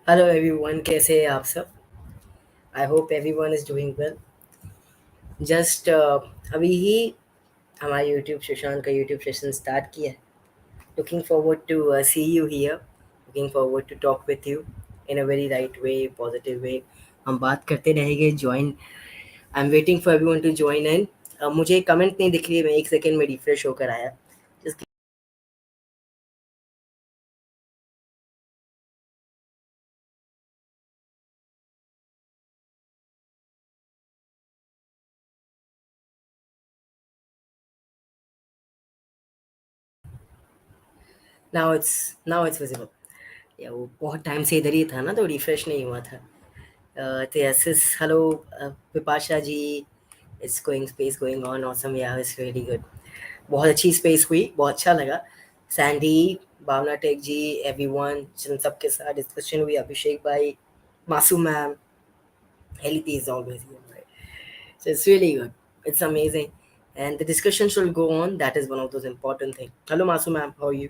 Hello everyone, कैसे हैं आप सब? I hope everyone is doing well. Just अभी ही हमारा यूट्यूब सुशांत का यूट्यूब सेशन स्टार्ट किया है। Looking forward to see you here, looking forward to talk with you in a very right way, positive way. हम बात करते रहेंगे। Join, I am waiting for everyone to join in. मुझे comment नहीं दिख रही है, मैं एक सेकेंड में रिफ्रेश होकर आया। Just now it's visible. या वो बहुत टाइम से इधर ही था ना, तो रिफ्रेश नहीं हुआ था। तो yes, hello Vipasha ji. It's going, space going on, awesome, yeah it's really good. बहुत अच्छी स्पेस हुई, बहुत अच्छा लगा। सैंडी, भावना टेक जी, एवरीवन, जिन सबके साथ डिस्कशन हुई, अभिषेक भाई, Masoom ma'am, Helidi is always here, right? So it's really good. It's amazing. And the discussion should go on. That is one of those important things. Hello, Masu ma'am. How are you?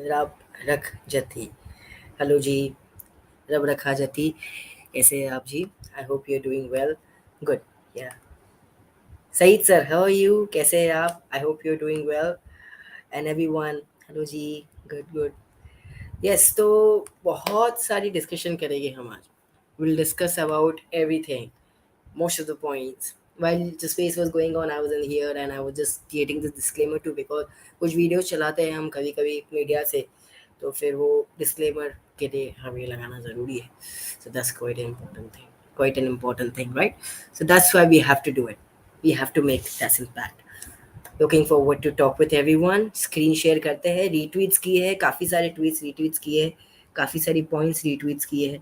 रब रख जती। Hello ji. रब रखा जती। कैसे हैं आप जी? I hope you are doing well. Good. Yeah Saeed sir, how are you? कैसे हैं आप? I hope you are doing well. And everyone, hello ji. Good good. Yes, तो बहुत सारी डिस्कशन करेंगे हम आज। Will discuss about everything, most of the points. While the space was going on, I was in here and I was just creating this disclaimer too, because कुछ videos चलाते हैं हम कभी कभी मीडिया से, तो फिर वो डिस्क्लेमर के लिए हमें लगाना ज़रूरी है. So that's quite an important thing, quite an important thing, right? So that's why we have to do it. We have to make that impact. Looking forward to talk with everyone. Screen share करते हैं, retweets किए हैं, काफ़ी सारे tweets retweets किए हैं, काफ़ी सारी पॉइंट्स रीट्वीट्स किए हैं।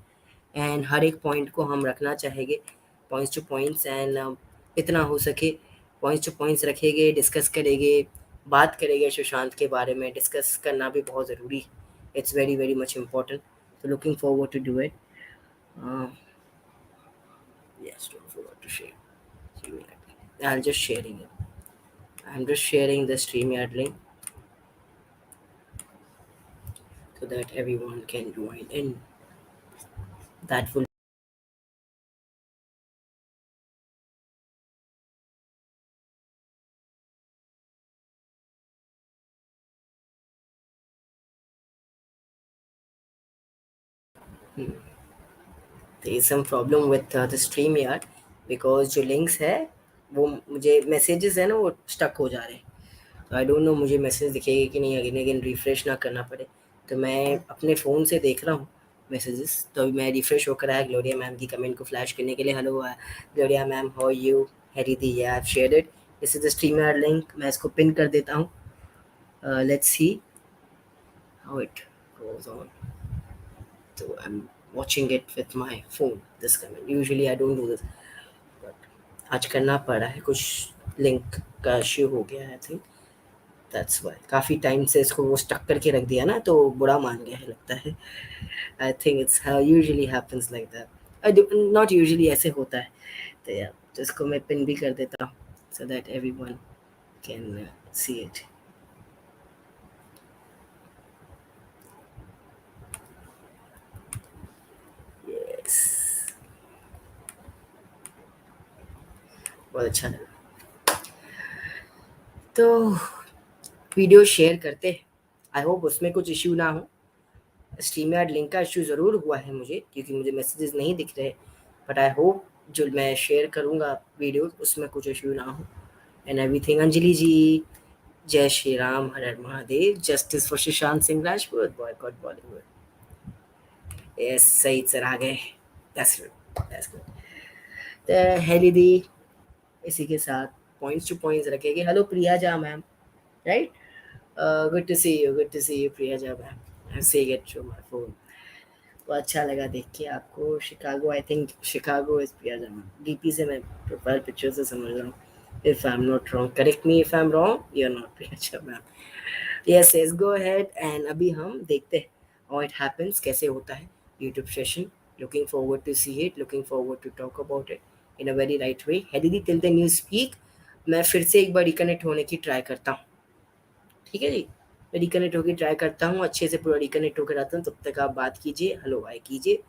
एंड हर एक पॉइंट को हम रखना चाहेंगे, पॉइंट्स टू पॉइंट्स, एंड इतना हो सके पॉइंट्स टू पॉइंट्स रखेंगे, डिस्कस करेंगे, बात करेंगे सुशांत के बारे में। डिस्कस करना भी बहुत ज़रूरी है। It's very very much important. So looking forward to do it. Uh, yes, don't forget to share. I'll just sharing it. I'm just sharing the StreamYard link so that everyone can join in. That will there is some problem with the StreamYard, because जो links है वो मुझे messages है ना, वो stuck हो जा रहे हैं। तो आई डोंट नो मुझे मैसेज दिखेगा कि नहीं, अगेन अगेन रिफ्रेश ना करना पड़े। तो मैं अपने फ़ोन से देख रहा हूँ मैसेजेस। तो अभी मैं रिफ्रेश होकर आया ग्लोरिया मैम की कमेंट को फ्लैश करने के लिए। Hello Gloria ma'am, how you? Harry the, I have shared it. This is the StreamYard link, मैं इसको पिन कर देता हूँ। Let's see how it goes on. So I'm watching it with my phone, this comment. Usually I don't do this, but आज करना पड़ा है, कुछ लिंक का इश्यू हो गया है, आई थिंक दैट्स वाई। काफ़ी टाइम से इसको वो स्टक करके रख दिया ना, तो बुरा मान गया है लगता है। I think it's usually happens like that. Not usually ऐसे होता है। तो यार, तो इसको मैं पिन भी कर देता हूँ so that everyone can see it. Yes, बहुत अच्छा लगा। तो वीडियो शेयर करते हैं। आई होप उसमें कुछ इश्यू ना हो। स्ट्रीमयार्ड लिंक का इशू ज़रूर हुआ है मुझे, क्योंकि मुझे मैसेजेस नहीं दिख रहे। बट आई होप जो मैं शेयर करूँगा वीडियो, उसमें कुछ इशू ना हो एंड एवरीथिंग। अंजलि जी, जय श्री राम, हर हर Mahadev. Justice for Sushant Singh Rajput, boycott Bollywood. Yes, सही सर आ गए। That's good, that's good. तो हेली दी, इसी के साथ पॉइंट्स टू पॉइंट्स रखेंगे। हेलो प्रिया जा ma'am, right? Good to see you, good to see you Priya जा ma'am. I am seeing it through my phone. तो अच्छा लगा देख के आपको। Chicago, I think Chicago is पिया जामा। डीपी से, मैं प्रोफाइल पिक्चर से समझ रहा हूँ। If I am not wrong, correct me if I am wrong, you are not पिया जामा। Yes yes, go ahead. And अभी हम देखते हैं हाउ इट हैपेंस, कैसे होता है YouTube session. Looking forward to see it, looking forward to talk about it in a very right way. हेडी टिल देन यू स्पीक, मैं फिर से एक बार रिकनेक्ट होने की ट्राई करता हूँ। ठीक है जी? रिकनेक्ट होकर ट्राई करता हूँ, अच्छे से पूरा रिकनेक्ट होकर आता हूँ, तब तक आप बात कीजिए, हेलो हाय कीजिए।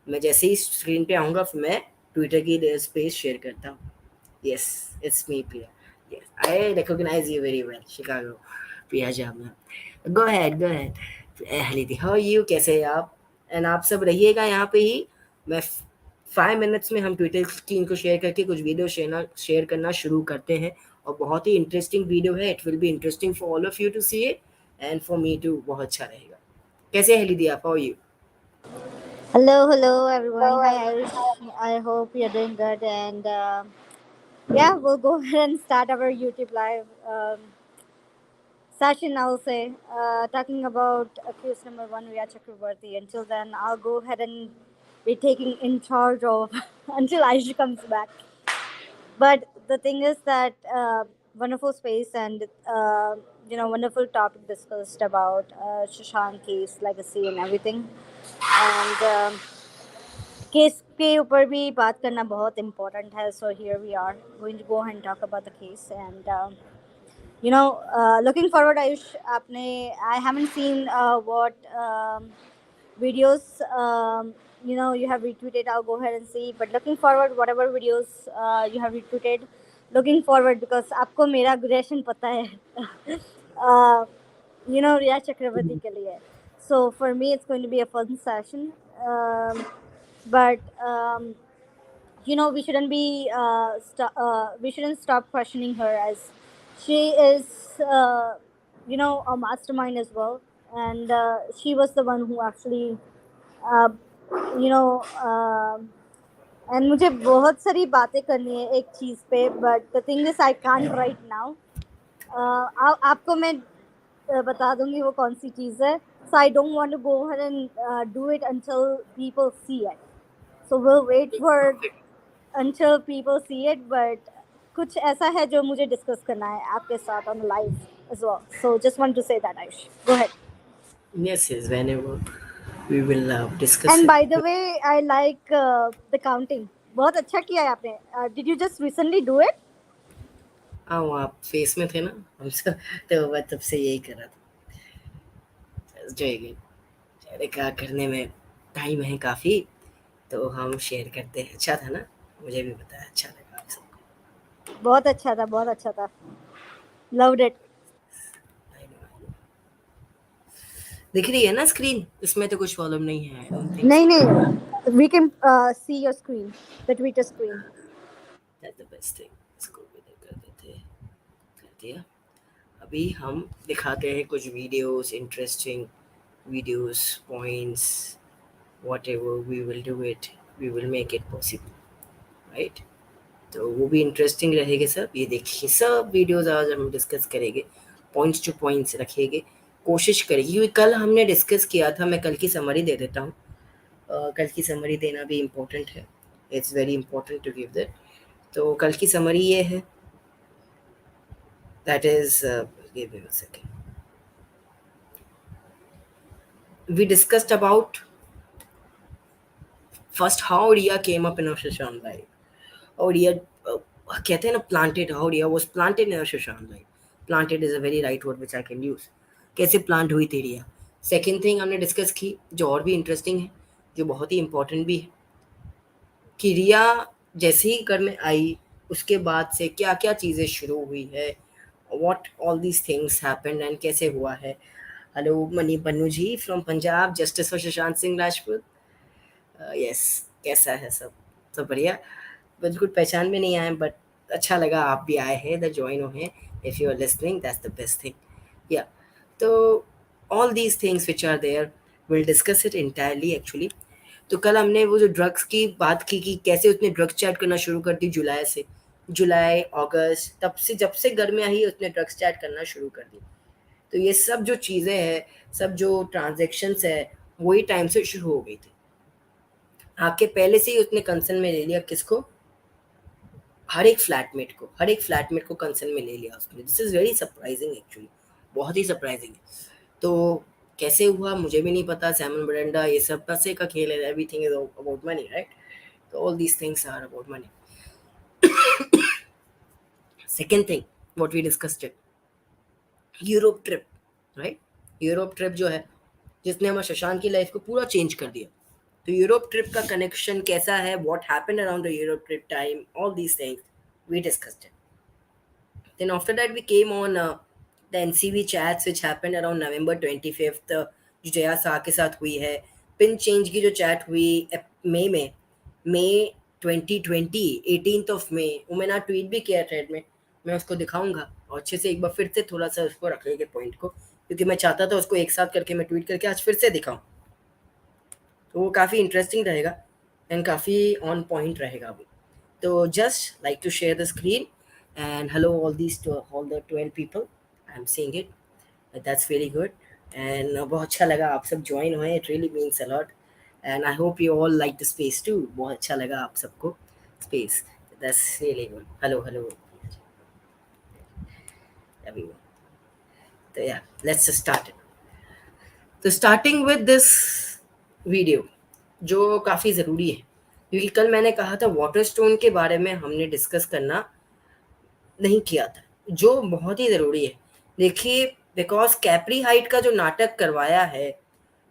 मैं जैसे ही स्क्रीन पे आऊँगा फिर मैं ट्विटर की स्पेस शेयर करता हूँ। Yes, it's me Priya. Yes, I recognize you very well, Chicago, Priya जामना। Go ahead, go ahead. Helidi, how are you, कैसे हैं आप? एंड आप सब रहिएगा यहाँ पे ही। मैं 5 मिनट्स में हम ट्विटर की इनको शेयर करके कुछ वीडियो शेयर करना शुरू करते हैं। और बहुत ही इंटरेस्टिंग वीडियो है, it will be interesting for all of you to see it and for me too, बहुत अच्छा रहेगा। कैसे हैं हलीदी आप, how are you? Hello, everyone. Hi, Irish. I hope you're doing good. And yeah, we'll go ahead and start our YouTube live session, I'll say, talking about accused number one, Rhea Chakraborty. Until then, I'll go ahead and be taking in charge of until Aisha comes back. But the thing is that wonderful space and wonderful topic discussed about Sushant case, legacy, and everything. And case के ऊपर भी बात करना बहुत important है so here we are going to go and talk about the case and looking forward Ayush आपने I haven't seen what videos you have retweeted. I'll go ahead and see, but looking forward whatever videos you have retweeted, looking forward because आपको मेरा aggression पता है uh, Riya Chakravarti के लिए. So for me it's going to be a fun session. But we shouldn't be we shouldn't stop questioning her as she is a mastermind as well, and she was the one who actually uh, you know and मुझे बहुत सारी बातें करनी है एक चीज़ पे but the thing is I can't right now. आपको मैं बता दूंगी वो कौन सी चीज़ है. So I don't want to go ahead and do it until people see it. So we'll wait for until people see it, but कुछ ऐसा है जो मुझे डिस्कस करना है आपके साथ on live as well. So just want to say that Aish. Go ahead. Yes, yes, whenever we will discuss And it. by the way, I like the counting. बहुत अच्छा किया है आपने. Did you just recently do it? हाँ, वो आप face में थे ना हम सब, तो मैं तब से यही कर रहा था जो अरे क्या करने में टाइम है काफ़ी, तो हम शेयर करते हैं। अच्छा था ना, मुझे भी बताया, अच्छा लगा आप सबको। बहुत अच्छा था, बहुत अच्छा था. Loved it. I know, I know. दिख रही है ना स्क्रीन, इसमें तो कुछ प्रॉब्लम नहीं है, आई डोंट थिंक नहीं सो। नहीं, we can see your screen, the Twitter screen. That's the best thing, इसको भी कर देते हैं, कर दिया। अभी हम दिखाते हैं कुछ videos, interesting videos, points, whatever we will do it, we will make it possible, right? तो वो भी इंटरेस्टिंग रहेंगे सब। ये देखिए सब वीडियोस आज हम डिस्कस करेंगे, पॉइंट्स टू पॉइंट्स रखेंगे, कोशिश करेंगे, क्योंकि कल हमने डिस्कस किया था। मैं कल की समरी दे देता हूँ, कल की समरी देना भी इम्पोर्टेंट है, it's very important to give that. तो कल की समरी ये है, that is give me one second, we discussed about first how Rhea came up in our Sushant life, और रिया कहते हैं ना planted, how Rhea was planted in our Sushant life. Planted is a very right word which I can use. कैसे plant हुई थी Rhea. Second thing हमने discuss की, जो और भी इंटरेस्टिंग है, जो बहुत ही इंपॉर्टेंट भी है, कि रिया जैसे ही घर में आई उसके बाद से क्या क्या चीज़ें शुरू हुई है, what all these things happened and कैसे हुआ है। Hello Mani Pannu ji from Punjab, justice for Sushant Singh Rajput. Yes, कैसा है सब? सब बढ़िया। बिल्कुल पहचान में नहीं आए, बट अच्छा लगा आप भी आए हैं, द ज्वाइन हुए हैं। If you are listening that's the best thing. या तो all these things which are there will discuss it entirely actually. तो कल हमने वो जो ड्रग्स की बात की कि कैसे उसने ड्रग्स चैट करना शुरू कर दी जुलाई से, जुलाई अगस्त, तब से जब से घर में आई उसने ड्रग्स चैट करना शुरू कर दी। तो ये सब जो चीज़ें हैं, सब जो ट्रांजेक्शन्स है, वही टाइम से शुरू हो गई थी। आके पहले से ही उसने कंसर्न में ले लिया किसको, हर एक फ्लैटमेट को कंसर्न में ले लिया उसने। This is very surprising actually, बहुत ही सरप्राइजिंग है। तो कैसे हुआ मुझे भी नहीं पता, सैमन ब्रेंडा ये सब पैसे का खेल है, everything is about money, right? तो all these things are about money. Second thing what we discussed it, Europe trip. Right? Europe trip जो है, जिसने हमारे शशांक की लाइफ को पूरा चेंज कर दिया। तो यूरोप ट्रिप का कनेक्शन कैसा है, what happened around the Europe trip time, all these things we discussed it. Then after that, we came on the NCV chats which happened around November 25th, जो जया शाह के साथ हुई है। पिन चेंज की जो चैट हुई मई में, मई 2020, 18 मई, वो मैंने ट्वीट भी किया थ्रेड में। मैं उसको दिखाऊंगा और अच्छे से एक बार फिर से थोड़ा सा उसको रखेंगे पॉइंट को, क्योंकि मैं चाहता था उसको एक साथ करके मैं ट्वीट करके आज फिर से दिखाऊं। तो वो काफ़ी इंटरेस्टिंग रहेगा एंड काफ़ी ऑन पॉइंट रहेगा वो। तो just like to share the screen and hello all the 12 people, I am seeing it, that's very good. And बहुत अच्छा लगा आप सब ज्वाइन हुए, it really means a lot. And I hope you all like the space too, बहुत अच्छा लगा आप सबको space, that's really good. Hello hello everyone. तो या लेट्स स्टार्ट इट। तो स्टार्टिंग विद दिस वीडियो जो काफ़ी ज़रूरी है, क्योंकि कल मैंने कहा था वाटरस्टोन के बारे में हमने डिस्कस करना नहीं किया था, जो बहुत ही ज़रूरी है। देखिए, बिकॉज कैप्री हाइट का जो नाटक करवाया है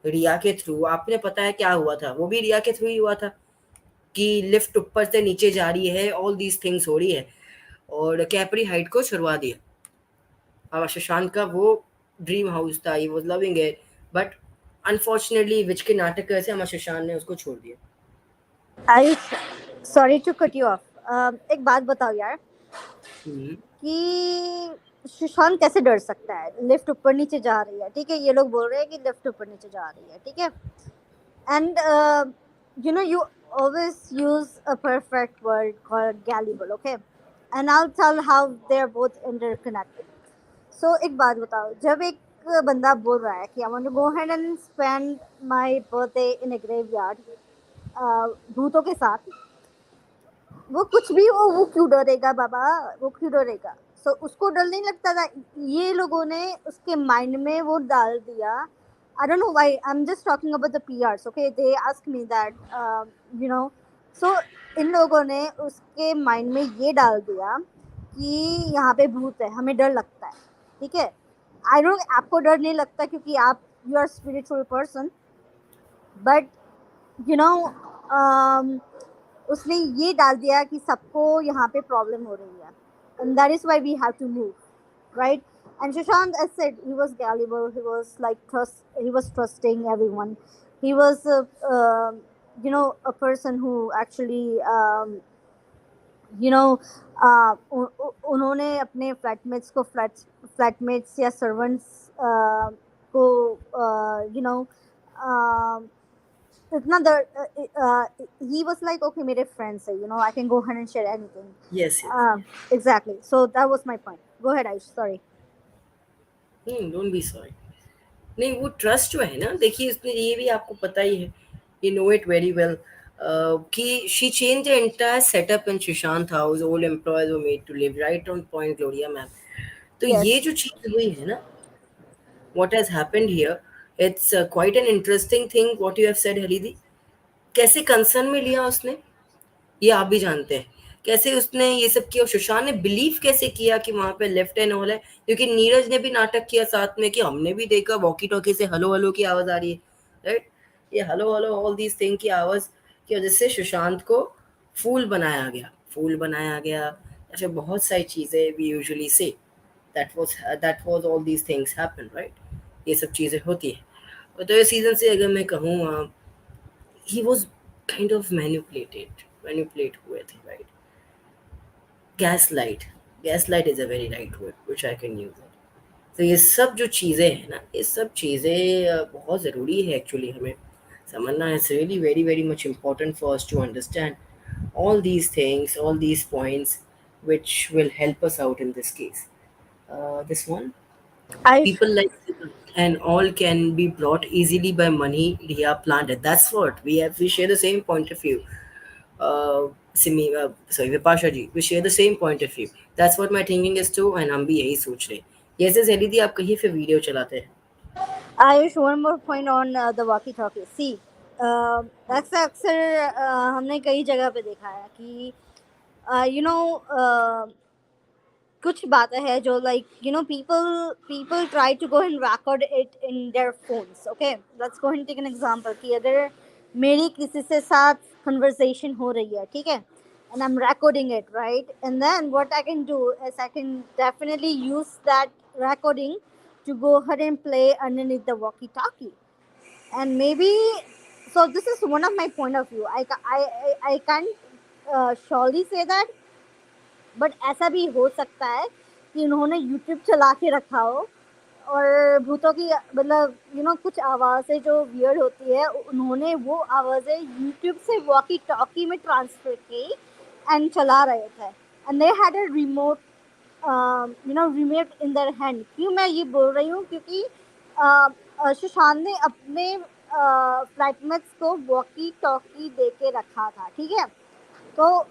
रिया के थ्रू, आपने पता है क्या हुआ था, वो भी रिया के थ्रू ही हुआ था कि लिफ्ट ऊपर से नीचे जा रही है, ऑल दीज थिंग्स हो रही है और कैप्री हाइट को छुड़वा दिया। और शशांक का वो ड्रीम हाउस था, he was loving it, but unfortunately which के नाटक की वजह से हमारे शशांक ने उसको छोड़ दिया। Ayush, sorry to cut you off. एक बात बताओ यार हम्म। कि सुशांत कैसे डर सकता है? लिफ्ट ऊपर नीचे जा रही है, ठीक है, ये लोग बोल रहे हैं कि लिफ्ट ऊपर नीचे जा रही है, ठीक है। And you always use a perfect word called gullible, okay? And I'll tell how they're both interconnected. So एक बात बताओ, जब एक बंदा बोल रहा है कि I want to go ahead and spend my birthday in a graveyard, भूतों के साथ, वो कुछ भी हो, वो क्यों डरेगा बाबा? वो क्यों डरेगा? सो उसको डर नहीं लगता था? ये लोगों ने उसके माइंड में वो डाल दिया। I don't know why, I am just talking about the PRs, okay? They ask me that, you know so इन लोगों ने उसके माइंड में ये डाल दिया कि यहाँ पे भूत है, हमें डर लगता है, ठीक है। आई डोंट, आपको डर नहीं लगता क्योंकि आप, you are spiritual person, but you know उसने ये डाल दिया कि सबको यहाँ पे प्रॉब्लम हो रही है, and that is why we have to move, right? And Sushant, as said, he was gullible, he was like he was trusting everyone, he was a person who actually you know उन्होंने अपने flatmates को flatmates या servants को you know इतना he was like, okay, मेरे friends है, I can go ahead and share anything. Yes yes. uh, exactly, so that was my point. Go ahead, Aish, sorry. Don't be sorry. नहीं, वो trust जो है ना, देखिए उसने, ये भी आपको पता ही है, you know it very well, कि she change the entire setup in Sushant house, all employees were made to live, right on point Gloria ma'am. तो ये Yes. जो चीज हुई है ना, what has happened here, it's quite an interesting thing what you have said Helidi. कैसे concern में लिया उसने, ये आप भी जानते हैं, कैसे उसने ये सब किया, और सुशांत ने बिलीव कैसे किया कि वहां पे लेफ्ट एंड ऑल है, क्योंकि नीरज ने भी नाटक किया साथ में कि हमने भी देखा वॉकी टॉकी से हेलो हेलो की आवाज आ रही है, राइट? ये hello hello all these thing की आवाज की वजह से सुशांत को फूल बनाया गया, फूल बनाया गया। ऐसे बहुत सारी चीजें वी यूजुअली से, that was all these things happen, right? ये सब चीजें होती है। तो ये सीजन से अगर मैं कहूँ, he was kind of manipulate हुए थे, right? Gas light is a very right word which I can use. तो ये सब जो चीज़ें हैं ना, ये सब चीज़ें बहुत ज़रूरी है एक्चुअली हमें समझना। It's really very very much important for us to understand all these things, all these points, which will help us out in this case. This one, Aish, people like and all can be brought easily by money. Rhea planted. That's what we have. We share the same point of view. Sorry, Vipasha ji, we share the same point of view. That's what my thinking is too, and हम भी यही सोच रहे हैं। Yes, yes, Eli दी, आप कहीं फिर video चलाते हैं। Ayush, one more point on the walkie talkie. See, अक्सर अक्सर हमने कई जगह पे देखा है कि यू नो कुछ बातें हैं जो like people try to go and record it in their phones. Okay, let's go and take an example कि अगर मेरी किसी से साथ conversation हो रही है, ठीक है, and I'm recording it, right, and then what I can do is I can definitely use that recording to go ahead and play underneath the walkie talkie. And maybe, so this is one of my point of view. I can't surely say that, but ऐसा भी हो सकता है कि उन्होंने YouTube चला के रखा हो और भूतों की मतलब कुछ आवाज़ें जो वियर्ड होती है उन्होंने वो आवाज़ें यूट्यूब से वॉकी टॉकी में ट्रांसफर की एंड चला रहे थे and they had a remote remote in their hand. क्यों मैं ये बोल रही हूँ क्योंकि सुशांत ने अपने फ्लाइटमेट्स को वॉकी टॉकी दे के रखा था, ठीक है. तो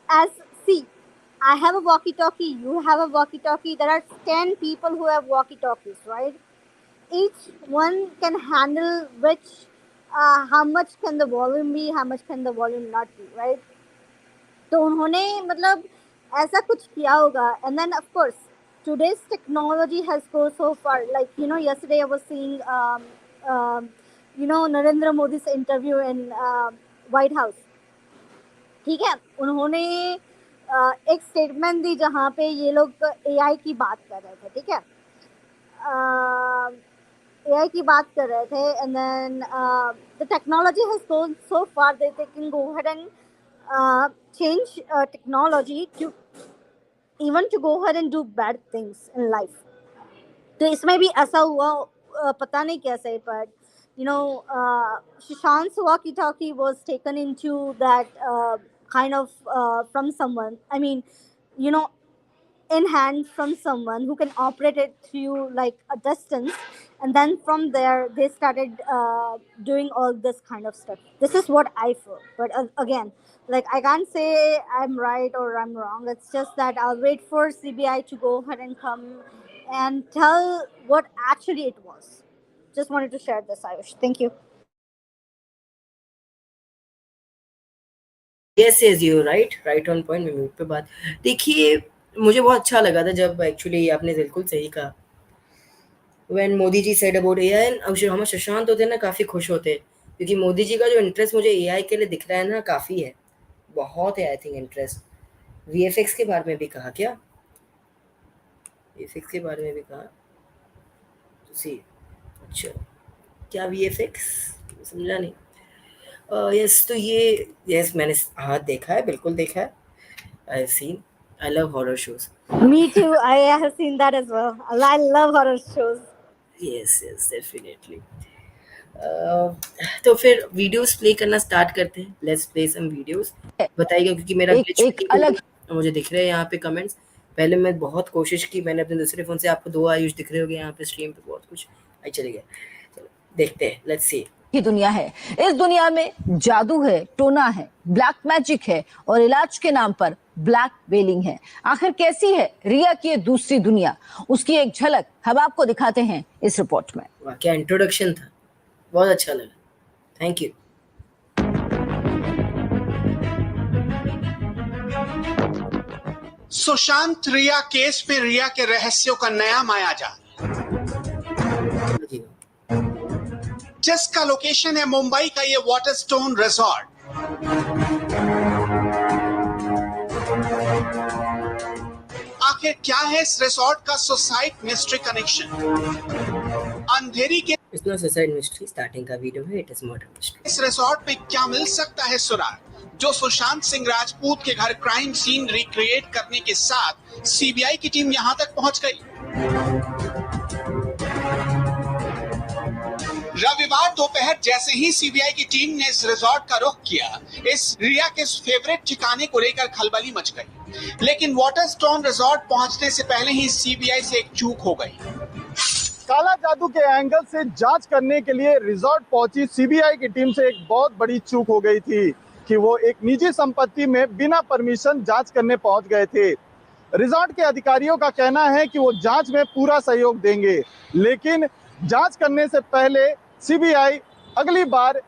as see, I have a walkie talkie, you have a walkie talkie, there are 10 people who have walkie talkies, right? Each one can handle which how much can the volume be, how much can the volume not be, right? तो उन्होंने मतलब ऐसा कुछ किया होगा. And then of course today's technology has gone so far, like yesterday I was seeing um, Narendra Modi's interview in White House. ठीक है, उन्होंने एक स्टेटमेंट दी जहाँ पे ये लोग एआई की बात कर रहे थे, ठीक है, एआई की बात कर रहे थे and then the technology has gone so far that they can go ahead and change technology to even to go ahead and do bad things in life. तो इसमें भी ऐसा हुआ, पता नहीं कैसे, but Sushant's walkie-talkie was taken into that kind of from someone. I mean, you know, in hand from someone who can operate it through like a distance, and then from there they started doing all this kind of stuff. This is what I feel, but again, like I can't say I'm right or I'm wrong. It's just that I'll wait for CBI to go ahead and come and tell what actually it was. Just wanted to share this, Ayush. Thank you. Yes yes you right right on point. मैं mute पे बात, देखिए मुझे बहुत अच्छा लगा था जब एक्चुअली आपने बिल्कुल सही कहा when Modi ji said about AI. And हम सुशांत होते हैं ना काफ़ी खुश होते हैं क्योंकि मोदी जी का जो इंटरेस्ट मुझे एआई के लिए दिख रहा है ना काफ़ी है, बहुत है आई थिंक इंटरेस्ट. वीएफएक्स के बारे में भी कहा क्या? वीएफएक्स के बारे में भी कहा सी. अच्छा, क्या वीएफएक्स समझा नहीं. यस तो ये यस मैंने हाँ देखा है, बिल्कुल देखा है. I seen, I love horror shows. Me too. I have seen that as well. I love horror shows. Yes yes definitely. तो फिर वीडियोस प्ले करना स्टार्ट करते हैं. Let's play some videos. बताइएगा क्योंकि मेरा ग्लिच अलग मुझे दिख रहे हैं यहाँ पे कमेंट्स. पहले मैं बहुत कोशिश की, मैंने अपने दूसरे फ़ोन से, आपको 2 आयुष दिख रहे होंगे यहाँ पे स्ट्रीम पे, बहुत कुछ आई चले गया. चलो देखते हैं, लेट्स सी. की दुनिया है. इस दुनिया में जादू है, टोना है, ब्लैक मैजिक है और इलाज के नाम पर ब्लैक वेलिंग है. आखिर कैसी है रिया की दूसरी दुनिया, उसकी एक झलक हम आपको दिखाते हैं इस रिपोर्ट में. वाह क्या इंट्रोडक्शन था, बहुत अच्छा लगा. Thank you. Sushant Rhea case में रिया के रहस्यों का नया मायाजाल, जिसका लोकेशन है मुंबई का ये वाटरस्टोन रिजॉर्ट. आखिर क्या है इस रिजॉर्ट का सुसाइड मिस्ट्री कनेक्शन? अंधेरी के it's not suicide mystery, starting का वीडियो है, इट इज मर्डर मिस्ट्री. इस रिजॉर्ट में क्या मिल सकता है सुराग, जो सुशांत सिंह राजपूत के घर क्राइम सीन रिक्रिएट करने के साथ सीबीआई की टीम यहां तक पहुंच गई. रविवार दोपहर जैसे ही सीबीआई की टीम ने इस रिजॉर्ट का रुख किया, इस रिया के फेवरेट ठिकाने को लेकर खलबली मच गई. लेकिन वाटरस्टोन रिजॉर्ट पहुंचने से पहले ही सीबीआई से एक चूक हो गई. काला जादू के एंगल से जांच करने के लिए रिजॉर्ट पहुंची सीबीआई की टीम से एक बहुत बड़ी चूक हो गई थी कि वो एक निजी संपत्ति में बिना परमिशन जांच करने पहुंच गए थे. रिजॉर्ट के अधिकारियों का कहना है कि वो जांच में पूरा सहयोग देंगे, लेकिन जांच करने से पहले सीबीआई अगली बार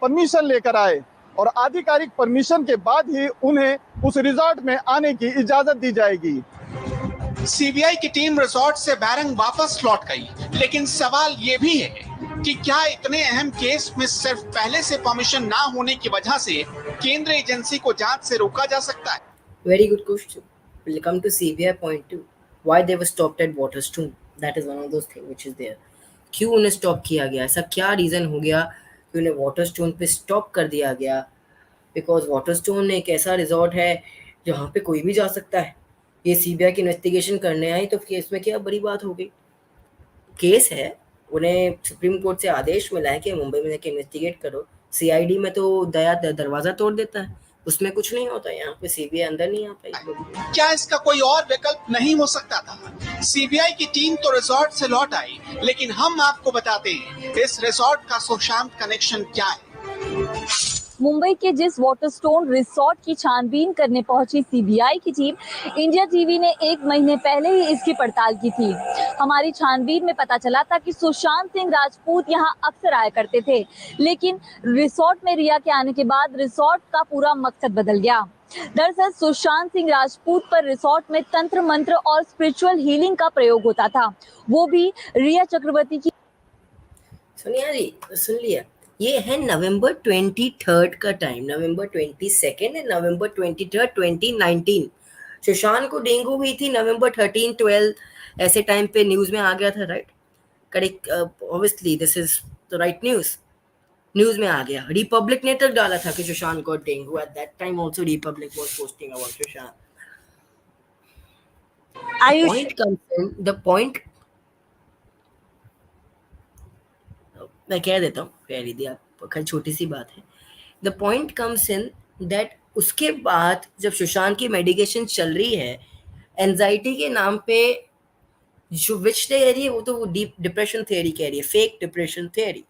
परमिशन लेकर आए और आधिकारिक परमिशन के बाद ही उन्हें उस रिजॉर्ट में आने की इजाजत दी जाएगी. सीबीआई की टीम रिजॉर्ट से बैरंग वापस लौट गई, लेकिन सवाल ये भी है कि क्या इतने अहम केस में सिर्फ पहले से परमिशन ना होने की वजह से केंद्रीय एजेंसी को जांच से रोका जा सकता है? Very good question. We'll come to CBI point two. Why they were stopped at Waterstone? That is one of those things which is there. क्यों उन्हें स्टॉप किया गया? ऐसा क्या रीज़न हो गया कि उन्हें वाटरस्टोन पे स्टॉप कर दिया गया? बिकॉज वाटरस्टोन एक ऐसा रिजॉर्ट है जहाँ पे कोई भी जा सकता है। ये सीबीआई की इन्वेस्टिगेशन करने आई तो केस में क्या बड़ी बात हो गई? केस है, उन्हें सुप्रीम कोर्ट से आदेश मिला है कि मुंबई में जाके इन्वेस्टिगेट करो। सीआईडी में तो दया दरवाज़ा तोड़ देता है, उसमें कुछ नहीं होता। यहाँ पे सीबीआई अंदर नहीं आ पाई। क्या इसका कोई और विकल्प नहीं हो सकता था? सीबीआई की टीम तो रिजॉर्ट से लौट आई, लेकिन हम आपको बताते हैं इस रिजॉर्ट का सुशांत कनेक्शन क्या है। मुंबई के जिस वाटरस्टोन रिसोर्ट की छानबीन करने पहुंची सीबीआई की टीम, इंडिया टीवी ने 1 महीने पहले ही इसकी पड़ताल की थी। हमारी छानबीन में पता चला था कि सुशांत सिंह राजपूत यहां अक्सर आया करते थे, लेकिन रिसोर्ट में रिया के आने के बाद रिसोर्ट का पूरा मकसद बदल गया। दरअसल सुशांत सिंह राजपूत पर रिसोर्ट में तंत्र मंत्र और स्पिरिचुअल हीलिंग का प्रयोग होता था, वो भी रिया चक्रवर्ती की। सोनिया जी सुन लिया, ये है नवंबर 23 का time, November 22 and November 23 2019। Sushant को डेंगू हुई थी नवंबर 13-12 ऐसे टाइम पे न्यूज में आ गया था, right? Correct. Obviously this is the right news में आ गया। रिपब्लिक ने तक डाला था कि सुशांत को dengue. At that time also Republic was posting about Sushant. Ayush, point comes in the point, मैं कह देता हूँ, कह ली थी आप, खैर छोटी सी बात है। The point comes in that उसके बाद जब सुशांत की मेडिकेशन चल रही है एंजाइटी के नाम पे, जो विच थियरी है वो तो वो डीप डिप्रेशन थियरी कह रही है, fake depression theory.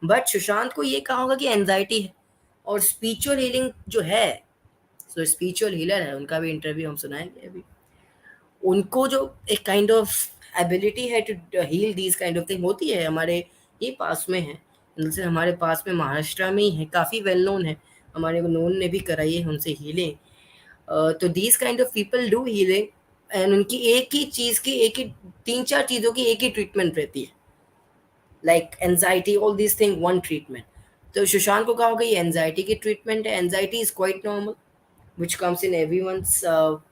But Sushant को ये कहा होगा कि एंजाइटी है। और स्पिरिचुअल हीलिंग जो है, जो स्पिरिचुअल हीलर है उनका भी इंटरव्यू हम सुनाएंगे अभी। उनको जो एक काइंड ऑफ एबिलिटी है to heal these kind of thing होती है, हमारे ये पास में है, जैसे हमारे पास में महाराष्ट्र में ही है, काफ़ी वेल नोन है, हमारे नोन ने भी कराई है उनसे हीलिंग। तो these kind of people do healing and उनकी एक ही चीज़ की, एक ही 3-4 चीज़ों की एक ही ट्रीटमेंट रहती है, like anxiety, all these thing one treatment. तो सुशांत को कहा होगा ये एनजाइटी की ट्रीटमेंट है। Anxiety is quite normal which comes in everyone's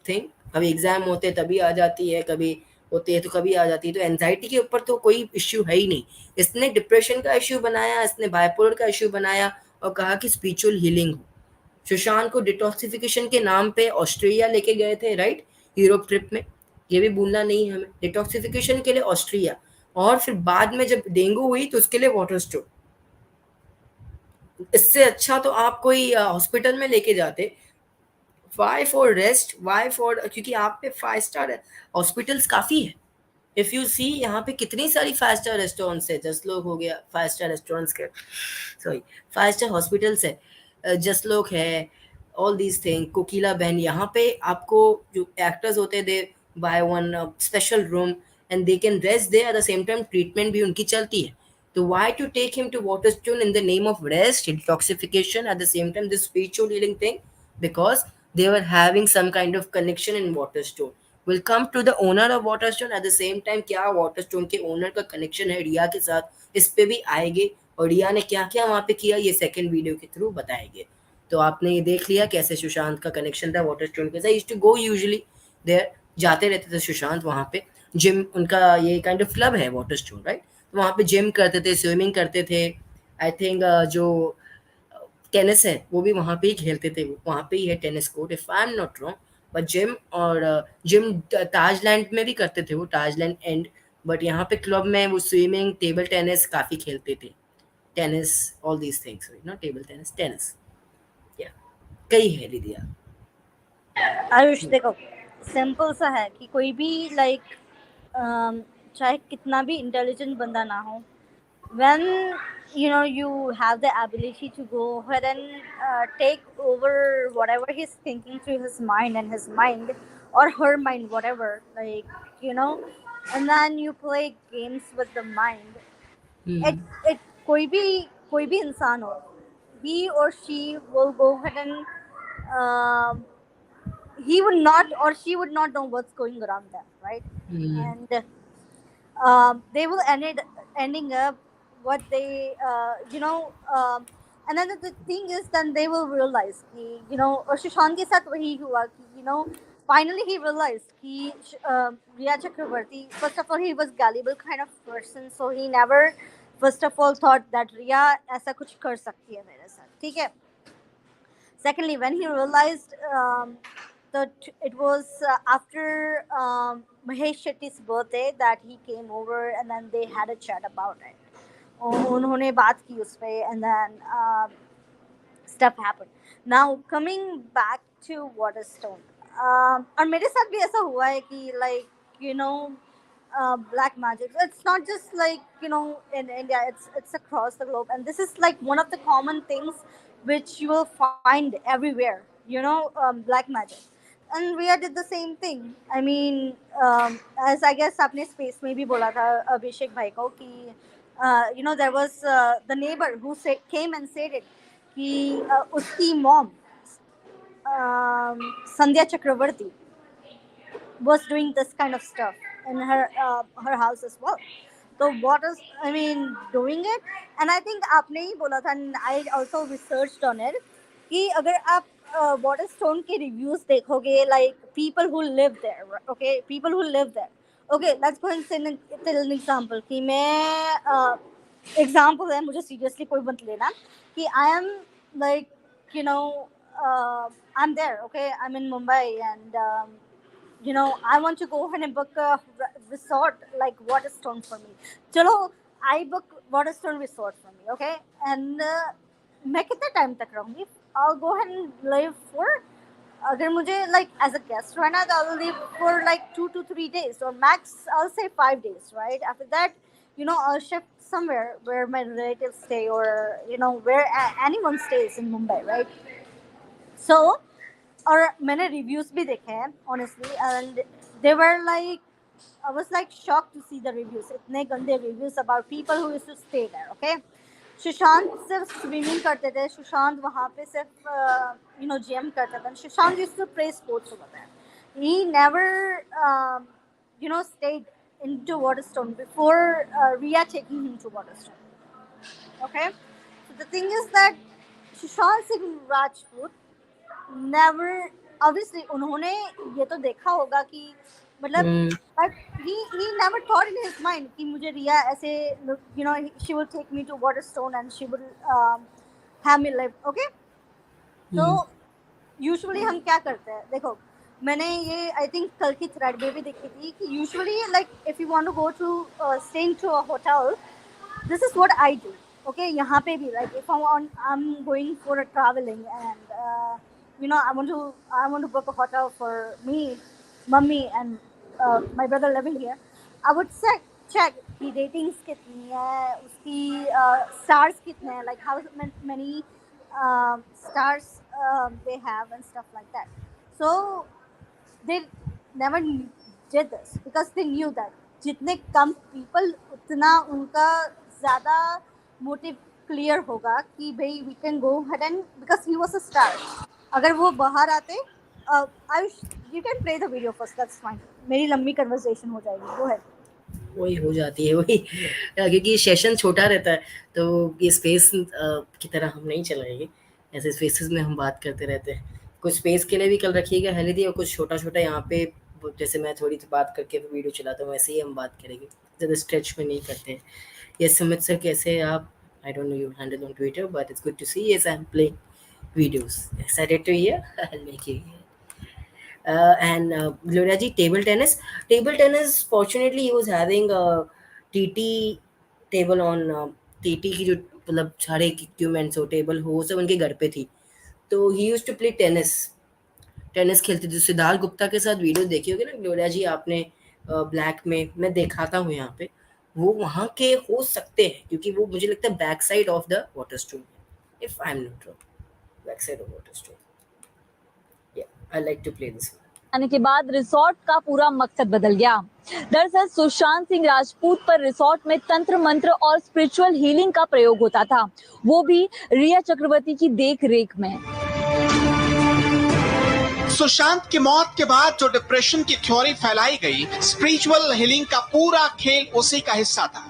thing. कभी एग्जाम होते हैं तभी आ जाती है, कभी होते हैं तो कभी आ जाती है। तो एनजाइटी के ऊपर तो कोई इश्यू है ही नहीं। इसने डिप्रेशन का इश्यू बनाया, इसने बाइपोलर का इश्यू बनाया और कहा कि स्पिरिचुअल हीलिंग हो। सुशांत को डिटॉक्सिफिकेशन के नाम पे ऑस्ट्रेलिया लेके गए थे, राइट? यूरोप ट्रिप में, ये भी भूलना नहीं है हमें। डिटॉक्सिफिकेशन के लिए ऑस्ट्रेलिया, और फिर बाद में जब डेंगू हुई तो उसके लिए वाटरस्टोन। इससे अच्छा तो आप कोई हॉस्पिटल में लेके जाते। Why for rest, why for, क्योंकि आप पे 5 स्टार हॉस्पिटल्स काफ़ी है। इफ़ यू सी यहाँ पे कितनी सारी 5 स्टार रेस्टोरेंट्स है। जसलोक हो गया 5 स्टार रेस्टोरेंट्स के, सॉरी 5 स्टार हॉस्पिटल्स है, जसलोक है, ऑल दीज थिंग, कोकिला बहन। यहाँ पे आपको जो एक्टर्स होते हैं they buy one special room and they can rest there, at the same time treatment भी उनकी चलती है। तो why to take him to Waterstone in the name of rest, detoxification, at the same time this spiritual healing thing? Because they were having some kind of connection in Waterstone. We'll come to the owner of Waterstone at the same time। क्या Waterstone के owner का connection है रिया के साथ, इस पे भी आएंगे। और रिया ने क्या क्या वहाँ पे किया ये सेकंड वीडियो के थ्रू बताएंगे। तो आपने ये देख लिया कैसे सुशांत का कनेक्शन था वाटरस्टोन के साथ। Used to go usually there, जाते रहते थे सुशांत वहाँ पे। जिम उनका ये काइंड ऑफ क्लब है वाटरस्टोन, राइट? वहाँ पे जिम करते थे, स्विमिंग करते थे। आई थिंक जो टेनिस है वो भी वहाँ पे ही खेलते थे, वहाँ पे ही है tennis court, if I am not wrong. But gym, और जिम ताजलैंड में भी करते थे वो, ताजलैंड एंड। बट यहाँ पे क्लब में वो स्विमिंग, टेबल टेनिस काफ़ी खेलते थे। Tennis, all these things, not table tennis, tennis. या कई है लिदिया। आयुष देखो, सिंपल सा है कि कोई भी लाइक चाहे कितना भी इंटेलिजेंट बंदा ना हो, when you have the ability to go ahead and take over whatever he's thinking through his mind and his mind or her mind, whatever, and then you play games with the mind. it कोई भी इंसान हो, he or she will go ahead and he would not or she would not know what's going around them, right? Mm. And they will ending up what they and then the thing is then they will realize कि, और सुशांत के साथ वही हुआ कि finally he realized कि Rhea Chakravarti, first of all he was gullible kind of person, so he never first of all thought that Rhea ऐसा कुछ कर सकती है मेरे साथ, ठीक है. Secondly, when he realized that it was after Mahesh Shetty's birthday that he came over and then they had a chat about it. उन्होंने बात की उस पे and then stuff happened. Now coming back to Waterstone, और मेरे साथ भी ऐसा हुआ है कि like black magic. It's not just like in India. It's across the globe, and this is like one of the common things which you will find everywhere. Black magic. And Rhea did the same thing. I mean, as I guess आपने space में भी बोला था अभिषेक भाई को कि there was the neighbor who came and said it कि उसकी mom Sandhya Chakravarti was doing this kind of stuff in her house as well. So what is doing it, and I think आपने ही बोला था, and I also researched on it कि अगर आप Waterstone के reviews देखोगे, like people who live there, okay, people who live there, okay, let's go and tell an example कि मैं example है, मुझे seriously कोई मत लेना कि I am like I'm there, okay, I'm in Mumbai and I want to go ahead and book a resort like Waterstone for me. Chalo, I book Waterstone Resort for me, okay? And मैं कितने time तक रहूँगी? I'll go ahead and live for, अगर मुझे like as a guest रहना, तो I'll live for like 2 to 3 days or max I'll say 5 days, right? After that, I'll shift somewhere where my relatives stay or where anyone stays in Mumbai, right? So और मैंने reviews भी देखे हैं honestly and they were like I was like shocked to see the reviews, इतने गंदे reviews about people who used to stay there, okay. Sushant सिर्फ swimming करते थे, सुशांत वहाँ पे सिर्फ जिम करता था. Sushant used to play sports over there. He never stayed into Waterstone before Rhea taking him to Waterstone, okay. So the thing is that Sushant Singh Rajput never, obviously उन्होंने ये तो देखा होगा कि मतलब but he never thought in his mind कि मुझे रिया ऐसे she would take me to Waterstone and she would have me live, okay. So usually हम क्या करते हैं, देखो मैंने ये I think कल की thread में भी देखी थी कि usually like if you want to go to staying to a hotel, this is what I do, okay. यहाँ पे भी like if I'm going for a traveling and I want to book a hotel for me, mummy and my brother living here. I would check the ratings कितनी है, उसकी stars कितने हैं, like how many stars they have and stuff like that. So they never did this because they knew that जितने कम people उतना उनका ज़्यादा motive clear होगा कि भाई we can go ahead and because he was a star. अगर वो बाहर आते you can play the video first, that's fine. मेरी लंबी conversation हो जाएगी, go ahead. वही हो जाती है वही क्योंकि सेशन छोटा रहता है तो ये स्पेस की तरह हम नहीं चलाएंगे, ऐसे स्पेसेस में हम बात करते रहते हैं. कुछ स्पेस के लिए भी कल रखिएगा हेल्दी और कुछ छोटा छोटा यहाँ पे जैसे मैं थोड़ी सी बात करके वीडियो चलाता हूँ वैसे ही हम बात करेंगे, ज़्यादा स्ट्रेच में नहीं करते हैं. ये सुमित सर कैसे हैं आप? I don't know you handle on Twitter but it's good to see. Yes I am playing videos. Excited to hear? I'll make you hear. And Gloria ji, table tennis. Table tennis, fortunately, he was having a TT table on TT की जो मतलब सारे equipments हो table हो सब उनके घर पे थी, तो ही यूज्ड टू प्ले टेनिस खेलते थे. सिद्धार्थ गुप्ता के साथ वीडियो देखी होगी ना ग्लोरिया जी आपने, ब्लैक में मैं दिखाता हूँ यहाँ पे, वो वहाँ के हो सकते हैं क्योंकि वो मुझे लगता है back side of the Waterstone, if I am not wrong, backside of Waterstone. Yeah, I like to play this one. आने के बाद रिसोर्ट का पूरा मकसद बदल गया. दरअसल सुशांत सिंह राजपूत पर रिसोर्ट में तंत्र मंत्र और स्पिरिचुअल हीलिंग का प्रयोग होता था, वो भी रिया चक्रवर्ती की देख रेख में. सुशांत की मौत के बाद जो डिप्रेशन की थ्योरी फैलाई गई, स्पिरिचुअल हीलिंग का पूरा खेल उसी का हिस्सा था।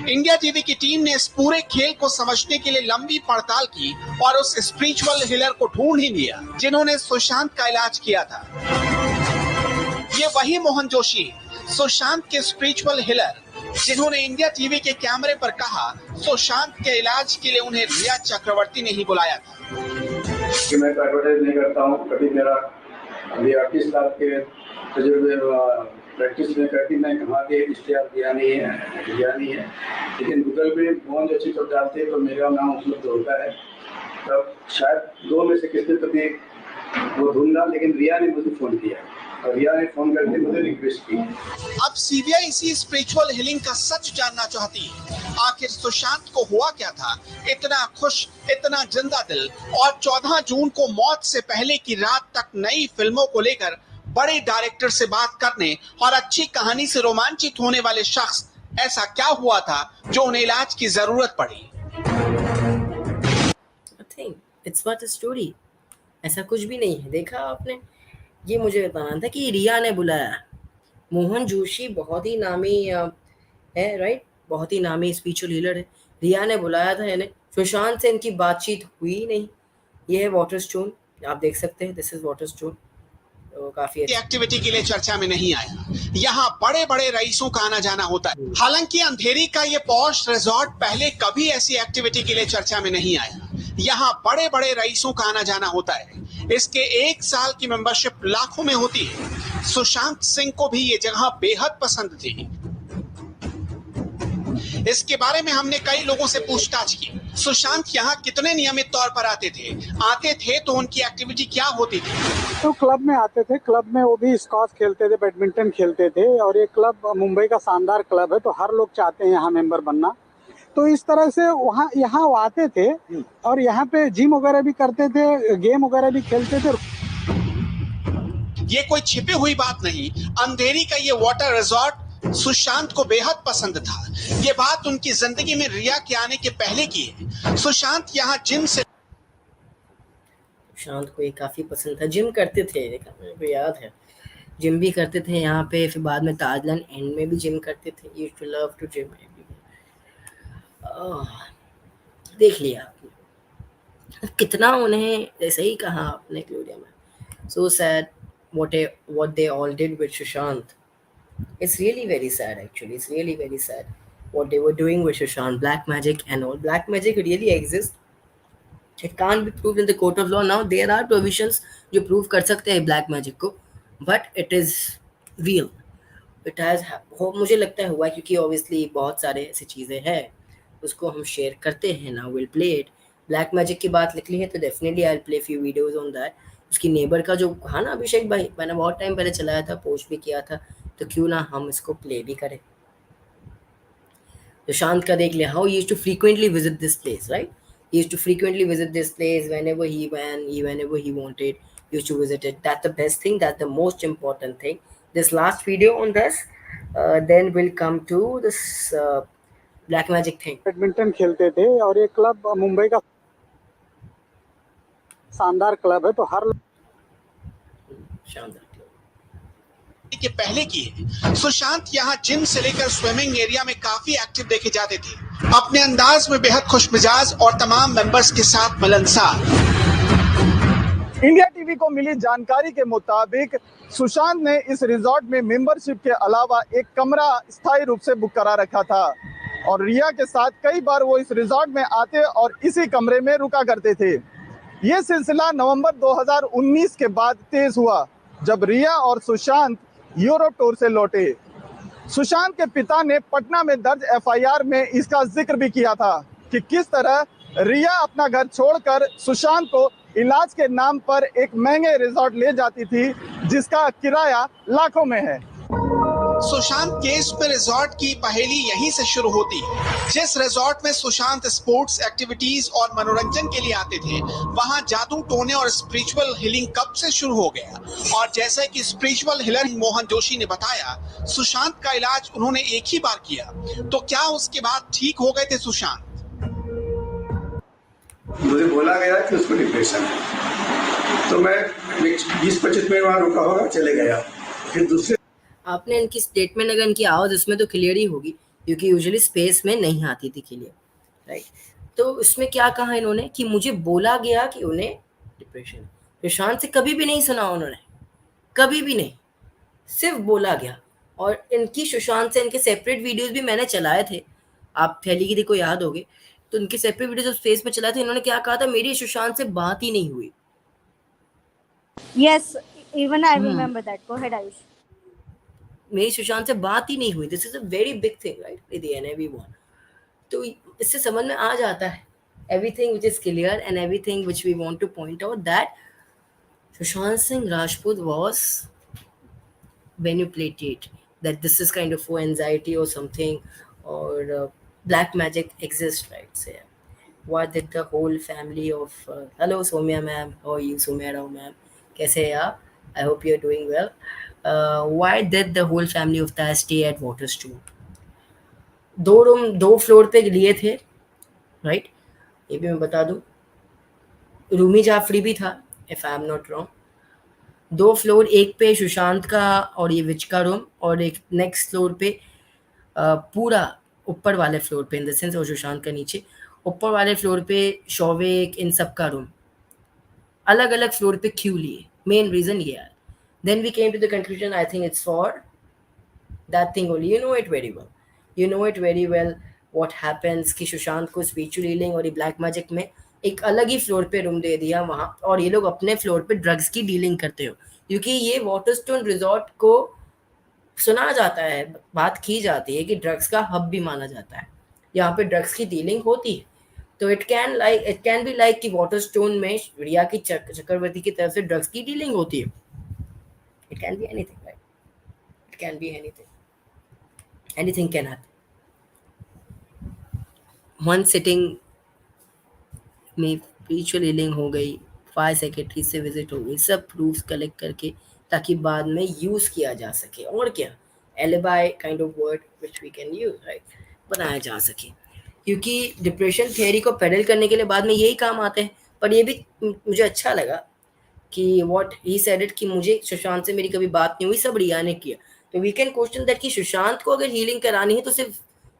इंडिया टीवी की टीम ने इस पूरे खेल को समझने के लिए लंबी पड़ताल की और उस स्पिरिचुअल हीलर को ढूंढ ही लिया जिन्होंने सुशांत का इलाज किया था। ये वही मोहन जोशी, सुशांत के स्पिरिचुअल हीलर, जिन्होंने इंडिया टीवी के कैमरे पर कहा सुशांत के इलाज के लिए उन्हें रिया चक्रवर्ती ने ही बुलाया था। कि मैं एडवर्टाइज नहीं करता हूँ, कभी मेरा अभी 38 साल के तजुर्बे प्रैक्टिस में कभी मैं कहाँ के इश्तेहार दिया नहीं है, लेकिन गूगल में मोहन जोशी जब डालते हैं तो मेरा नाम उपलब्ध होता है। तब शायद 2 में से किसी कभी वो ढूंढा, लेकिन रिया ने मुझे फ़ोन किया और रिया ने फ़ोन करके मुझे रिक्वेस्ट की। अब सीबीआई इसी स्पिरिचुअल हीलिंग का सच जानना चाहती है। आखिर सुशांत को हुआ क्या था, इतना खुश, इतना जिंदा दिल, और 14 जून को मौत से पहले की रात तक नई फिल्मों को लेकर बड़े डायरेक्टर से बात करने और अच्छी कहानी से रोमांचित होने वाले शख्स, ऐसा क्या हुआ था जो उन्हें इलाज की जरूरत पड़ी? Nothing. It's but a story. ऐसा कुछ भी नहीं है। देखा आपने, ये मुझे बताना था कि रिया ने बुलाया। मोहन जोशी बहुत ही नामी है, राइट, बहुत ही नामी स्पिरिचुअल हीलर है। रिया ने बुलाया था इन्हें। सुशांत से इनकी बातचीत हुई नहीं। ये है वाटरस्टोन, आप देख सकते हैं, दिस इज वाटरस्टोन। तो काफी एक्टिविटी के लिए चर्चा में नहीं आया। यहाँ बड़े बड़े रईसों का आना जाना होता है। हालांकि अंधेरी का ये पॉश रिजॉर्ट पहले कभी ऐसी एक्टिविटी के लिए चर्चा में नहीं आया। यहाँ बड़े बड़े रईसों का आना जाना होता है। इसके 1 साल की मेंबरशिप लाखों में होती है। सुशांत सिंह को भी ये जगह बेहद पसंद थी। इसके बारे में हमने कई लोगों से पूछताछ की। सुशांत यहाँ कितने नियमित तौर पर आते थे तो उनकी एक्टिविटी क्या होती थी? तो क्लब में आते थे, क्लब में वो भी स्क्वॉश खेलते थे, बैडमिंटन खेलते थे, और ये क्लब मुंबई का शानदार क्लब है, तो हर लोग चाहते हैं यहाँ मेंबर बनना। तो इस तरह से यहाँ वो आते थे और यहाँ पे जिम वगैरह भी करते थे, गेम वगैरह भी खेलते थे। ये कोई छिपी हुई बात नहीं। अंधेरी का ये वाटर रिजॉर्ट सुशांत को बेहद पसंद था। ये बात उनकी जिंदगी में रिया के आने के पहले की है। सुशांत यहाँ जिम से सुशांत को ये काफी पसंद था। जिम करते थे, देखा मेरे को याद है, जिम भी करते थे यहाँ पे। फिर बाद में ताजलैंड एंड में भी जिम करते थे। Used to love to gym. देख लिया आपने कितना उन्हें, जैसे ही कहा आपने क्लोरिया में, so sad what they all did with Sushant. It's really very sad, actually. It's really very sad what they were doing with Sushant. Black magic and all. Black magic really exists. It can't be proved in the court of law. Now there are provisions जो prove कर सकते हैं black magic को, but it is real. It has मुझे लगता है हुआ, क्योंकि obviously बहुत सारे ऐसी चीज़ें हैं उसको हम शेयर करते हैं। Now we'll play it. Black magic की बात निकली है तो definitely I'll play few videos on that. उसकी नेबर का जो कहा ना अभिषेक भाई, मैंने बहुत टाइम पहले चलाया था, पोस्ट भी किया था, तो क्यों ना हम इसको प्ले भी करें। सुशांत का देख लिया, how he used to frequently visit this place, right? He used to frequently visit this place whenever he wanted. He used to visit it. That's the best thing. That's the most important thing. This last video on this, then we'll come to this black magic thing. Badminton खेलते थे और ये club Mumbai का शानदार club है, तो हर शानदार के पहले की है। सुशांत यहाँ जिम से लेकर स्विमिंग एरिया में काफी एक्टिव देखे जाते थे। अपने अंदाज में बेहद खुश मिजाज और तमाम मेंबर्स के साथ मिलनसार। इंडिया टीवी को मिली जानकारी के मुताबिक सुशांत ने इस रिजॉर्ट में मेंबरशिप के अलावा एक कमरा स्थायी रूप से बुक करा रखा था और रिया के साथ कई बार वो इस रिजॉर्ट में आते और इसी कमरे में रुका करते थे। ये सिलसिला नवंबर 2019 के बाद तेज हुआ जब रिया और सुशांत यूरोप टूर से लौटे। सुशांत के पिता ने पटना में दर्ज एफआईआर में इसका जिक्र भी किया था कि किस तरह रिया अपना घर छोड़कर सुशांत को इलाज के नाम पर एक महंगे रिजॉर्ट ले जाती थी जिसका किराया लाखों में है। सुशांत केस में रिजॉर्ट की पहेली यहीं से शुरू होती है। जिस रिजॉर्ट में सुशांत स्पोर्ट्स एक्टिविटीज और मनोरंजन के लिए आते थे, वहां जादू टोने और स्पिरिचुअल हीलिंग कब से शुरू हो गया? और जैसे कि स्पिरिचुअल हीलर मोहन जोशी ने बताया, सुशांत का इलाज उन्होंने एक ही बार किया, तो क्या उसके बाद ठीक हो गए थे सुशांत? मुझे बोला गया कि उसको डिप्रेशन है, तो मैं 20-25 मिनट वहाँ रुका होगा, चले गया। फिर दूसरे आपने इनकी स्टेटमेंट अगर इनकी आवाज़ उसमें तो क्लियर ही होगी, क्योंकि यूजुअली स्पेस में नहीं आती थी क्लियर, राइट। तो उसमें क्या कहा इन्होंने कि मुझे बोला गया कि उन्हें डिप्रेशन है। सुशांत से कभी भी नहीं सुना उन्होंने, कभी भी नहीं, सिर्फ बोला गया। और इनकी सुशांत से इनके सेपरेट वीडियोस भी मैंने चलाए थे, आप फैली की को याद होगे, तो इनके सेपरेट वीडियोस उस फेस में चलाए थे। इन्होंने क्या कहा था, मेरी सुशांत से बात ही नहीं हुई। Yes, even I remember that. Go ahead, Ayush. मेरी सुशांत से बात ही नहीं हुई। This is a very big thing, right, with everyone. तो इससे समझ में आ जाता है everything which is clear and everything which we want to point out that Sushant Singh Rajput was manipulated, that this is kind of for anxiety or something, or black magic exists, right? So yeah. Why did the whole family of hello Somya ma'am, how are you? Somya Rao ma'am, kaise hai aap? I hope you're doing well. Why did the whole family of that stay at Waterstone? दो room दो floor पे लिए थे, right, ये भी मैं बता दूं। रूमी जाफरी भी था, if I am not wrong. दो फ्लोर, एक पे सुशांत का और ये विच का रूम, और एक नेक्स्ट फ्लोर पे पूरा ऊपर वाले फ्लोर पे इन द सेंस, और सुशांत का नीचे, ऊपर वाले फ्लोर पे शौविक इन सब का रूम। अलग अलग फ्लोर पे क्यों लिए, मेन रीजन ये है। Then we came to the conclusion, I think it's for that thing only. You know it very well. You know it very well what happens कि सुशांत को स्पिरिचुअल हीलिंग और ये ब्लैक मैजिक में एक अलग ही floor पे रूम दे दिया वहाँ, और ये लोग अपने फ्लोर पे ड्रग्स की डीलिंग करते हो, क्योंकि ये वाटरस्टोन रिजॉर्ट को सुना जाता है, बात की जाती है कि ड्रग्स का हब भी माना जाता है, यहाँ पे ड्रग्स की डीलिंग होती है। तो इट कैन बी लाइक कि वाटरस्टोन में रिया की चक्रवर्ती की तरफ से ड्रग्स की डीलिंग होती है। It can be anything, right, it can be anything, anything can happen. One sitting में स्पिरिचुअल हीलिंग हो गई, फायर सेक्रेटरी से विजिट हो गई, सब प्रूफ्स कलेक्ट करके ताकि बाद में यूज किया जा सके, और क्या, alibi kind of word which we can use, right, बनाया जा सके, क्योंकि डिप्रेशन थियरी को पेडल करने के लिए बाद में यही काम आते हैं। पर ये भी मुझे अच्छा लगा कि व्हाट ही सेड इट, कि मुझे सुशांत से मेरी कभी बात नहीं हुई, सब रिया ने किया। तो वी कैन क्वेश्चन दैट कि सुशांत को अगर हीलिंग करानी है तो सिर्फ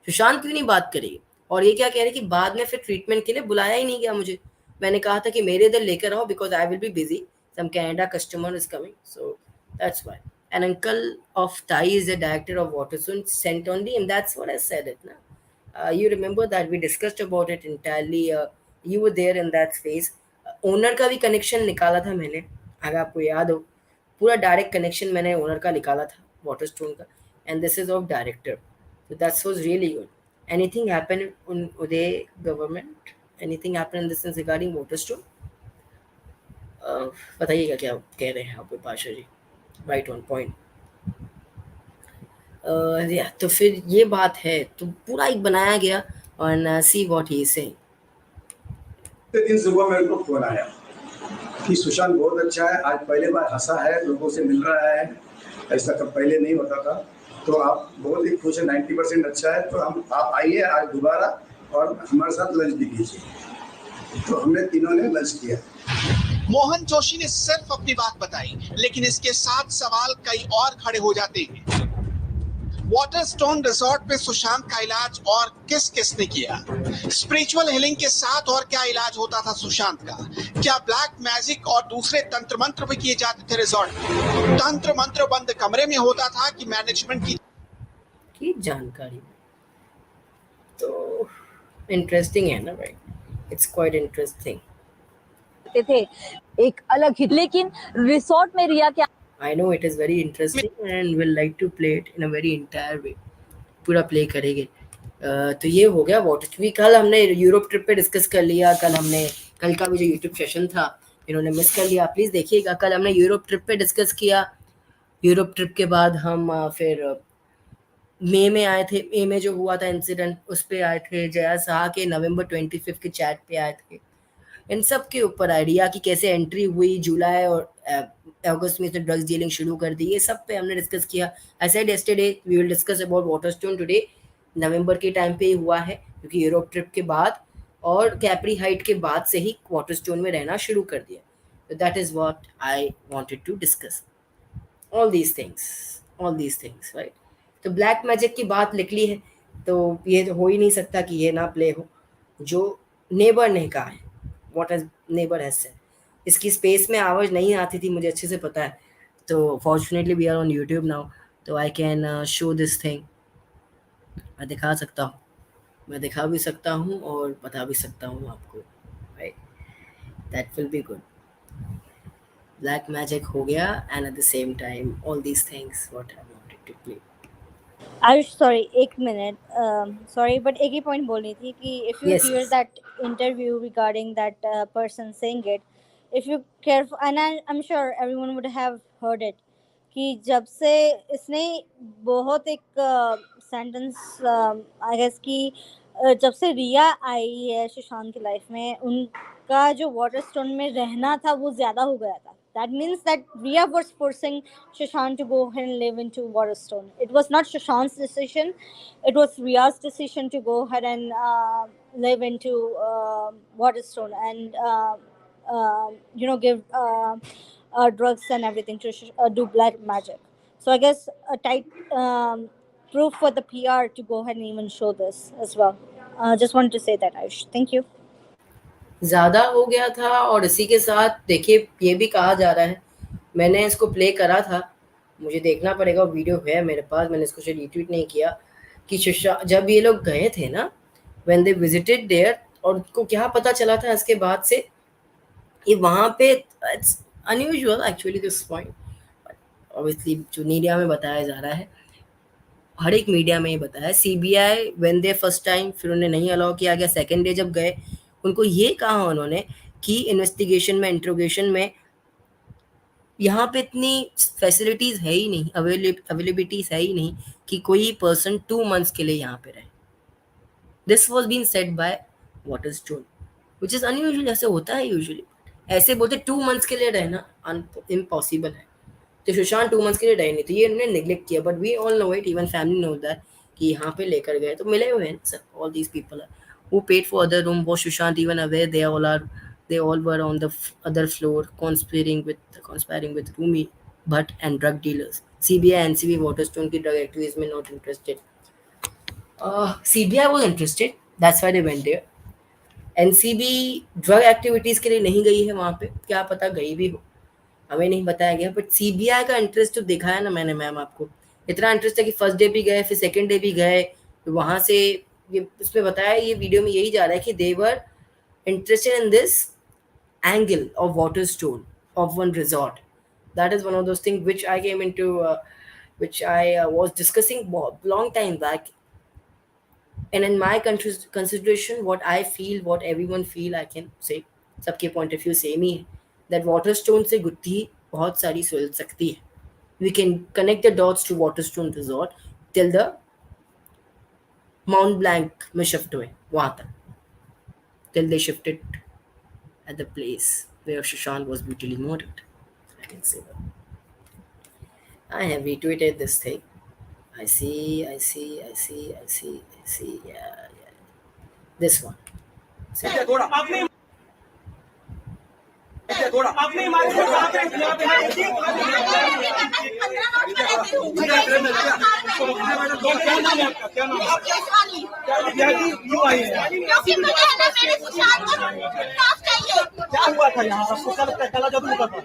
सुशांत क्यों नहीं बात करेगी। और ये क्या कह रहे कि बाद में फिर ट्रीटमेंट के लिए बुलाया ही नहीं गया मुझे। मैंने कहा था कि मेरे इधर लेकर आओ because I will be busy, some Canada customer is coming, so that's why. An uncle of Tai is the director of Waterstone, sent only, and that's what I said it. Na? You remember that we discussed about it entirely. You were there in that space. Owner का भी connection निकाला था मैंने, अगर आपको याद हो, पूरा डायरेक्ट कनेक्शन मैंने ओनर का निकाला था वाटरस्टोन का, and this is of director, so that was really good. Anything happened in Uday government? Anything happened in this sense regarding Waterstone? बताइएगा क्या कह रहे हैं आप पाशा जी, राइट ऑन पॉइंट। तो फिर ये बात है, तो पूरा एक बनाया गया, और see what he is saying. दिन सुबह मेरे को फोन आया कि सुशांत बहुत अच्छा है, आज पहले बार हंसा है, लोगों से मिल रहा है, ऐसा कब पहले नहीं होता था, तो आप बहुत ही खुश है, 90% अच्छा है, तो हम आप आइए आज दोबारा और हमारे साथ लंच भी कीजिए। तो हमने तीनों ने लंच किया। मोहन जोशी ने सिर्फ अपनी बात बताई, लेकिन इसके साथ सवाल कई और खड़े हो जाते हैं। वाटरस्टोन रिजॉर्ट पे सुशांत का इलाज और किस किसने किया? स्पिरिचुअल हीलिंग के साथ और क्या इलाज होता था सुशांत का? क्या ब्लैक मैजिक और दूसरे तंत्र मंत्र भी किए जाते थे रिजॉर्ट में? तंत्र मंत्र बंद कमरे में होता था कि मैनेजमेंट की जानकारी? तो इंटरेस्टिंग है ना भाई, इट्स क्वाइट इंटरेस्टिंग। थे एक अलग ही, लेकिन रिसोर्ट में रिया क्या, I know it is very interesting and will like to play it in a very entire way. पूरा प्ले करेंगे। तो ये हो गया वाटर, क्योंकि कल हमने यूरोप ट्रिप पे डिस्कस कर लिया, कल का भी जो यूट्यूब सेशन था इन्होंने मिस कर लिया, प्लीज़ देखिएगा। कल हमने यूरोप ट्रिप पे डिस्कस किया। यूरोप ट्रिप के बाद हम फिर मई में आए थे, मई में जो हुआ था इंसिडेंट उस पर आए थे, जया शाह के नवंबर 25 के चैट पे आए थे, इन सब के ऊपर आइडिया की कैसे एंट्री हुई, जुलाई और अगस्त में तो ड्रग्स डीलिंग शुरू कर दी, ये सब पे हमने डिस्कस किया। I said yesterday we will discuss about Waterstone today. नवंबर के टाइम पे ही हुआ है, क्योंकि यूरोप ट्रिप के बाद और कैप्री हाइट के बाद से ही वाटरस्टोन में रहना शुरू कर दिया. तो that is what I wanted to discuss. All these things right. तो ब्लैक मैजिक की बात निकली है, तो ये तो हो ही नहीं सकता कि ये ना प्ले हो. जो नेबर ने कहा है, what has neighbour has said. इसकी स्पेस में आवाज़ नहीं आती थी, मुझे अच्छे से पता है. तो fortunately we are on YouTube now, तो I can show this thing. मैं दिखा सकता हूँ, मैं दिखा भी सकता हूँ और बता भी सकता हूँ आपको. Right, that will be good. Black magic हो गया, and at the same time all these things what I wanted to play. Ayush, sorry, एक मिनट. सॉरी, बट एक ही पॉइंट बोलनी थी कि if you yes hear yes. That interview regarding that person saying it, if you care, and I am sure everyone would have heard it, कि जब से इसने बहुत एक सेंटेंस आई गेस कि जब से रिया आई है सुशांत की लाइफ में, उनका जो वाटरस्टोन में रहना था वो ज़्यादा हो गया था. That means that Rhea was forcing Sushant to go ahead and live into Waterstone. It was not Sushant's decision; it was Rhea's decision to go ahead and live into Waterstone and give drugs and everything to do black magic. So I guess a tight proof for the PR to go ahead and even show this as well. Just wanted to say that, Ayush. Thank you. ज़्यादा हो गया था, और इसी के साथ देखिए ये भी कहा जा रहा है, मैंने इसको प्ले करा था, मुझे देखना पड़ेगा, वीडियो है मेरे पास, मैंने इसको शायद रिट्वीट नहीं किया, कि सुशांत जब ये लोग गए थे ना, व्हेन दे विजिटेड देयर, और उनको क्या पता चला था इसके बाद से, ये वहाँ पे it's unusual actually this point. Obviously जो मीडिया में बताया जा रहा है, हर एक मीडिया में ये बताया, CBI when they first time, फिर उन्हें नहीं अलाउ किया गया, सेकंड डे जब गए उनको ये कहा उन्होंने कि इन्वेस्टिगेशन में, इंट्रोगेशन में यहाँ पे इतनी फैसिलिटीज़ है ही नहीं, अवेलेबिलिटीज़ है ही नहीं कि कोई पर्सन 2 मंथ्स के लिए यहाँ पे रहे. This was been said by Waterstone, which is unusual. ऐसे होता है यूजुअली, ऐसे बोलते 2 मंथ्स के लिए रहना इम्पॉसिबल है. तो सुशांत 2 मंथ्स के लिए रहे नहीं, तो ये उन्होंने निगलेक्ट किया. But we all know it, even family know that, कि यहाँ पे लेकर गए तो मिले हुए हैं sir. All these people are who paid for other room. Was Sushant even aware they all were on the other floor conspiring with Rumi Bhatt and drug dealers. CBI NCB Waterstone की drug activities में not interested. CBI was interested, that's why they went there. NCB drug activities के लिए नहीं गई है वहां पे, क्या पता गई भी हो, हमें नहीं बताया गया. बट सीबीआई का इंटरेस्ट तो देखा है ना मैंने मैम आपको, इतना इंटरेस्ट है कि फर्स्ट डे भी गए, फिर सेकंड डे भी गए. वहां से ये उसमें बताया, ये वीडियो में यही जा रहा है कि they were interested in this angle of Waterstone of one resort. That is one of those things which I came into, which I was discussing long time back. And in my consideration, what I feel, what everyone feel, I can say, सबके point of view same ही है, that Waterstone से गुत्थी बहुत सारी सुलझ सकती है. We can connect the dots to Waterstone Resort till the Mount Blanc में shift हुए वहाँ तक, till they shifted at the place where Sushant was brutally murdered. I can say that. I have retweeted this thing. I see. Yeah. This one. See? क्या हुआ था यहाँ? आपको क्या लगता है काला जादू हुआ था?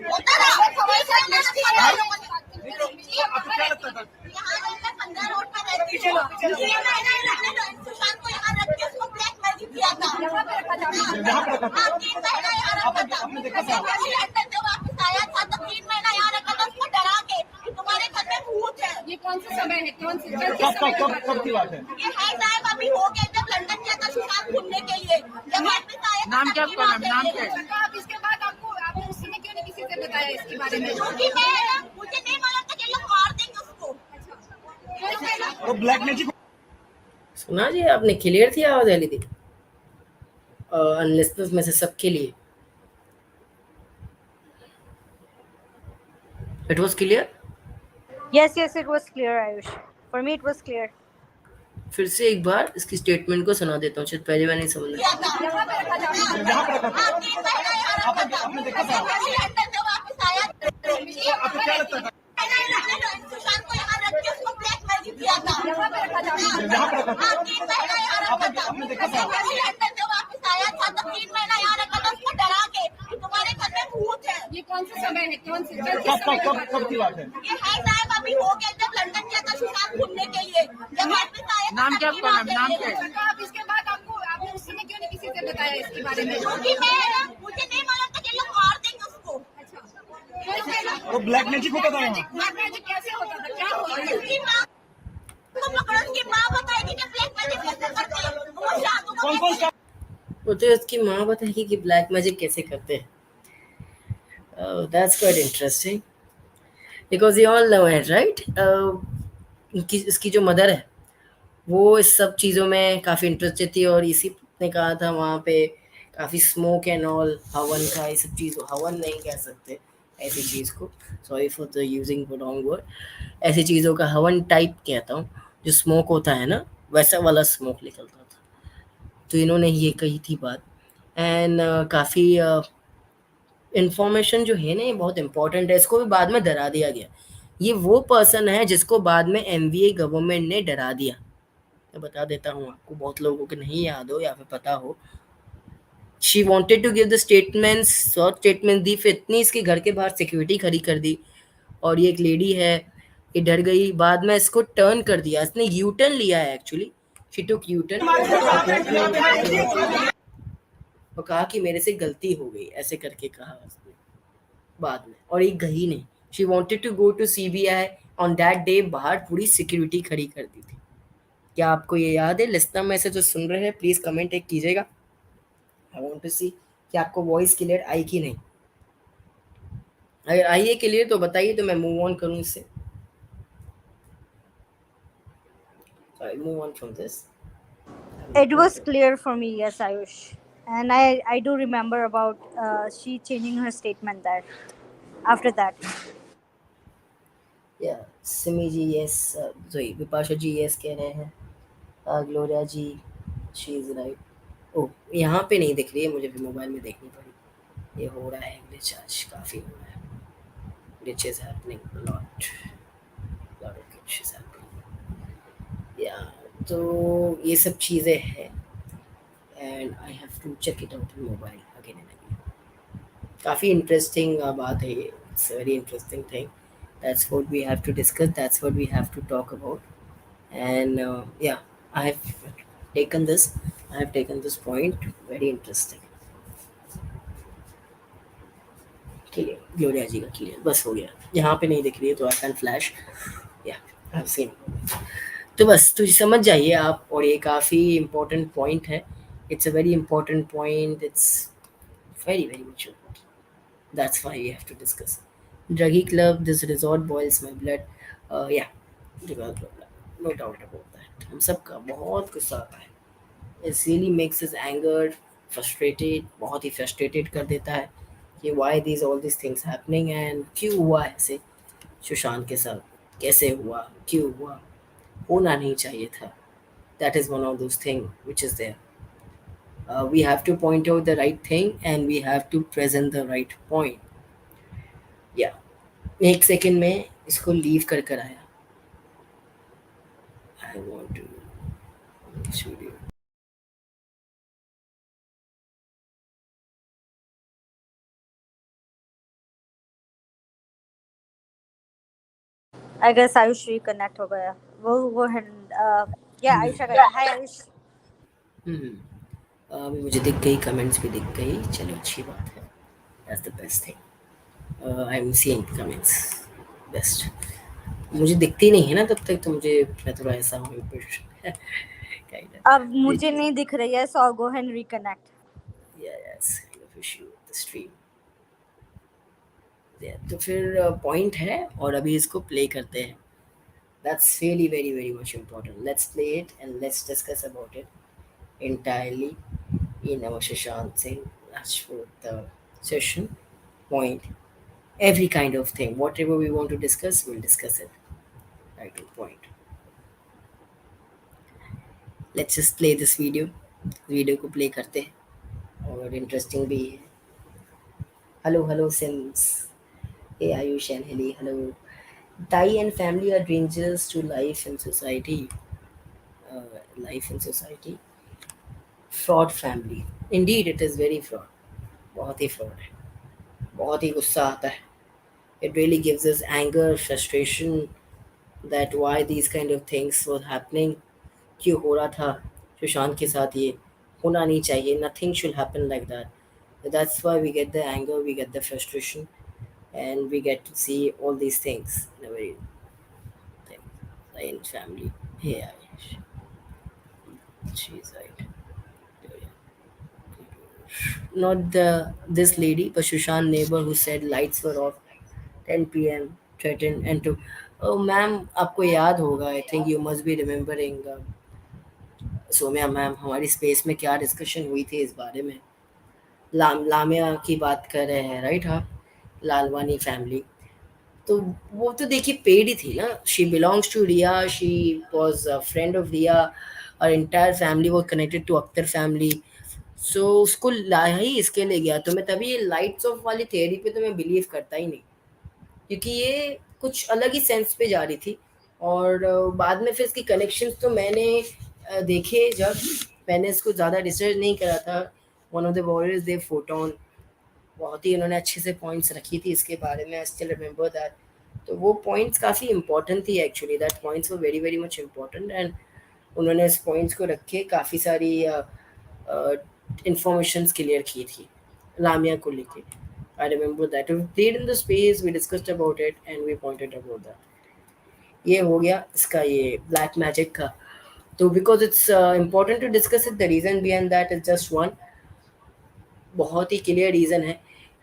ये कौन सा समय है? कौन सी कब की बात है? ये है टाइम अभी हो गया जब लंदन गया था सुशांत घूमने के लिए, जब वापस आया नाम क्या आपका? नाम क्या है? आप इसके बाद आपने उस समय क्यों नहीं किसी से बताया इसके बारे में? क्योंकि मुझे नहीं मालूम था कि लोग मार देंगे उसको. वो ब्लैक मैजिक सुना जी आपने, क्लियर थी आवाज वाली थी अनलिस्टेड में से सबके लिए. It was clear. Yes, it was clear, Ayush. For me, it was clear. फिर से एक बार इसकी स्टेटमेंट को सुना देता हूँ, शायद पहले मैं नहीं समझ किया था। यहाँ पे रखा था। हाँ, 3 महीना यहाँ रखा था। आपने देखा था? लंदन से वापस आया। आपको क्या लगता था? सुशांत को यहाँ रख के उसको ब्लैकमेल किया था। यहाँ पे रखा था। यहाँ पे रखा था। हाँ, 3 महीना यहाँ रखा था। आपने देखा था? लंदन से वापस आया था तो 3 महीना यहाँ रखा था उसको डरा के कि तुम्हारे घर में भूत है। ये कौन सा समय है? कौन से कब की बात है? ये है साहब अभी हो गया जब लंदन गया था सुशांत घूमने के लिए, जब वापस आया। नाम क्या आपका? नाम क्या है? आप इसके बाद आपने उस समय क्यों नहीं किसी से बताया इसके बारे में? क्योंकि मुझे नहीं मालूम था कि लोग मार देंगे उसको। तो ब्लैक मैजिक होता था वहाँ? ब्लैक मैजिक कैसे होता था? क्या होता था? उसकी माँ को पकड़ो, उसकी माँ बताएगी कि ब्लैक मैजिक कैसे करते हैं। वो जादू को कौन सा? वो तो उसकी माँ बताएगी कि ब्लैक मैजिक कैसे करते हैं. That's quite interesting because you all know it, right? इसकी जो मदर है वो इस सब चीज़ों में काफ़ी इंटरेस्टेड थी और इसी ने कहा था वहाँ पे काफ़ी स्मोक एंड ऑल, हवन का ये सब चीज़, हवन नहीं कह सकते ऐसी चीज़ को, sorry for the using the wrong word, ऐसी चीज़ों का हवन टाइप कहता हूँ, जो स्मोक होता है ना वैसा वाला स्मोक निकलता था. तो इन्होंने ये कही थी बात. एंड काफ़ी इन्फॉर्मेशन जो है ना ये बहुत इंपॉर्टेंट है, इसको भी बाद में डरा दिया गया. ये वो पर्सन है जिसको बाद में एमवीए गवर्नमेंट ने डरा दिया. मैं बता देता हूँ आपको, बहुत लोगों को नहीं याद हो या फिर पता हो. She wanted to give the statements, short statement दी, फिर इतनी इसके घर के बाहर सिक्योरिटी खड़ी कर दी और ये एक लेडी है, ये डर गई. बाद में इसको टर्न कर दिया, इसने यू टर्न लिया है actually. She took U turn और कहा कि मेरे से गलती हो गई, ऐसे करके कहा उसने बाद में, और एक गई नहीं. She wanted to go to CBI on that day, बाहर पूरी सिक्योरिटी खड़ी कर दी थी. क्या आपको ये याद है? लिस्टर में से जो सुन रहे हैं प्लीज कमेंट एक कीजिएगा. आई वांट टू सी कि आपको वॉइस क्लियर आई कि नहीं. अगर आई है क्लियर तो बताइए, तो मैं मूव ऑन करूं इससे. I move on from this. It was clear for me, yes, Ayush. And I do remember about she changing her statement there after that. Yeah Simi ji yes, sorry Vipasha ji yes कह रहे हैं. Gloria ji she is right. Oh यहाँ पे नहीं दिख रही है, मुझे भी मोबाइल में देखनी पड़ी. ये हो रहा है ग्लिच, आज काफ़ी हो रहा है. Glitch is happening lot, lot of glitch is happening. या तो ये सब चीज़ें हैं and I have to check it out in mobile again and again. काफ़ी इंटरेस्टिंग बात है ये. It's very interesting thing. That's what we have to discuss. That's what we have to talk about. And yeah, I have taken this. I have taken this point. Very interesting. Clear, Gloria ji का clear, बस हो गया. यहाँ पे नहीं दिख रही है तो आई कैन फ्लैश. या आई हैव सीन. तो बस तो समझ जाइए आप, और ये काफ़ी इम्पोर्टेंट पॉइंट है. It's a very important point. It's very very much important. That's why we have to discuss. Druggy club, this resort boils my blood. Yeah, no doubt about that. हम सबका बहुत गुस्सा आता है. It really makes us angered, frustrated, बहुत ही frustrated कर देता है कि why these all these things happening and क्यों हुआ ऐसे सुशांत के साथ, कैसे हुआ, क्यों हुआ, होना नहीं चाहिए था. That is one of those things which is there. We have to point out the right thing and we have to present the right point. Yeah, एक सेकेंड में इसको लीव कर कर आया. I want to show you. I guess Ayush reconnect हो गया. We'll go ahead and yeah, Ayush आ गया. Hi Ayush. अभी मुझे दिख गई, कमेंट्स भी दिख गई. चलो अच्छी बात है. That's the best thing. I'm seeing comments. Best. मुझे दिखती नहीं है ना तब तक, तो मुझे मैं थोड़ा ऐसा हूँ kind of. अब मुझे नहीं दिख रही है, so I'll go ahead and reconnect. Yeah, yes, kind of issue with the stream. Yeah, तो फिर पॉइंट है और अभी इसको प्ले करते हैं. That's really very very much important. Let's play it and let's discuss about it entirely in our Sushant Singh Rajput session. Point. Every kind of thing. Whatever we want to discuss, we'll discuss it. Right to point. Let's just play this video को play करते हैं और interesting भी है. Hello Sims. Hey Ayush and Heli, hello. Tai and family are dangers to life and society. Life and society. Fraud family. Indeed, it is very fraud. बहुत ही fraud है. बहुत ही गुस्सा आता है. It really gives us anger, frustration that why these kind of things were happening. क्यों हो रहा था सुशांत के साथ ये होना नहीं चाहिए. Nothing should happen like that. That's why we get the anger, we get the frustration, and we get to see all these things in a very thing. In family. Yeah, she's right. Not this lady, but Sushant neighbor who said lights were off 10 p.m. threatened and to. Oh, ma'am, आपको याद होगा. I think you must be remembering. Saumya ma'am, हमारी space में क्या discussion हुई थी इस बारे में. लामिया की बात कर रहे हैं, राइट? हाँ, लालवानी फैमिली. तो वो तो देखिए पेड ही थी ना. She belongs to Rhea, she was a friend of Rhea. और इंटायर फैमिली वो connected to Akhtar family. So उसको ला ही इसके लिए गया. तो मैं तभी ये लाइट्स ऑफ वाली थियरी पे तो मैं बिलीव करता ही नहीं, क्योंकि ये कुछ अलग ही सेंस पे जा रही थी. और बाद में फिर इसकी कनेक्शंस तो मैंने देखे. जब मैंने इसको ज़्यादा रिसर्च नहीं करा था, one of the warriors they photon, बहुत ही उन्होंने अच्छे से पॉइंट्स रखी थी इसके बारे में. I still remember that. तो वो पॉइंट्स काफ़ी इंपॉर्टेंट थी actually. That points were very very much important. And उन्होंने इस पॉइंट्स को रख के काफ़ी सारी इंफॉर्मेशंस क्लियर की थी लामिया को लेके. I remember that. We played in the space, we discussed about it, and we pointed about that. ये हो गया इसका ये ब्लैक मैजिक का. तो because it's important to discuss it, the reason behind that is just one. बहुत ही clear reason है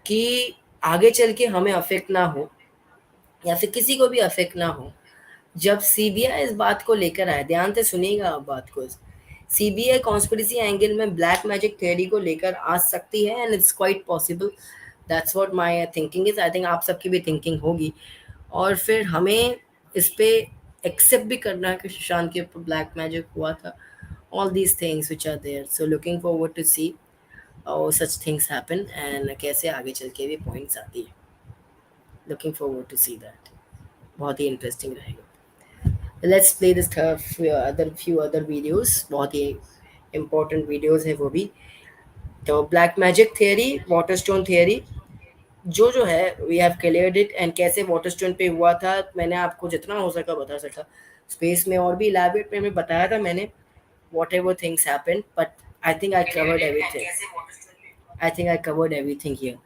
कि आगे चल के हमें अफेक्ट ना हो या फिर किसी को भी अफेक्ट ना हो. जब सीबीआई इस बात को लेकर आए, ध्यान से सुनिएगा आप बात को. सीबीआई कॉन्स्पिरेसी एंगल में ब्लैक मैजिक थ्योरी को लेकर आ सकती है, and it's quite possible. That's what my thinking is. I think आप सबकी भी थिंकिंग होगी. और फिर हमें इस पे एक्सेप्ट भी करना है कि सुशांत के ऊपर ब्लैक मैजिक हुआ था. All these things which are there. So looking forward to see और सच थिंग्स हैपन एंड कैसे आगे चल के भी पॉइंट्स आती है. Looking forward to see that. बहुत ही इंटरेस्टिंग रहेगा. Let's play this few other videos. बहुत ही important videos है वो भी. तो black magic theory, Waterstone theory जो है we have cleared it. And कैसे वाटरस्टोन पे हुआ था मैंने आपको जितना हो सका बता सका. स्पेस में और भी इलैबोरेट में बताया था मैंने whatever things happen. But I think I covered everything. I think I covered everything here.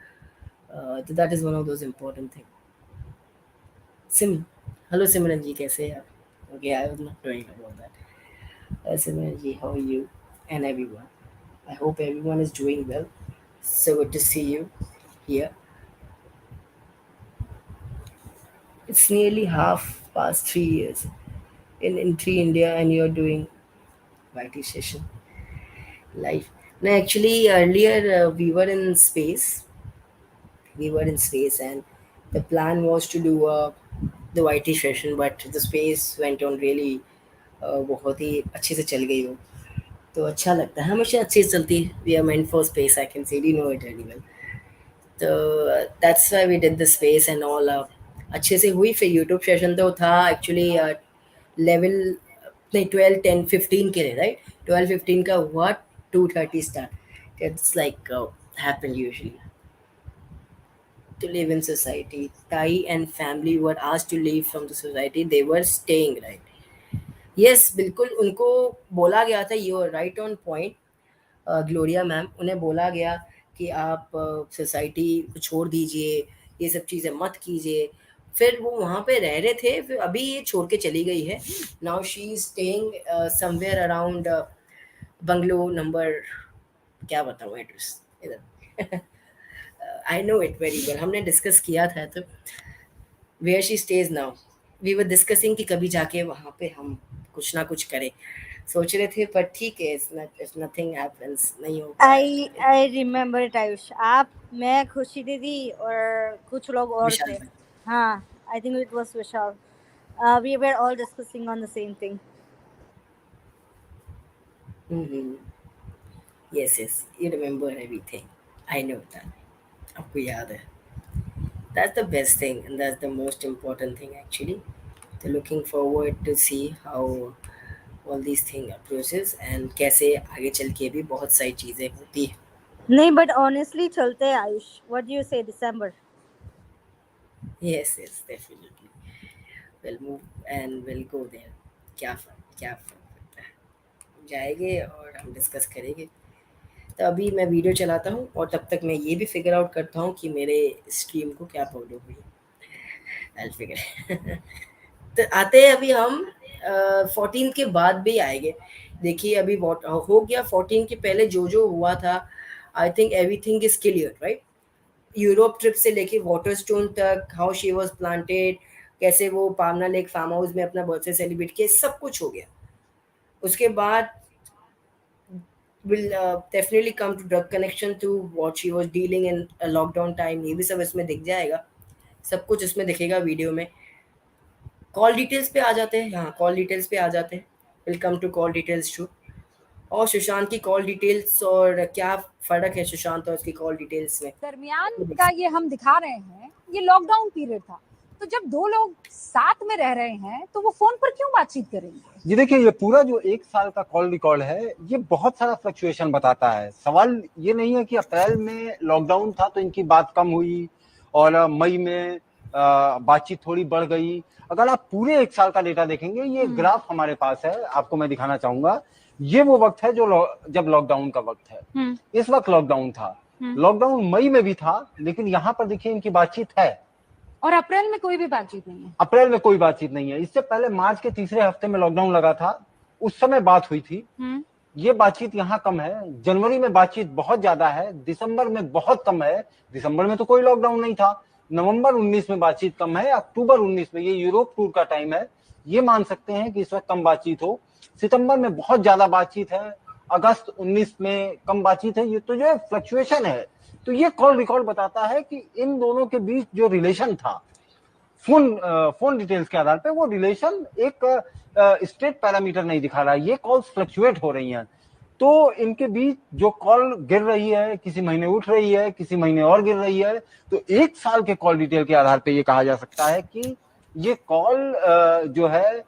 That is one of those important thing. सिम, हेलो सिमरन जी, कैसे हैं आप? Okay, I was not knowing about that. Simran ji, how are you? And everyone. I hope everyone is doing well. So good to see you here. It's nearly half past 3 years in 3 India, and you're doing YT session live. No, actually, earlier we were in space. We were in space, and the plan was to do the YT session, but the space went on really बहुत ही अच्छे से चल गई वो. तो अच्छा लगता है, हमेशा अच्छी चलती है. We are meant for space, I can see know it very well. तो that's why we did the space and all. अच्छे से हुई. फिर यूट्यूब सेशन तो था एक्चुअली लेवल नहीं 12 10 15 के लिए, राइट? 12 15 का हुआ. 2:30 start. It's like happen usually. To live in society, Tai and family were asked to leave from the society. They were staying, right? Yes, बिल्कुल उनको बोला गया था. You are right on point. Gloria ma'am, उन्हें बोला गया कि आप सोसाइटी को छोड़ दीजिए, ये सब चीज़ें मत कीजिए. फिर वो वहाँ पे रह रहे थे. फिर अभी ये छोड़ के चली गई है. Now she is staying somewhere around bungalow number, क्या बताऊँ एड्रेस इधर. I know it very well. हमने डिस्कस किया था. तो where she stays now, we were discussing कि कभी जाके वहाँ पे हम कुछ ना कुछ करें. सोच रहे थे, पर ठीक है, इफ नथिंग हैपेंस नहीं हो पाया. I remember it Ayush. आप, मैं, खुशी दीदी और कुछ लोग और थे. विशाल. हाँ, I think it was Vishal. We were all discussing on the same thing. Mm-hmm. Yes, yes. You remember everything. I know that. आपको याद है. That's the best thing, and that's the most important thing actually. So looking forward to see how all these things approaches and कैसे आगे चल के भी बहुत सारी चीज़ें होती है. नहीं, but honestly चलते हैं Ayush. What do you say, December? Yes, yes, definitely. We'll move and we'll go there. क्या फर्क पड़ता है. जाएंगे और हम डिस्कस करेंगे. तो अभी मैं वीडियो चलाता हूँ और तब तक मैं ये भी फिगर आउट करता हूँ कि मेरे स्ट्रीम को क्या प्रॉब्लम हुई. I figure. तो आते हैं अभी हम 14 के बाद भी आएंगे. देखिए अभी हो गया 14 के पहले जो जो हुआ था. I think everything is clear right. Europe trip से लेके वाटरस्टोन तक हाउ शी वाज प्लांटेड, कैसे वो पावना लेक फार्म हाउस में अपना बर्थडे सेलिब्रेट किया, सब कुछ हो गया. उसके बाद will definitely come to drug connection to what she was dealing in a lockdown time. ये भी सब इसमें दिख जाएगा. सब कुछ इसमें दिखेगा वीडियो में. कॉल डिटेल्स पे आ जाते हैं. हाँ, कॉल डिटेल्स पे आ जाते हैं. Welcome to call details too. और सुशांत की कॉल डिटेल्स और क्या फ़र्क है सुशांत और उसकी कॉल डिटेल्स में. दरमियान का ये हम दिखा रहे हैं, ये लॉकडाउन पीरियड था. तो जब दो लोग साथ में रह रहे हैं तो वो फोन पर क्यों बातचीत करेंगे? ये देखिए, ये पूरा जो 1 साल का कॉल रिकॉर्ड है ये बहुत सारा फ्लक्चुएशन बताता है. सवाल ये नहीं है कि अप्रैल में लॉकडाउन था तो इनकी बात कम हुई और मई में बातचीत थोड़ी बढ़ गई. अगर आप पूरे 1 साल का डेटा देखेंगे, ये ग्राफ हमारे पास है, आपको मैं दिखाना चाहूंगा. ये वो वक्त है जब लॉकडाउन का वक्त है. इस वक्त लॉकडाउन था. लॉकडाउन मई में भी था, लेकिन यहाँ पर देखिए इनकी बातचीत है. और अप्रैल में कोई भी बातचीत नहीं है. अप्रैल में कोई बातचीत नहीं है. इससे पहले मार्च के तीसरे हफ्ते में लॉकडाउन लगा था, उस समय बात हुई थी. ये बातचीत यहाँ कम है. जनवरी में बातचीत बहुत ज्यादा है, दिसंबर में बहुत कम है. दिसंबर में तो कोई लॉकडाउन नहीं था. नवंबर 19 में बातचीत कम है. अक्टूबर 19 में, ये यूरोप टूर का टाइम है, ये मान सकते हैं कि इस वक्त कम बातचीत हो. सितंबर में बहुत ज्यादा बातचीत है. अगस्त 19 में कम बातचीत है. ये तो जो फ्लक्चुएशन है, तो ये कॉल रिकॉर्ड बताता है कि इन दोनों के बीच जो रिलेशन था फोन डिटेल्स के आधार पे, वो रिलेशन एक स्टेट पैरामीटर नहीं दिखा रहा है. ये कॉल्स फ्लक्चुएट हो रही हैं. तो इनके बीच जो कॉल गिर रही है, किसी महीने उठ रही है, किसी महीने और गिर रही है. तो 1 साल के कॉल डिटेल के आधार पे ये कहा जा सकता है कि ये कॉल जो है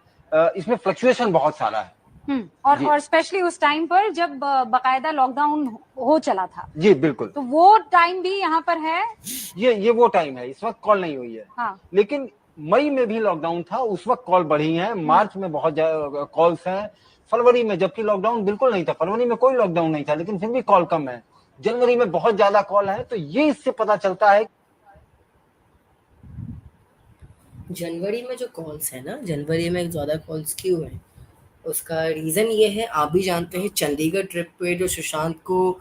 इसमें फ्लक्चुएशन बहुत सारा है. और स्पेशली उस टाइम पर जब बकायदा लॉकडाउन हो चला था. जी बिल्कुल. तो वो टाइम भी यहाँ पर है. ये वो टाइम है. इस वक्त कॉल नहीं हुई है. हाँ. लेकिन मई में भी लॉकडाउन था, उस वक्त कॉल बढ़ी है. मार्च में बहुत कॉल्स हैं. फरवरी में, जबकि लॉकडाउन बिल्कुल नहीं था, फरवरी में कोई लॉकडाउन नहीं था, लेकिन फिर भी कॉल कम है. जनवरी में बहुत ज्यादा कॉल है. तो ये इससे पता चलता है. जनवरी में जो कॉल्स है ना, जनवरी में ज़्यादा कॉल्स क्यों हैं, उसका रीज़न ये है. आप भी जानते हैं चंडीगढ़ ट्रिप पे जो सुशांत को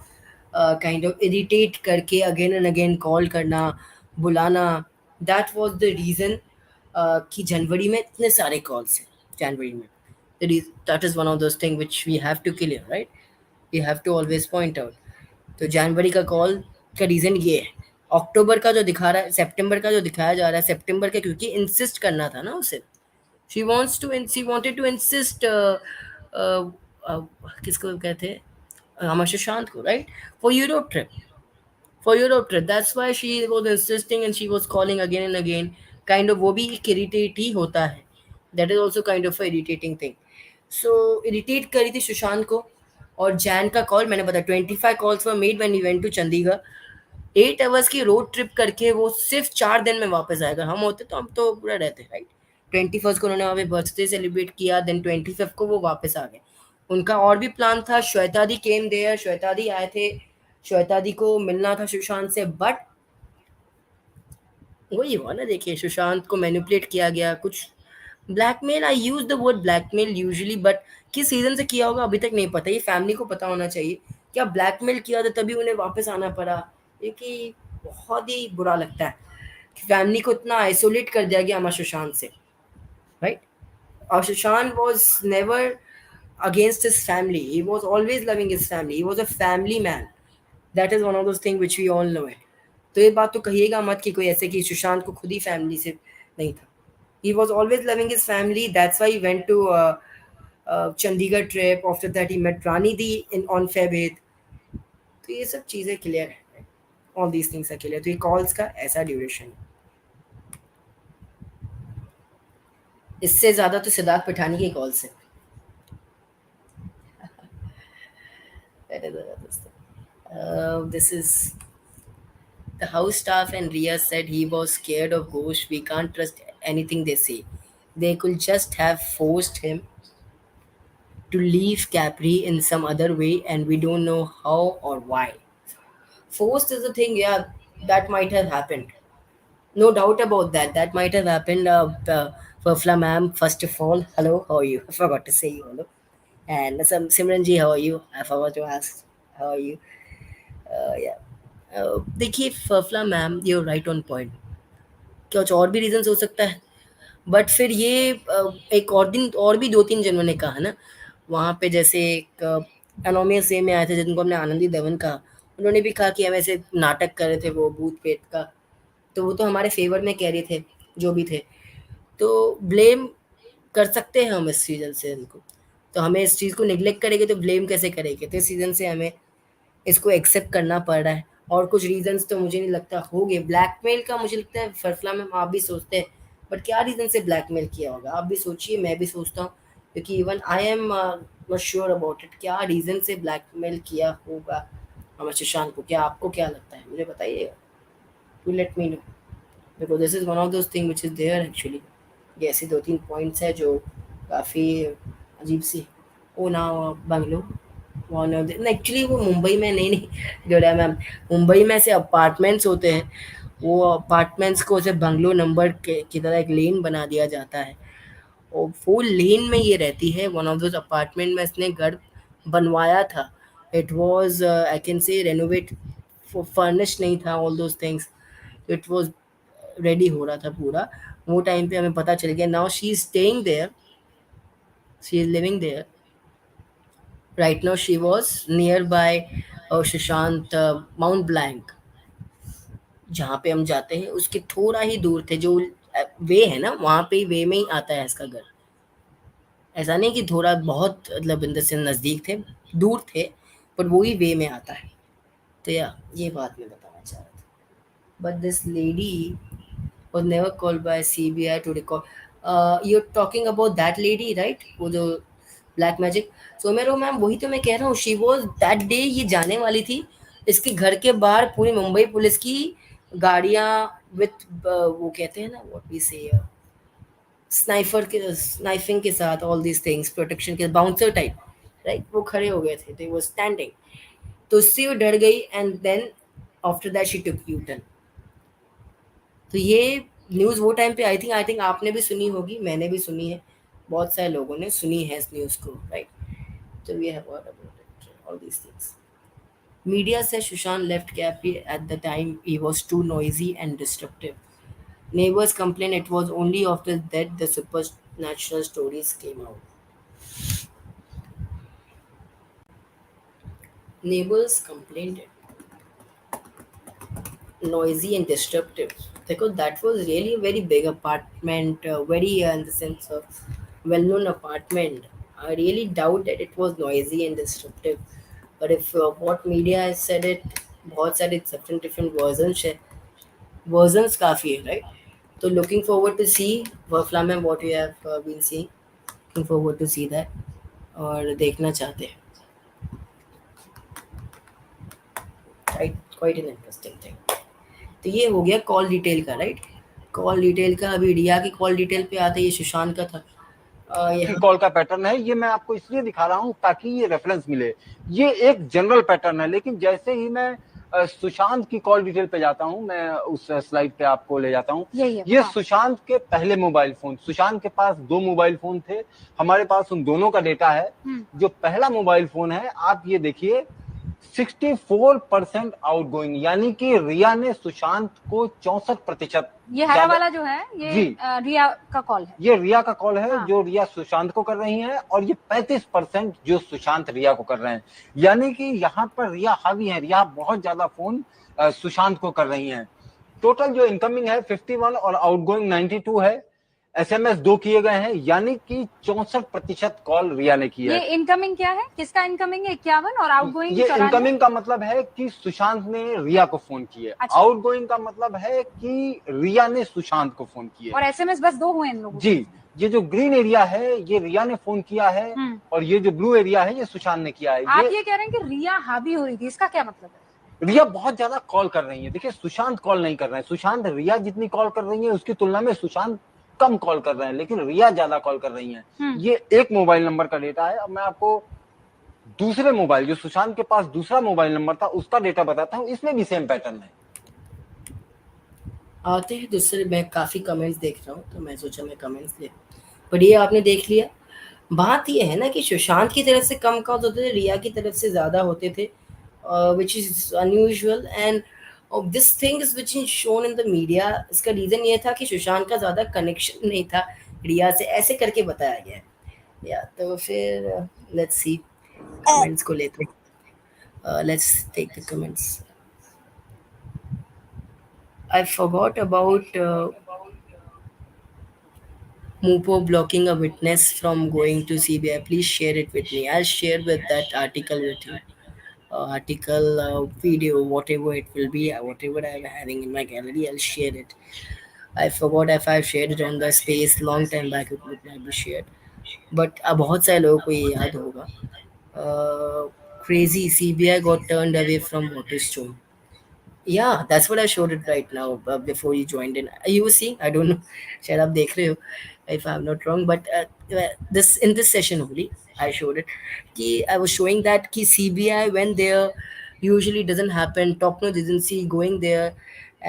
काइंड ऑफ इरिटेट करके अगेन एंड अगेन कॉल करना, बुलाना, दैट वाज द रीज़न कि जनवरी में इतने सारे कॉल्स हैं. जनवरी में that is one of those thing which we have to clear right. We have to always point out. तो जनवरी का कॉल का रीज़न ये है. अक्टूबर का जो दिखा रहा है, सितंबर का जो दिखाया जा रहा है, सितंबर का क्योंकि इंसिस्ट करना था ना उसे. she wanted to insist किसको कहते हैं, हमारे सुशांत को right, for Europe trip. That's why she was insisting and she was calling again and again. Kind of वो भी एक irritate ही होता है. That is also kind of a irritating thing. So irritate करी थी सुशांत को. और जैन का कॉल मैंने बताया 25 calls were made when we went to Chandigarh. 8 hours की रोड ट्रिप करके वो सिर्फ 4 दिन में वापस आएगा. हम होते तो हम तो पूरा रहते राइट. 21 को उन्होंने वहाँ पे बर्थडे सेलिब्रेट किया, देन 25 को वो वापस आ गए. उनका और भी प्लान था. श्वेतादी केम देयर, श्वेतादी आए थे, श्वेतादी को मिलना था सुशांत से. बट वही हुआ ना, देखिए सुशांत को मैनिपुलेट किया गया. कुछ blackmail, I use the word blackmail usually, but किस सीजन से किया होगा अभी तक नहीं पता. ये फैमिली को पता होना चाहिए. क्या ब्लैकमेल किया था तभी उन्हें वापस आना पड़ा. ये बहुत ही बुरा लगता है कि फैमिली को इतना आइसोलेट कर दिया गया हमारे सुशांत से राइट. और Sushant was never against his family. He was always loving his family. He was a family man. That is one of those things which we all know it. तो ये बात तो कहिएगा मत कि कोई ऐसे कि सुशांत को खुद ही फैमिली से नहीं था. He was always loving his family. That's why he went to Chandigarh trip, after that he met Rani di in on Feb 8। तो ये सब चीज़ें क्लियर है, all these things are clear. तो ये कॉल्स का ऐसा ड्यूरेशन है। इससे ज़्यादा तो सिद्धार्थ पिठानी के कॉल्स है। This is the house staff and Rhea said he was scared of ghosts. We can't trust anything they say. They could just have forced him to leave Capri in some other way, and we don't know how or why. Forced is the thing, yeah, that might have happened. No doubt about that. That might have happened. Fafla ma'am, first of all, hello, how are you? I forgot to say you hello. And some Simran ji, how are you? I forgot to ask, how are you? Yeah. देखिए फफला ma'am, you right on point. कुछ और भी reasons हो सकता है, but फिर ये एक और दिन और भी 2-3 जनों ने कहा ना वहाँ पे, जैसे एक अनोमिया से में आए थे जिनको हमने आनंदी दवन कहा, उन्होंने भी कहा कि हम ऐसे नाटक कर रहे थे वो भूत पेट का, तो वो तो हमारे फेवर में कह रहे थे जो भी थे। तो ब्लेम कर सकते हैं हम इस सीज़न से इनको, तो हमें इस चीज़ को निगलेक्ट करेंगे तो ब्लेम कैसे करेंगे? तो इस सीज़न से हमें इसको एक्सेप्ट करना पड़ रहा है। और कुछ रीजंस तो मुझे नहीं लगता होंगे। ब्लैकमेल का मुझे लगता है फरफला में आप भी सोचते हैं, बट क्या रीज़न से ब्लैकमेल किया होगा आप भी सोचिए, मैं भी सोचता हूँ, क्योंकि even I am not sure about it, क्या रीज़न से ब्लैकमेल किया होगा हमें सुशांत को। क्या आपको क्या लगता है, मुझे बताइएगा, to let me know, because this is one of those thing which is there actually. ये ऐसे 2-3 पॉइंट्स है जो काफ़ी अजीब सी। ओ ना बंगलो एक्चुअली वो मुंबई में नहीं जोड़ा मैम, मुंबई में ऐसे अपार्टमेंट्स होते हैं, वो अपार्टमेंट्स को ऐसे बंगलो नंबर के की तरह एक लेन बना दिया जाता है, और वो लेन में ये रहती है। वन ऑफ दोज अपार्टमेंट में इसने घर बनवाया था। It was I can say renovate, furnish नहीं था, all those things, it was ready हो रहा था पूरा। वो टाइम पे हमें पता चल गया। Now she is staying there, she is living there right now। She was nearby Sushant Mount Blanc, जहाँ पे हम जाते हैं उसके थोड़ा ही दूर थे, जो वे है ना वहाँ पे वे में ही आता है इसका घर। ऐसा नहीं कि थोड़ा बहुत, मतलब इन द सेंस नज़दीक थे, दूर थे, पर वो ही वे में आता है। तो या ये बात मैं बताना चाह रहा था। But this lady was never called by CBI to record. You're talking about that lady, right? वो जो ब्लैक मैजिक। सो मेरो मैम, वही तो मैं कह रहा हूँ, शी वॉज दैट डे ये जाने वाली थी, इसके घर के बाहर पूरी मुंबई पुलिस की गाड़ियाँ विथ वो कहते हैं ना व्हाट वी से स्नाइफिंग के साथ, ऑल दीज थिंग्स, प्रोटेक्शन के बाउंसर टाइप, राइट, वो खड़े हो गए थे, दे वर स्टैंडिंग। तो उससे वो डर गई, and then after that she took U turn. तो ये न्यूज़ वो टाइम पे आई थिंक आपने भी सुनी होगी, मैंने भी सुनी है, बहुत सारे लोगों ने सुनी है इस न्यूज़ को, right. So we have heard about it, all these things. Media says Sushant left Capri at the time he was too noisy and disruptive. Neighbors complained it was only after that the supernatural stories came out. Neighbors complained noisy and disruptive because that was really a very big apartment, very in the sense of well-known apartment. I really doubt that it was noisy and disruptive. But if what media has said it, बहुत सारे different versions है, versions काफ़ी है, right? तो looking forward to see Wafla ma'am what you have been seeing, looking forward to see that, और देखना चाहते हैं, right? Quite an interesting thing. तो ये हो गया कॉल डिटेल का, राइट। कॉल डिटेल का, अभी रिया की कॉल डिटेल पे आते, ये सुशांत का था। कॉल का पैटर्न है, ये मैं आपको इसलिए दिखा रहा हूँ ताकि ये रेफरेंस मिले। ये एक जनरल पैटर्न है, लेकिन जैसे ही मैं सुशांत की कॉल डिटेल पे जाता हूँ, मैं उस स्लाइड पे आपको ले जाता हूँ। ये हाँ। सुशांत के पहले मोबाइल फोन, सुशांत के पास 2 मोबाइल फोन थे, हमारे पास उन दोनों का डेटा है। जो पहला मोबाइल फोन है, आप ये देखिए 64% आउटगोइंग, यानी कि रिया ने सुशांत को 64%, ये हरा वाला जो है ये रिया का कॉल है, ये रिया का कॉल है। हाँ। जो रिया सुशांत को कर रही है, और ये 35% जो सुशांत रिया को कर रहे हैं, यानी कि यहाँ पर रिया हावी है, रिया बहुत ज्यादा फोन सुशांत को कर रही हैं। टोटल जो इनकमिंग है 51 और आउटगोइंग 92 है। SMS 2 किए गए हैं, यानी कि 64% कॉल रिया ने की ये है। इनकमिंग क्या है, किसका इनकमिंग है? 51 और आउटगोइंग ये 94? इनकमिंग का मतलब है कि सुशांत ने रिया को फोन किए। अच्छा। आउटगोइंग का मतलब है कि रिया ने सुशांत को फोन किए। और SMS बस 2 हुए इन लोगों के? जी, ये जो ग्रीन एरिया है ये रिया ने फोन किया है, और ये जो ब्लू एरिया है ये सुशांत ने किया है। आप ये कह रहे हैं कि रिया हावी हो रही थी, इसका क्या मतलब है? रिया बहुत ज्यादा कॉल कर रही है। देखिए, सुशांत कॉल नहीं कर रहे हैं। सुशांत रिया जितनी कॉल कर रही है उसकी तुलना में सुशांत कम कॉल कर रहे हैं, लेकिन रिया ज्यादा कॉल कर रही है। ये एक मोबाइल नंबर का डेटा है। अब मैं आपको दूसरे मोबाइल, जो सुशांत के पास दूसरा मोबाइल नंबर था, उसका डेटा बताता हूँ। इसमें भी सेम पैटर्न है। आते हैं दूसरे, मैं काफ़ी कमेंट्स देख रहा हूँ तो मैं सोचा मैं कमेंट्स ले, पर ये आपने देख लिया। बात ये है ना कि सुशांत की तरफ से कम कॉल्स होते थे, रिया की तरफ से ज़्यादा होते थे, विच is unusual and this thing is which is shown in the media. इसका रीज़न ये था कि सुशांत का ज़्यादा कनेक्शन नहीं था रिया से, ऐसे करके बताया गया है। या तो फिर लेट्स सी कमेंट्स को लेते हैं। Let's take the comments. I forgot about Mupo blocking a witness from going to CBI. Please share it with me. I'll share with that article with you. Article, video, whatever it will be, whatever I'm having in my gallery, I'll share it. I forgot if I've shared it on the space long time back. It would not be shared. But बहुत सारे लोगों को ये याद होगा. Crazy CBI got turned away from Waterstone. Yeah, that's what I showed it right now before you joined in. You were seeing? I don't know. शायद आप देख रहे हो, if I'm not wrong. But this in this session only, I showed it. कि I was showing that कि CBI when there usually doesn't happen. Top notch agency going there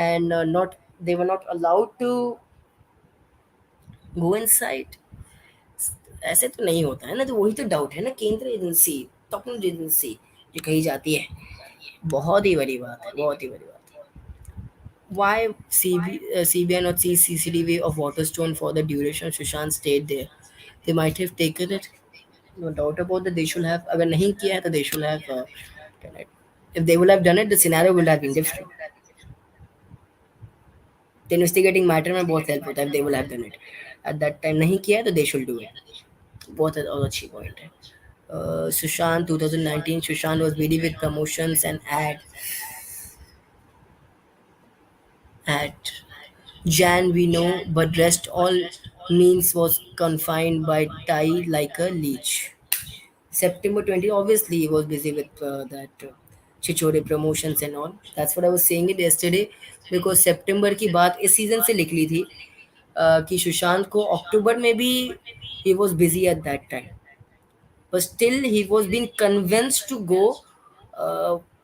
and not they were not allowed to go inside. ऐसे तो नहीं होता है ना, तो वही तो डाउट है ना। केंद्र एजेंसी, टॉप नॉच एजेंसी जो कही जाती है, बहुत ही बड़ी बात है, बहुत ही बड़ी बात है। Why CBI not see CCTV of Waterstone for the duration Sushant stayed there? They might have taken it. No doubt about that. They should have. अगर नहीं किया है तो they should have done it. If they would have done it, the scenario would have been different. The investigating matter में बहुत help होता है if they would have done it. At that time नहीं किया है तो they should do it. बहुत अच्छी point है. Sushant 2019 Sushant was busy with promotions and at Jan we know, but rest all means was confined by tie like a leech. September 20, obviously he was busy with that Chichore promotions and all. That's what I was saying it yesterday, because September की बात इस season से निकली थी कि सुशांत को अक्टूबर में भी he was busy at that time, but still he was being convinced to go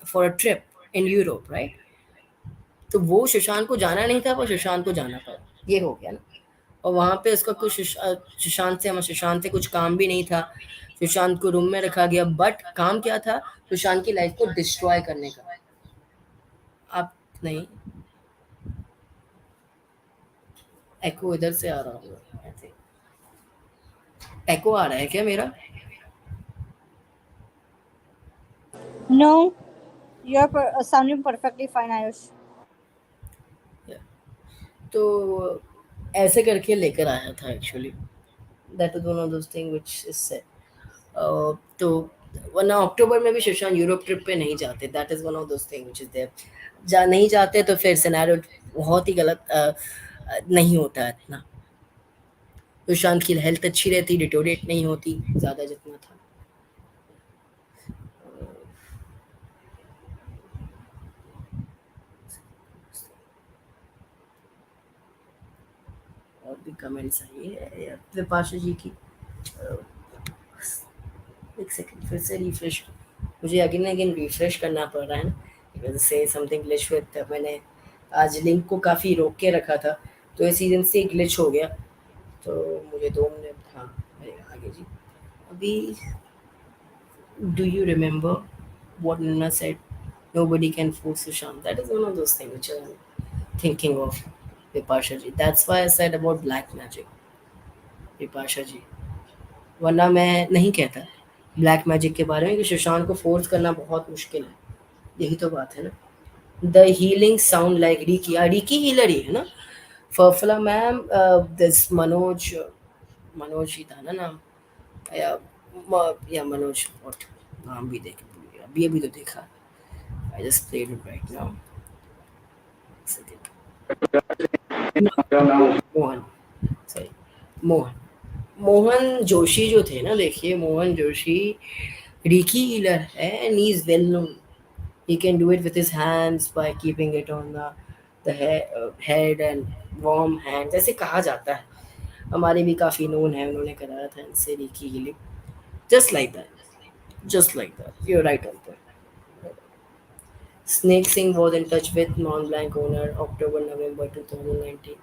for a trip in Europe, right? तो वो सुशांत को जाना नहीं था, पर सुशांत को जाना पड़ा, ये हो गया ना। और वहाँ पे उसका कुछ सुशांत से कुछ काम भी नहीं था। सुशांत को रूम में रखा गया, बट काम क्या था? सुशांत की लाइफ को डिस्ट्रॉय करने का। आप नहीं, एको इधर से आ रहा होगा, एको आ रहा है क्या मेरा? No, you're sounding perfectly fine, Ayush. तो ऐसे करके लेकर आया था actually. That is one of those thing which is said. तो वरना अक्टूबर में भी सुशांत यूरोप ट्रिप पे नहीं जाते। That is one of those thing which is there. नहीं जाते तो फिर सिनेरियो बहुत ही गलत नहीं होता है इतना। सुशांत की हेल्थ अच्छी रहती, डिटोरेट नहीं होती ज़्यादा जितना था। और भी कमेंट्स आई है विपाशा जी की। एक सेकंड फिर से रिफ्रेश, मुझे अगेन रिफ्रेश करना पड़ रहा है ना, से समथिंग ग्लिच विद। मैंने आज लिंक को काफ़ी रोक के रखा था, तो इस सीजन से ग्लिच हो गया, तो मुझे 2 मिनट। हाँ आगे जी। अभी do you remember what Nina said? Nobody can force Sushant. That is one of those things which I'm thinking of, Vipasha ji. That's why I said about black magic, Vipasha ji. वरना मैं नहीं कहता black magic के बारे में कि सुशांत को force करना बहुत मुश्किल है। यही तो बात है ना। The healing sound like Reiki healer ही है ना। फरफला मैम, दिस मनोज ही था ना नाम, या मनोज, व्हाट नाम भी देख अभी अभी तो देखा, I just played it right now. Mohan, sorry, Mohan Mohan Joshi जो थे ना, देखिए मोहन जोशी रीकी हीलर है and he is well known. He can do it with his hands by keeping it on the head and warm hands, ऐसे कहा जाता है। हमारे भी काफ़ी नोन है, उन्होंने कराया था इनसे Ricky healing, just like that, you're right on point. Snake Singh was in touch with Mont Blanc owner October November 2019,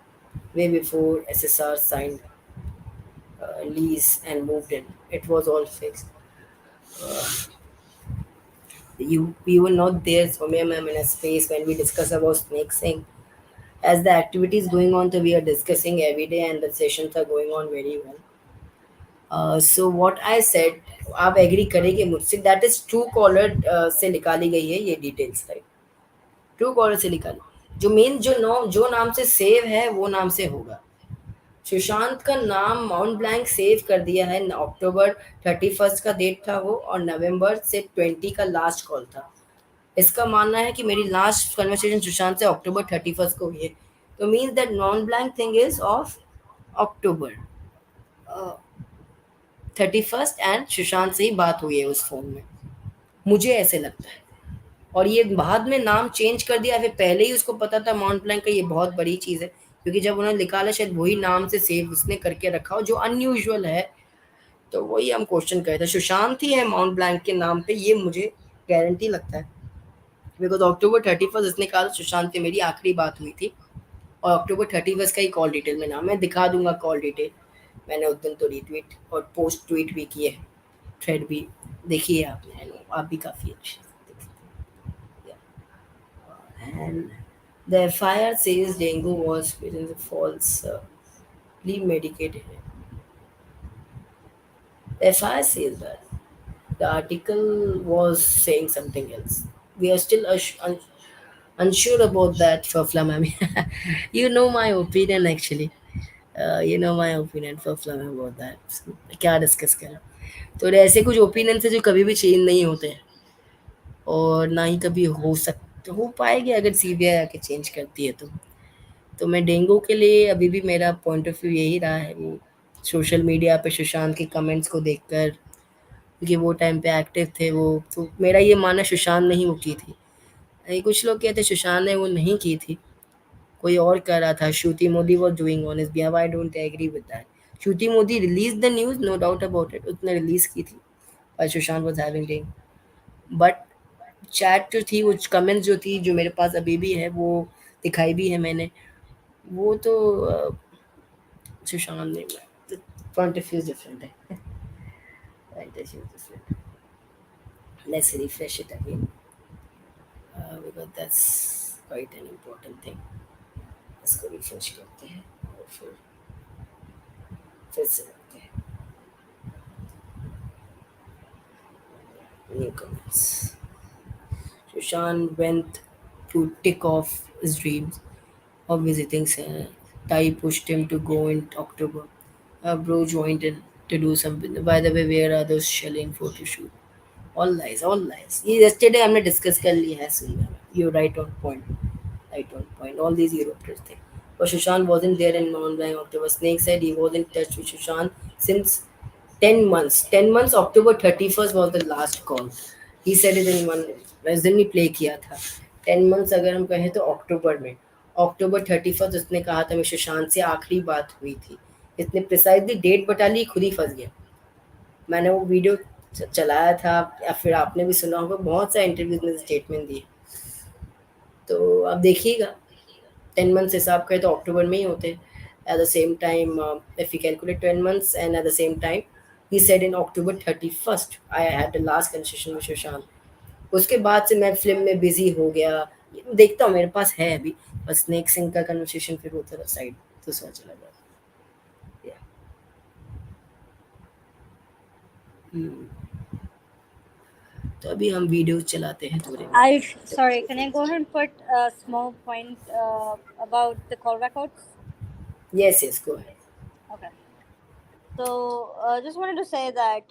way before SSR signed lease and moved in. It was all fixed. You were not there, Soumya ma'am, in a space when we discuss about Snake Singh. As the activities going on, so we are discussing every day and the sessions are going on very well. So what I said, आप agree करेंगे मुझसे, that is true collar से निकाली गई है ये details, right? True collar से निकाली, जो मेन जो नाम से सेव है वो नाम से होगा। सुशांत का नाम माउंट ब्लैंक सेव कर दिया है, अक्टूबर 31 का डेट था वो, और नवंबर से 20 का लास्ट कॉल था। इसका मानना है कि मेरी लास्ट कन्वर्सेशन सुशांत से अक्टूबर 31 को हुई है, तो means that non blank thing is of October 31 and Sushant से ही बात हुई है उस फोन में, मुझे ऐसे लगता है। और ये बाद में नाम चेंज कर दिया, फिर पहले ही उसको पता था माउंट ब्लैंक का, ये बहुत बड़ी चीज़ है, क्योंकि जब उन्होंने निकाला शायद वही नाम से सेव उसने करके रखा हो, जो अनयूजुअल है। तो वही हम क्वेश्चन कर रहे थे, सुशांत ही है माउंट ब्लैंक के नाम पे, ये मुझे गारंटी लगता है, बिकॉज अक्टूबर 31 इसने कहा सुशांत से मेरी आखिरी बात हुई थी, और अक्टूबर 31 का ही कॉल डिटेल में नाम, मैं दिखा दूंगा कॉल डिटेल, मैंने उस दिन तो रीट्वीट और पोस्ट ट्वीट भी किए, थ्रेड भी देखिए आपने, आप भी काफ़ी अच्छे। And the FIR says dengue was falsely medicated. The FIR says that. The article was saying something else. We are still unsure about that for Flamam. You know my opinion actually. You know my opinion for Flamam about that. क्या discuss करें? तो ऐसे कुछ opinion है जो कभी भी change नहीं होते हैं, और ना ही कभी हो पाएगी अगर सीबीआई आके चेंज करती है तो मैं डेंगू के लिए अभी भी मेरा पॉइंट ऑफ व्यू यही रहा है, वो सोशल मीडिया पे सुशांत के कमेंट्स को देखकर, क्योंकि वो टाइम पे एक्टिव थे वो, तो मेरा ये मानना सुशांत ने ही वो की थी। कुछ लोग कहते सुशांत ने वो नहीं की थी, कोई और कर रहा था, Shruti Modi was doing on his behalf, I don't agree with that. Shruti Modi release the news, no doubt about it, उसने रिलीज़ की थी, और Sushant was having dengue, but chat जो थी, वो कमेंट्स जो थी, जो मेरे पास अभी भी है, वो दिखाई भी है मैंने, वो तो सुशांत ने, पॉइंट ऑफ व्यू डिफरेंट है, point of view different. Let's refresh it again, because that's quite an important thing. इसको रिफ्रेश करते हैं और फिर से करते हैं new comments. Sushant went to tick off his dreams of visiting Singh. Tai pushed him to go in October. Bro joined in to do something. By the way, where are those shelling photo shoot? All lies, all lies. ये yesterday हमने discuss कर लिया है, सुनिए। You're right on point. Right on point. All these Europeans thing. But Sushant wasn't there in Mount Blanc October. Snake said he was in touch with Sushant since 10 months. 10 months, October 31st was the last call. He said it in one, उस दिन भी play किया था। 10 months अगर हम कहें तो अक्टूबर में, अक्टूबर 31 उसने कहा था मैं सुशांत से आखिरी बात हुई थी। इसने प्रिसाइजली डेट बता ली, खुद ही फंस गया। मैंने वो वीडियो चलाया था, या फिर आपने भी सुना होगा, बहुत सारे इंटरव्यूज में स्टेटमेंट दिए, तो आप देखिएगा। 10 मंथ्स हिसाब करें तो अक्टूबर में ही होते। Eight the same time if you calculate 10 months and at the same time he said in October 31 I had the last conversation with Sushant. उसके बाद से मैं फिल्म में बिजी हो गया, देखता हूँ, मेरे पास है अभी, बस स्नेक सिंह का कन्वर्सेशन फिर होता था साइड, दूसरा चला गया। तो अभी हम वीडियो चलाते हैं थोड़े। Sorry, can I go ahead and put a small point about the call records? Yes, go ahead. Okay. So just wanted to say that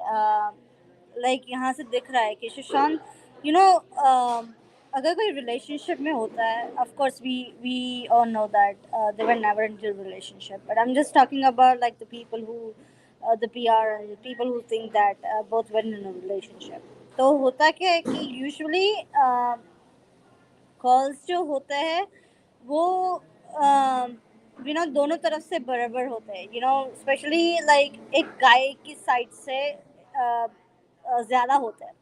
like यहाँ से दिख रहा है कि सुशांत, you know, अगर कोई relationship में होता है, of course we all know that they were never in a relationship, but I'm just talking about like the people who the PR and the people who think that both were in a relationship. तो होता क्या है कि usually calls जो होते हैं वो दोनों तरफ से बराबर होते हैं, स्पेशली लाइक एक गाय की साइड से ज़्यादा होता है।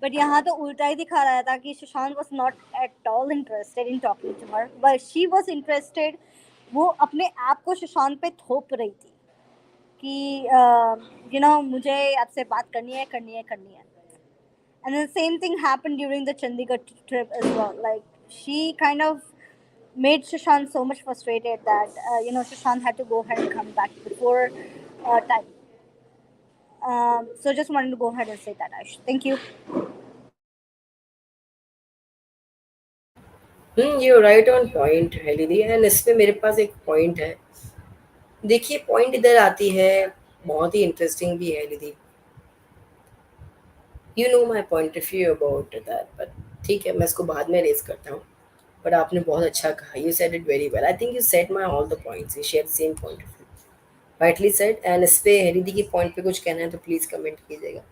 बट यहाँ तो उल्टा ही दिखा रहा था कि Sushant was not at all interested in talking to her, but she was interested. वो अपने आप को सुशांत पे थोप रही थी कि मुझे आपसे बात करनी है, करनी है, करनी है। And the same thing happened during the Chandigarh trip as well. Like she kind of made Sushant so much frustrated that Sushant had to go ahead and come back before time. So just wanted to go ahead and say that, Ash. Thank you. You right on point है दीदी, and इसमें मेरे पास एक point है। देखिए point इधर आती है, बहुत ही इंटरेस्टिंग भी है दीदी। You know my point of view about that, but ठीक है मैं इसको बाद में रेज करता हूँ। बट आपने बहुत अच्छा कहा, you said it very well. I think you said my all the points, you share same point of view, rightly said. And इस पे हरिदी की पॉइंट पे कुछ कहना है तो प्लीज़ कमेंट कीजिएगा।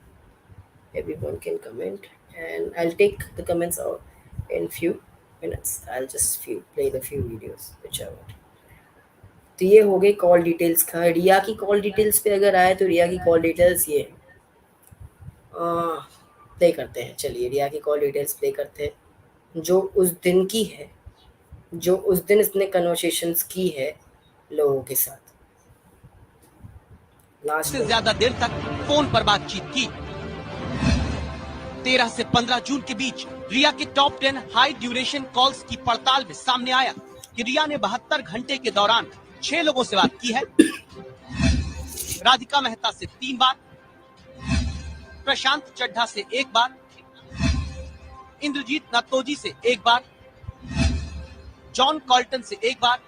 Everyone can comment, and I'll take the comments out in few minutes. I'll just play the few videos which I want. तो ये हो गई कॉल डिटेल्स का। रिया की कॉल डिटेल्स पे अगर आए तो रिया की कॉल डिटेल्स ये प्ले करते हैं। चलिए रिया की कॉल डिटेल्स प्ले करते हैं, जो उस दिन की है, जो उस दिन इसने कन्वर्सेशंस की है लोगों के साथ। लास्ट से ज्यादा देर तक फोन पर बातचीत की। 13 से 15 जून के बीच रिया के टॉप 10 हाई ड्यूरेशन कॉल्स की पड़ताल में सामने आया कि रिया ने 72 घंटे के दौरान 6 लोगों से बात की है। राधिका मेहता से 3 बार, प्रशांत चड्ढा से 1 बार, इंद्रजीत नतोजी से 1 बार, जॉन कॉल्टन से 1 बार,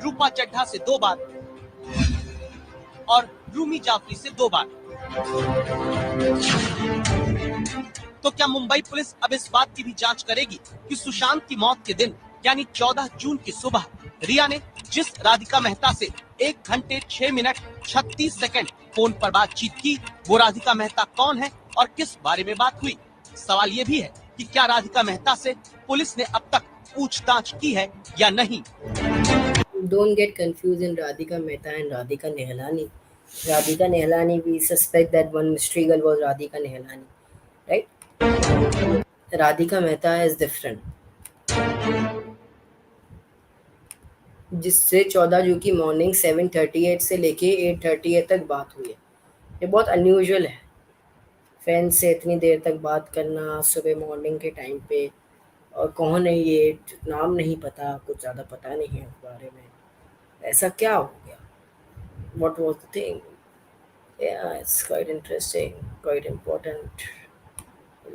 रूपा चड्ढा से 2 बार और रूमी जाफरी से 2 बार। तो क्या मुंबई पुलिस अब इस बात की भी जांच करेगी कि सुशांत की मौत के दिन यानी 14 जून की सुबह रिया ने जिस राधिका मेहता से 1 घंटे 6 मिनट 36 सेकंड फोन पर बातचीत की, वो राधिका मेहता कौन है और किस बारे में बात हुई? सवाल ये भी है कि क्या राधिका मेहता से पुलिस ने अब तक पूछताछ की है या नहीं? Don't get confused in Radhika Mehta and Radhika Nehalani. Radhika Nehalani, we suspect that one mystery girl was Radhika Nehalani, right? Radhika Mehta is different. जिससे 14 जून की मॉर्निंग 7:38 से लेके 8:38 तक बात हुई है, ये बहुत अनयूजुअल है। फ्रेंड से इतनी देर तक बात करना सुबह मॉर्निंग के टाइम पे, और कौन है ये, नाम नहीं पता, कुछ ज़्यादा पता नहीं है उस बारे में, ऐसा क्या हो गया? What was the thing? Yeah, it's quite interesting, quite important.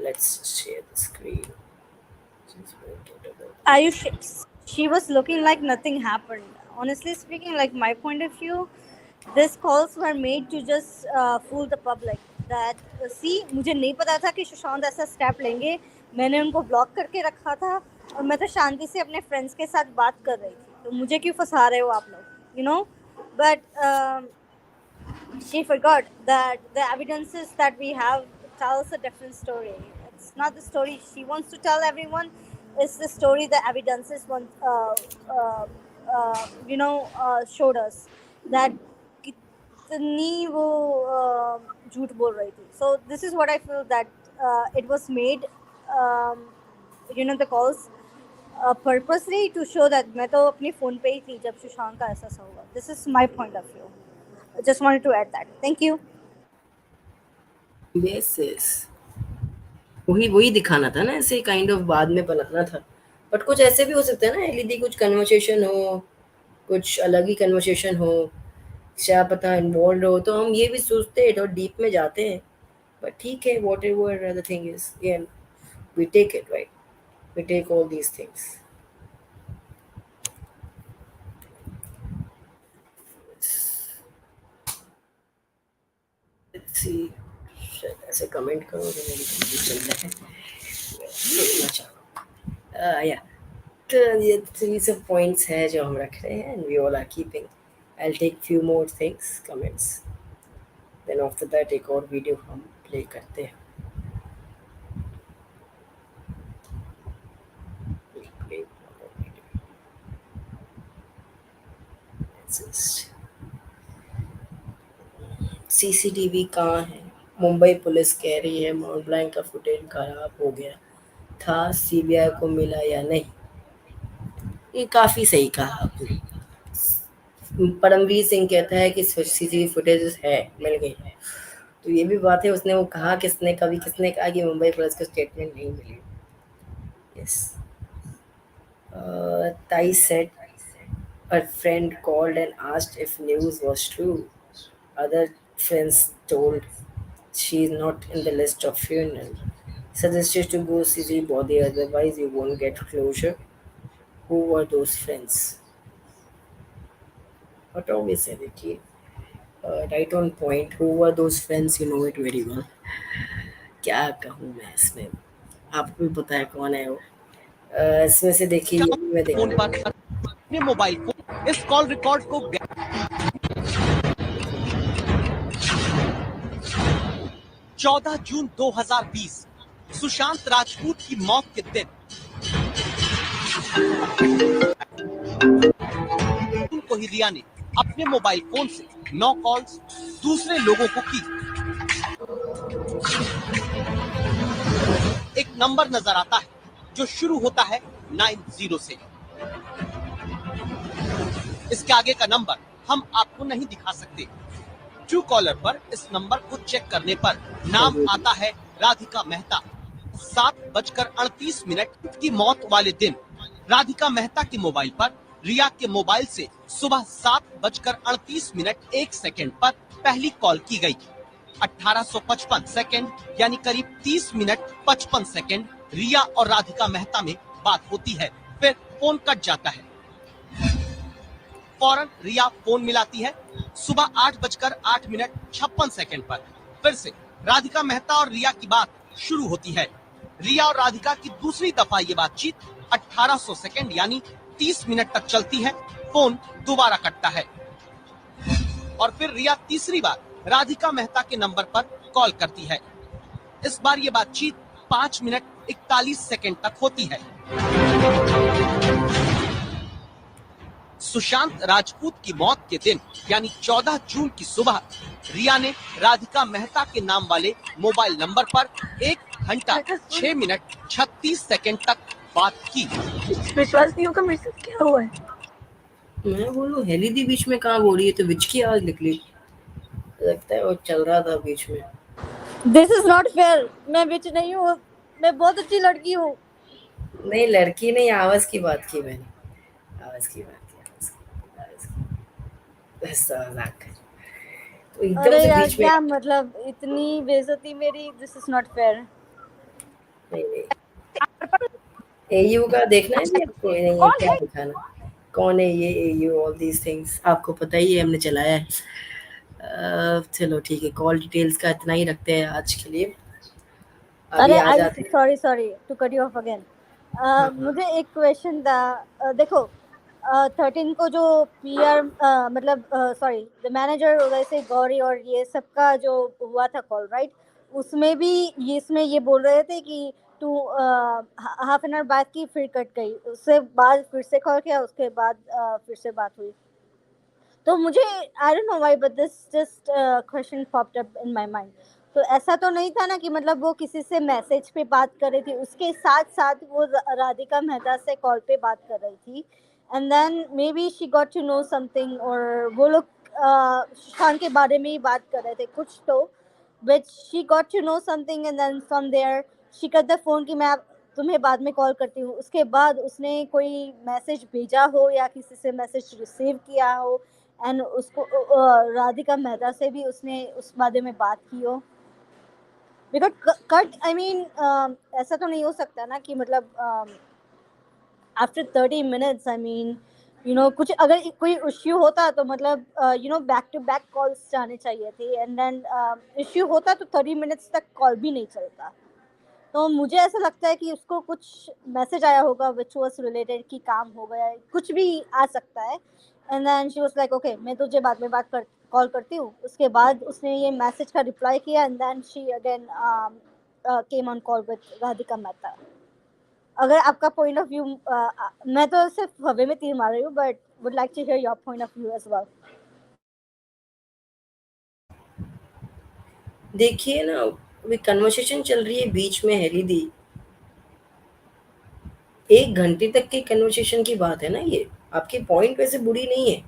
Let's share the screen. Ayush, she was looking like nothing happened. Honestly speaking, like my point of view, these calls were made to just fool the public. That see, मुझे नहीं पता था कि सुशांत ऐसा step लेंगे। मैंने उनको block करके रखा था और मैं तो शांति से अपने फ्रेंड्स के साथ बात कर रही थी, तो मुझे क्यों फंसा रहे हो आप लोग, But she forgot that the evidences that we have tells a different story. It's not the story she wants to tell everyone. It's the story the evidences showed us that कितनी वो झूठ बोल रही थी. So this is what I feel, that it was made, the calls purposely to show that मैं तो अपने phone पे ही थी जब सुशांत का ऐसा हुआ. This is my point of view. I just wanted to add that. Thank you. Yes. वही दिखाना था ना, ऐसे काइंड ऑफ बाद में बनाना था। बट कुछ ऐसे भी हो सकता है ना एलईडी, कुछ कन्वर्सेशन हो, कुछ अलग ही कन्वर्सेशन हो, क्या पता इन्वॉल्व हो, तो हम ये भी सोचते हैं और डीप में जाते हैं। बट ठीक है, whatever the thing is, we take it, right, we take all these things. See शायद ऐसे कमेंट करो तो मेरी कंप्लीट चल जाए सोचना चाहो या तो ये सब पॉइंट्स हैं जो हम रख रहे हैं and we all are keeping I will take few more things comments then after that एक और वीडियो हम प्ले करते हैं सीसीटीवी कहाँ है मुंबई पुलिस कह रही है माउंट ब्लैंक का फुटेज खराब हो गया था सीबीआई को मिला या नहीं ये काफ़ी सही कहा आपने परमवीर सिंह कहता है कि सीसीटीवी फुटेज है मिल गई है तो ये भी बात है उसने वो कहा किसने कहा कि मुंबई पुलिस को स्टेटमेंट नहीं मिली यस ताई said her friend called and asked if news was true other friends told she is not in the list of funeral suggested to go see the body otherwise you won't get closure who were those friends what always said it right on point who were those friends you know it very well क्या कहूँ मैं इसमें आपको भी पता है कौन है वो इसमें से देखिए ये भी मैं फोन देखता पर अपने मोबाइल फोन इस कॉल रिकॉर्ड को 14 जून 2020 सुशांत राजपूत की मौत के दिन को ही रिया ने अपने मोबाइल फोन से 9 कॉल्स दूसरे लोगों को की एक नंबर नजर आता है जो शुरू होता है 90 से इसके आगे का नंबर हम आपको नहीं दिखा सकते ट्रू कॉलर पर इस नंबर को चेक करने पर नाम आता है राधिका मेहता 7:38 की मौत वाले दिन राधिका मेहता के मोबाइल पर रिया के मोबाइल से सुबह 7:38 पर पहली कॉल की गई 1855 सेकंड यानी करीब 30 मिनट 55 सेकंड रिया और राधिका मेहता में बात होती है फिर फोन कट जाता है फौरन रिया फोन मिलाती है सुबह 8:08 पर फिर से राधिका मेहता और रिया की बात शुरू होती है रिया और राधिका की दूसरी दफा ये बातचीत 1800 सेकंड यानी 30 मिनट तक चलती है फोन दोबारा कटता है और फिर रिया तीसरी बार राधिका मेहता के नंबर पर कॉल करती है इस बार ये बातचीत 5 मिनट 41 सेकंड तक होती है सुशांत राजपूत की मौत के दिन यानी 14 जून की सुबह रिया ने राधिका मेहता के नाम वाले मोबाइल नंबर पर 1 घंटा 6 मिनट 36 सेकंड तक बात की विश्वासियों का मैसेज क्या हुआ है मैं बोलूँ हेली दी बीच में कहाँ बोली है तो विच की आवाज निकली लगता है वो चल रहा था बीच में दिस इज नॉट फेयर मैं बिच नहीं हूँ मैं बहुत अच्छी लड़की हूँ नहीं लड़की नहीं आवाज की बात की मैंने आवाज की बात तो एकदम अरे से यार बीच में क्या मतलब इतनी बेइज्जती मेरी दिस इज नॉट फेयर नहीं एयू का देखना है नहीं आपको नहीं क्या दिखाना कौन है ये एयू ऑल दीज थिंग्स आपको पता ही है हमने चलाया है चलो ठीक है कॉल डिटेल्स का इतना ही रखते हैं आज के लिए अभी आ जाते हैं sorry to cut you off again मुझे एक क्वेश्चन था देखो 13 को जो पीआर मतलब सॉरी द मैनेजर उधर से गौरी और ये सबका जो हुआ था कॉल राइट उसमें भी इसमें ये बोल रहे थे कि तू हाफ एन आवर बाद की फिर कट गई उससे बाद फिर से कॉल किया उसके बाद फिर से बात हुई तो मुझे आई don't know why but this just question popped up in my mind तो ऐसा तो नहीं था ना कि मतलब वो किसी से मैसेज पे बात कर रही थी उसके साथ साथ वो राधिका मेहता से कॉल पे बात कर रही थी and then maybe she got to know something और वो लोग सुशांत के बारे में ही बात कर रहे थे कुछ तो but she got to know something and then from there she cut the phone कि मैं तुम्हें बाद में कॉल करती हूँ उसके बाद उसने कोई मैसेज भेजा हो या किसी से मैसेज रिसीव किया हो एंड उसको राधिका मेहता से भी उसने उस बारे में बात की हो बिकॉज कट आई मीन ऐसा तो नहीं हो सकता ना कि मतलब आफ्टर 30 minutes आई मीन कुछ अगर कोई इश्यू होता तो मतलब बैक टू बैक कॉल्स जाने चाहिए थे, एंड देन इश्यू होता तो 30 मिनट्स तक कॉल भी नहीं चलता। तो मुझे ऐसा लगता है कि उसको कुछ मैसेज आया होगा विच वाज रिलेटेड कि काम हो गया है, कुछ भी आ सकता है। And then she was like okay, मैं तुझे बाद में बात कर कॉल करती हूँ। उसके बाद उसने ये मैसेज का रिप्लाई किया, and then she again came on call with Radhika Mehta. अगर आपका पॉइंट ऑफ व्यू, मैं तो सिर्फ हवे में तीर मार रही हूँ, but would like to hear your point of view as well. देखिए ना, अभी कन्वर्सेशन चल रही है बीच में हेली दी, 1 घंटे तक की कन्वर्सेशन की बात है ना ये। आपकी पॉइंट वैसे बुरी नहीं है,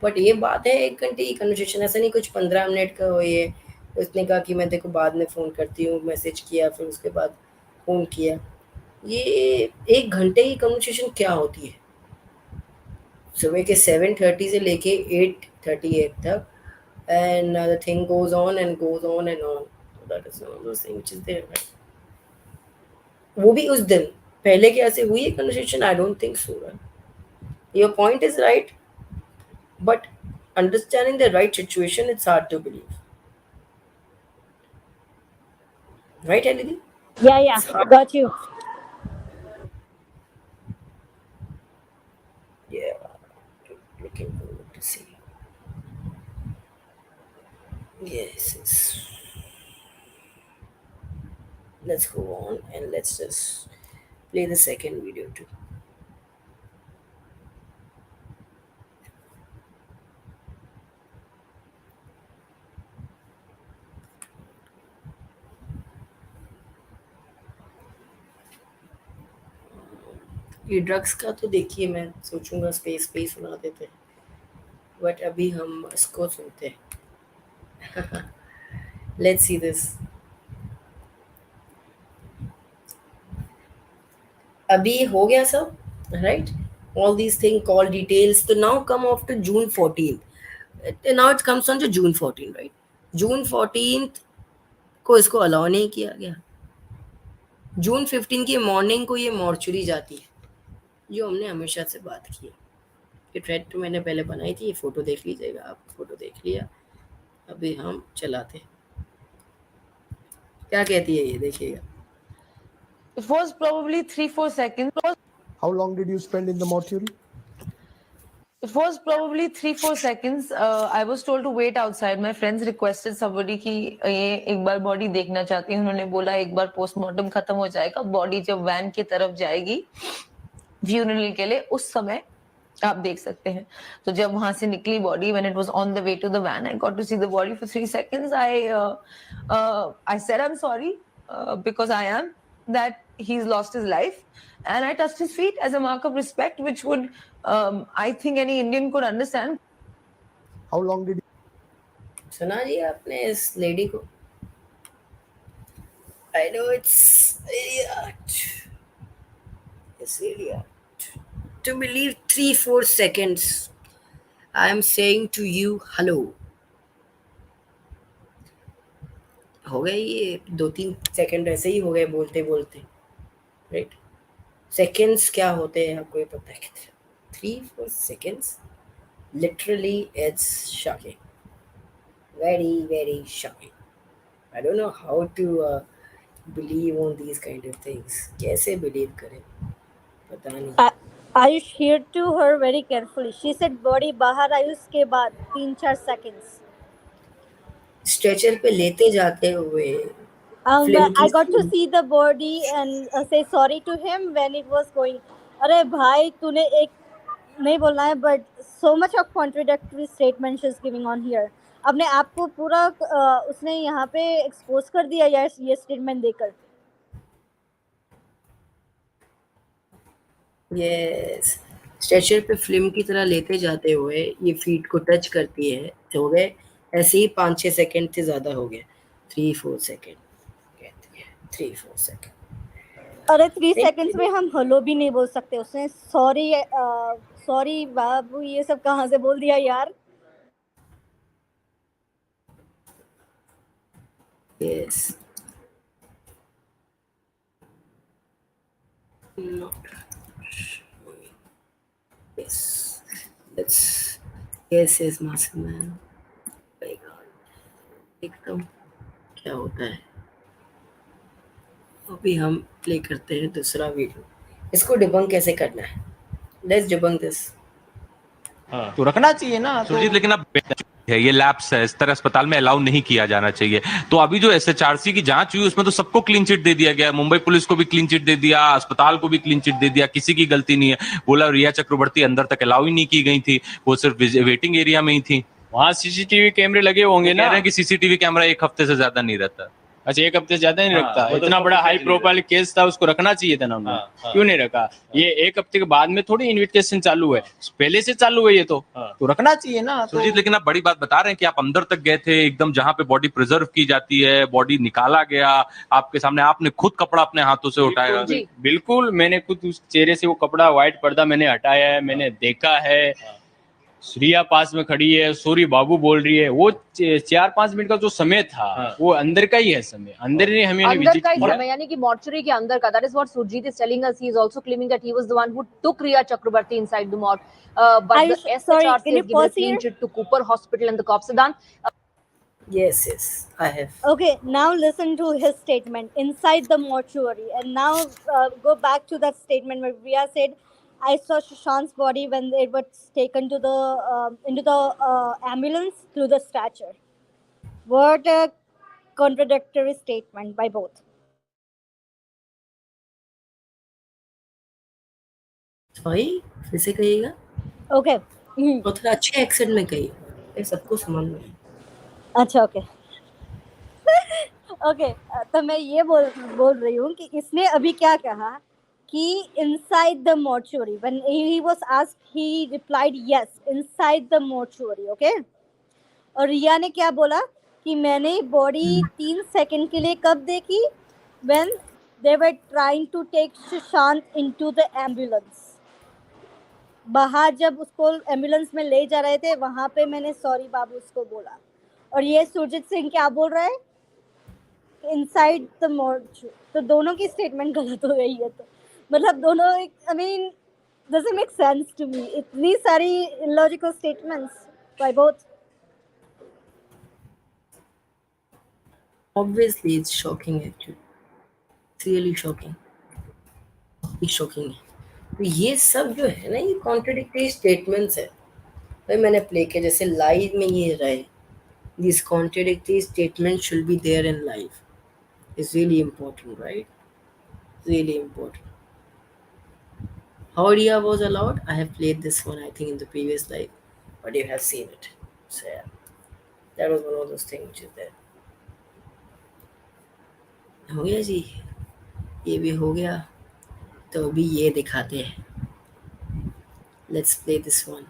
बट ये बात है 1 घंटे की कन्वर्सेशन, ऐसा नहीं कुछ 15 मिनट का हो ये। उसने कहा कि मैं देखो बाद में फ़ोन करती हूँ, मैसेज किया, फिर उसके बाद फ़ोन किया। ये 1 घंटे की कन्वर्सेशन क्या होती है? सुबह के 7:30 से लेके 8:38 तक, and the thing goes on and goes on and on. So that is one of those things which is there, right? वो भी उस दिन, पहले कैसे हुई है conversation? I don't think so. Your point is right, but understanding the right situation, it's hard to believe, right, Elodie? Yeah, It's hard. got you. Yeah, looking forward to see. Yes, let's go on and let's just play the second video too. ये drugs का तो देखिए, मैं सोचूंगा space space सुना देते हैं, but अभी हम इसको सुनते हैं। Let's see this. अभी हो गया सब, right? All these thing call details तो now come after June 14। Now it comes on to June 14, right? June 14 को इसको अलाउ नहीं किया गया। जून 15 की मॉर्निंग को ये मॉर्चुरी जाती है, जो हमने हमेशा से बात की है। ये थ्रेड तो मैंने पहले बनाई थी, ये फ़ोटो देख लीजिएगा आप। फ़ोटो देख लिया, अभी हम चलाते हैं। क्या कहती है ये, देखिएगा। It was probably 3-4 seconds. How long did you spend in the mortuary? It was probably 3-4 seconds. I was told to wait outside. My friends requested somebody कि ये एक बार बॉडी देखना चाहती हैं। उन्होंने बोला एक बार पोस्टमार्टम खत्म हो जाएगा, बॉडी जब वैन की तरफ जाएगी फ्यूनरल के लिए, उस समय आप देख सकते हैं। तो जब वहां से निकली body, when it was on the way to the van, I got to see the body for 3 seconds. I said I'm sorry because I am that he's lost his life, and I touched his feet as a mark of respect, which would I think any Indian could understand. How long did सुना जी आपने इस lady को? I know it's really hard. It's really hard to believe 3-4 seconds. I am saying to you, hello. हो गए ये 2-3 second ऐसे ही हो गए बोलते बोलते, राइट? सेकंड्स क्या होते हैं आपको ये पता है कितने? 3-4 seconds. Literally, it's shocking. Very, very shocking. I don't know how to believe on these kind of things. कैसे believe करें, पता नहीं। Ayush hear to her very carefully. She said body बाहर आई उसके बाद 3-4 seconds. स्ट्रेचर पे लेते जाते हुए I got to see the body and say sorry to him when it was going. अरे भाई तूने एक नहीं बोलना है, but so much of contradictory statements she's giving on here. अपने आप को पूरा उसने यहाँ पे एक्सपोज कर दिया यार ये स्टेटमेंट देकर। यस, स्ट्रेचर पे फिल्म की तरह लेते जाते हुए ये फीट को टच करती है, तो हो गए ऐसे ही 5-6 सेकंड से ज़्यादा हो गया। 3-4 सेकंड कहती है, 3-4 सेकंड। अरे 3 सेकंड्स में हम हेलो भी नहीं बोल सकते। उसने सॉरी बाबू ये सब कहाँ से बोल दिया यार। यस, not यस Yes, मासूम मैम। देखता हूँ क्या होता है। अभी हम प्ले करते हैं दूसरा वीडियो। इसको डिबंक कैसे करना है? Let's debunk this. तो रखना चाहिए ना। सुरजीत, लेकिन अब है ये लैप्स है, इस तरह अस्पताल में अलाउ नहीं किया जाना चाहिए। तो अभी जो एसएचआरसी की जांच हुई उसमें तो सबको क्लीन चिट दे दिया गया, मुंबई पुलिस को भी क्लीन चिट दे दिया, अस्पताल को भी क्लीन चिट दे दिया, किसी की गलती नहीं है। बोला रिया चक्रवर्ती अंदर तक अलाउ ही नहीं की गई थी, वो सिर्फ वेटिंग एरिया में ही थी। वहां सीसीटीवी कैमरे लगे होंगे ना। कह रहे हैं कि सीसीटीवी कैमरा एक हफ्ते से ज्यादा नहीं रहता। अच्छा, एक हफ्ते ज्यादा नहीं रखता। वो तो इतना बड़ा हाई नहीं प्रोफाइल केस था, उसको रखना चाहिए था ना उन्होंने। क्यों नहीं रखा? ये एक हफ्ते के बाद में थोड़ी इन्विटेशन चालू है, पहले से चालू है ये तो रखना चाहिए ना। सुरजीत, लेकिन आप बड़ी बात बता रहे हैं कि आप अंदर तक गए थे, एकदम जहां पे बॉडी प्रिजर्व की जाती है, बॉडी निकाला गया आपके सामने, आपने खुद कपड़ा अपने हाथों से उठाया। बिल्कुल, मैंने खुद उस चेहरे से वो कपड़ा, व्हाइट पर्दा मैंने हटाया है, मैंने देखा है। रिया पास में खड़ी है, सॉरी बाबू बोल रही है। वो 4-5 मिनट का जो समय था वो अंदर का ही है समय, अंदर ने हमें अंदर का ही समय, यानी कि मॉर्चरी के अंदर का। That is what Surjeet is telling us. He is also claiming that he was the one who took Rhea Chakraborty inside the morgue, but the SSR says given a clean chit to Cooper Hospital and the cops are done. Yes, I have. Okay, now listen to his statement inside the mortuary, and now go back to that statement where Rhea said, "I saw Sushant's body when it was taken to the into the ambulance through the stretcher." What a contradictory statement by both. Sorry, फिर से कहिएगा। Okay. वो थोड़ा अच्छे accent में कहिए, सबको समझ में। अच्छा, ओके। ओके, तो मैं ये बोल रही हूँ कि इसने अभी क्या कहा कि inside the mortuary, when he was asked he replied yes, inside the mortuary, okay. और रिया ने क्या बोला कि मैंने बॉडी 3 सेकंड के लिए कब देखी? When they were trying to take Sushant into the ambulance. बाहर जब उसको एम्बुलेंस में ले जा रहे थे, वहां पे मैंने सॉरी बाबू उसको बोला। और ये सुरजीत सिंह क्या बोल रहा है? Inside the mortuary. तो दोनों की स्टेटमेंट गलत हो गई है। तो मतलब दोनों, I mean doesn't make sense to me. इतनी सारी illogical statements by both. Obviously, it's shocking actually. It's really shocking. It's shocking है। तो ये सब जो है ना, ये कॉन्ट्रडिक्टरी स्टेटमेंट्स है। भाई मैंने प्ले किया, जैसे लाइव में ये रहे, this contradictory statement should be there in live. It's really important, right? Really important. How Rhea was allowed? I have played this one, I think, in the previous live, but you have seen it. So yeah, that was one of those things which is there. हो गया जी, ये भी हो गया। तो अभी ये दिखाते हैं। Let's play this one.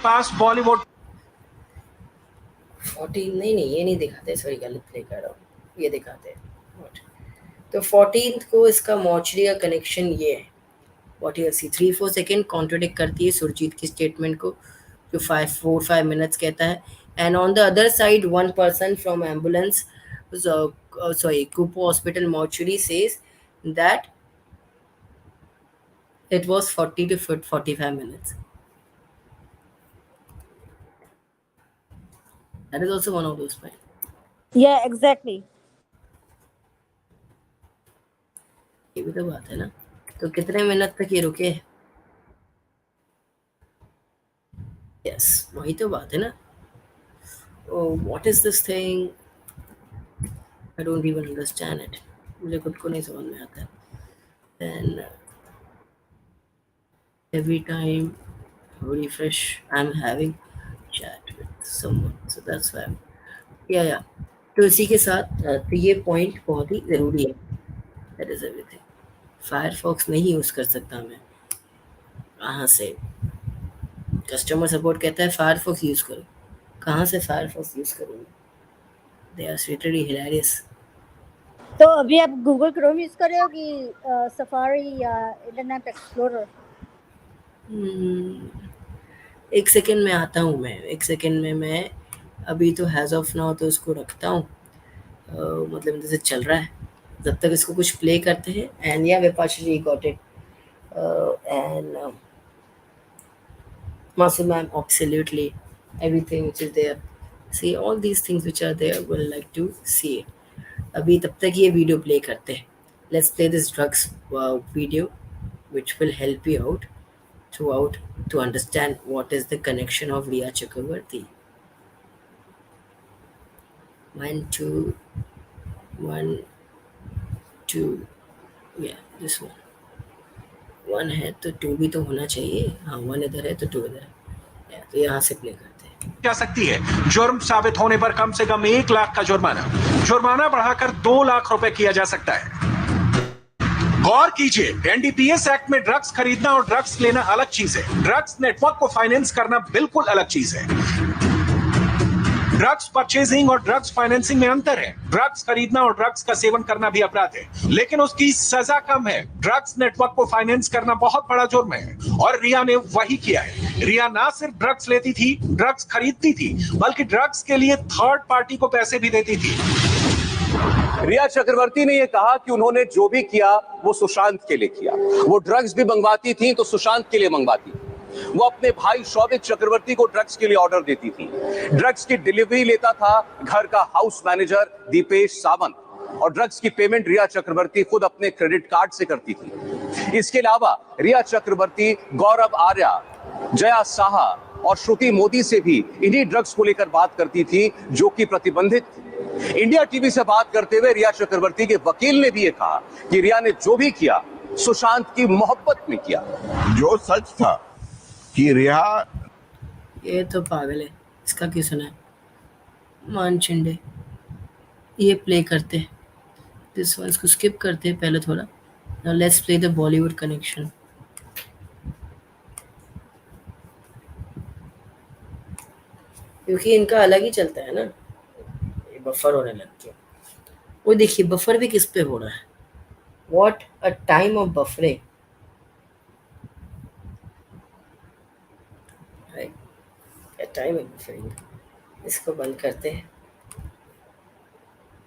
पास बॉलीवुड 14 नहीं, ये नहीं दिखाते, सॉरी गलत प्ले कर रहा हूँ। ये दिखाते हैं। तो 14th को इसका मॉर्चरी का कनेक्शन ये है। What you see, 3-4 second contradict करती है सुरजीत की स्टेटमेंट को, जो 4-5 मिनट्स कहता है। And on the other side, one person from ambulance, Cooper Hospital mortuary says that it was 40 to 45 minutes. That is also one of those points. Yeah, exactly. ये भी तो बात है ना। तो कितने मिनट तक ये रुके? यस, वही तो बात है ना। What is this thing? I don't even understand it. मुझे खुद को नहीं समझ में आता है। Then every time refresh, I'm having chat with someone, so that's why yeah. तो इसी के साथ तो ये पॉइंट बहुत ही ज़रूरी है। That is everything. फायरफॉक्स नहीं यूज़ कर सकता मैं, कहाँ से? कस्टमर सपोर्ट कहता है फायरफॉक्स यूज़ करो, कहाँ से फायरफॉक्स यूज़ करूँगा? They are literally hilarious. तो अभी आप गूगल क्रोम यूज कर रहे हो कि सफारी या इंटरनेट एक्सप्लोरर? एक सेकेंड में आता हूँ मैं, एक सेकेंड में मैं अभी तो हैज़ ऑफ नाउ तो इसको रखता हूँ, मतलब जैसे चल रहा है, जब तक इसको कुछ प्ले करते हैं। And yeah Vipasha ji got it. And Masu ma'am, absolutely. Everything which is there. See, all these things which are there, will like to see it. अभी तब तक ये वीडियो प्ले करते हैं. Let's play this drugs video, which will help you out throughout to understand what is the connection of Rhea Chakravarti. 1, 2, 1, 2. Yeah, this one. 1 है तो 2 भी तो होना चाहिए. हाँ, 1 इधर है तो 2 इधर है. Yeah, तो यहाँ से प्ले करते हैं. जा सकती है। जुर्म साबित होने पर कम से कम 1 लाख का जुर्माना बढ़ाकर 2 लाख रुपए किया जा सकता है। गौर कीजिए, एनडीपीएस एक्ट में ड्रग्स खरीदना और ड्रग्स लेना अलग चीज है। ड्रग्स नेटवर्क को फाइनेंस करना बिल्कुल अलग चीज है। ड्रग्स परचेजिंग और ड्रग्स फाइनेंसिंग में अंतर है। ड्रग्स खरीदना और ड्रग्स का सेवन करना भी अपराध है, लेकिन उसकी सजा कम है। ड्रग्स नेटवर्क को फाइनेंस करना बहुत बड़ा जुर्म है और रिया ने वही किया है। रिया ना सिर्फ ड्रग्स लेती थी, ड्रग्स खरीदती थी, बल्कि ड्रग्स के लिए थर्ड पार्टी को पैसे भी देती थी। रिया चक्रवर्ती ने यह कहा कि उन्होंने जो भी किया वो सुशांत के लिए किया। वो ड्रग्स भी मंगवाती थी तो सुशांत के लिए मंगवाती। वो अपने भाई शौविक चक्रवर्ती को ड्रग्स के लिए ऑर्डर देती थी। ड्रग्स की डिलीवरी लेता था घर का हाउस मैनेजर दीपेश सावंत और ड्रग्स की पेमेंट रिया चक्रवर्ती खुद अपने क्रेडिट कार्ड से करती थी। इसके अलावा रिया चक्रवर्ती गौरव आर्या, जया साहा और श्रुति मोदी से भी इन्हीं ड्रग्स को लेकर बात करती थी जो कि प्रतिबंधित थी। इंडिया टीवी से बात करते हुए रिया चक्रवर्ती के वकील ने भी ये कहा कि रिया ने जो भी किया सुशांत की मोहब्बत में किया। जो सच था कि रिया, ये तो पागल है, इसका क्यों सुना है? मान चिंडे, ये प्ले करते हैं, दिस वन को स्किप करते हैं पहले थोड़ा। Now let's play the Bollywood connection. क्योंकि इनका अलग ही चलता है ना, ये बफर होने लग गया। वो देखिए बफर भी किस पे हो रहा है। What a time of buffering, time of buffering. इसको बंद करते हैं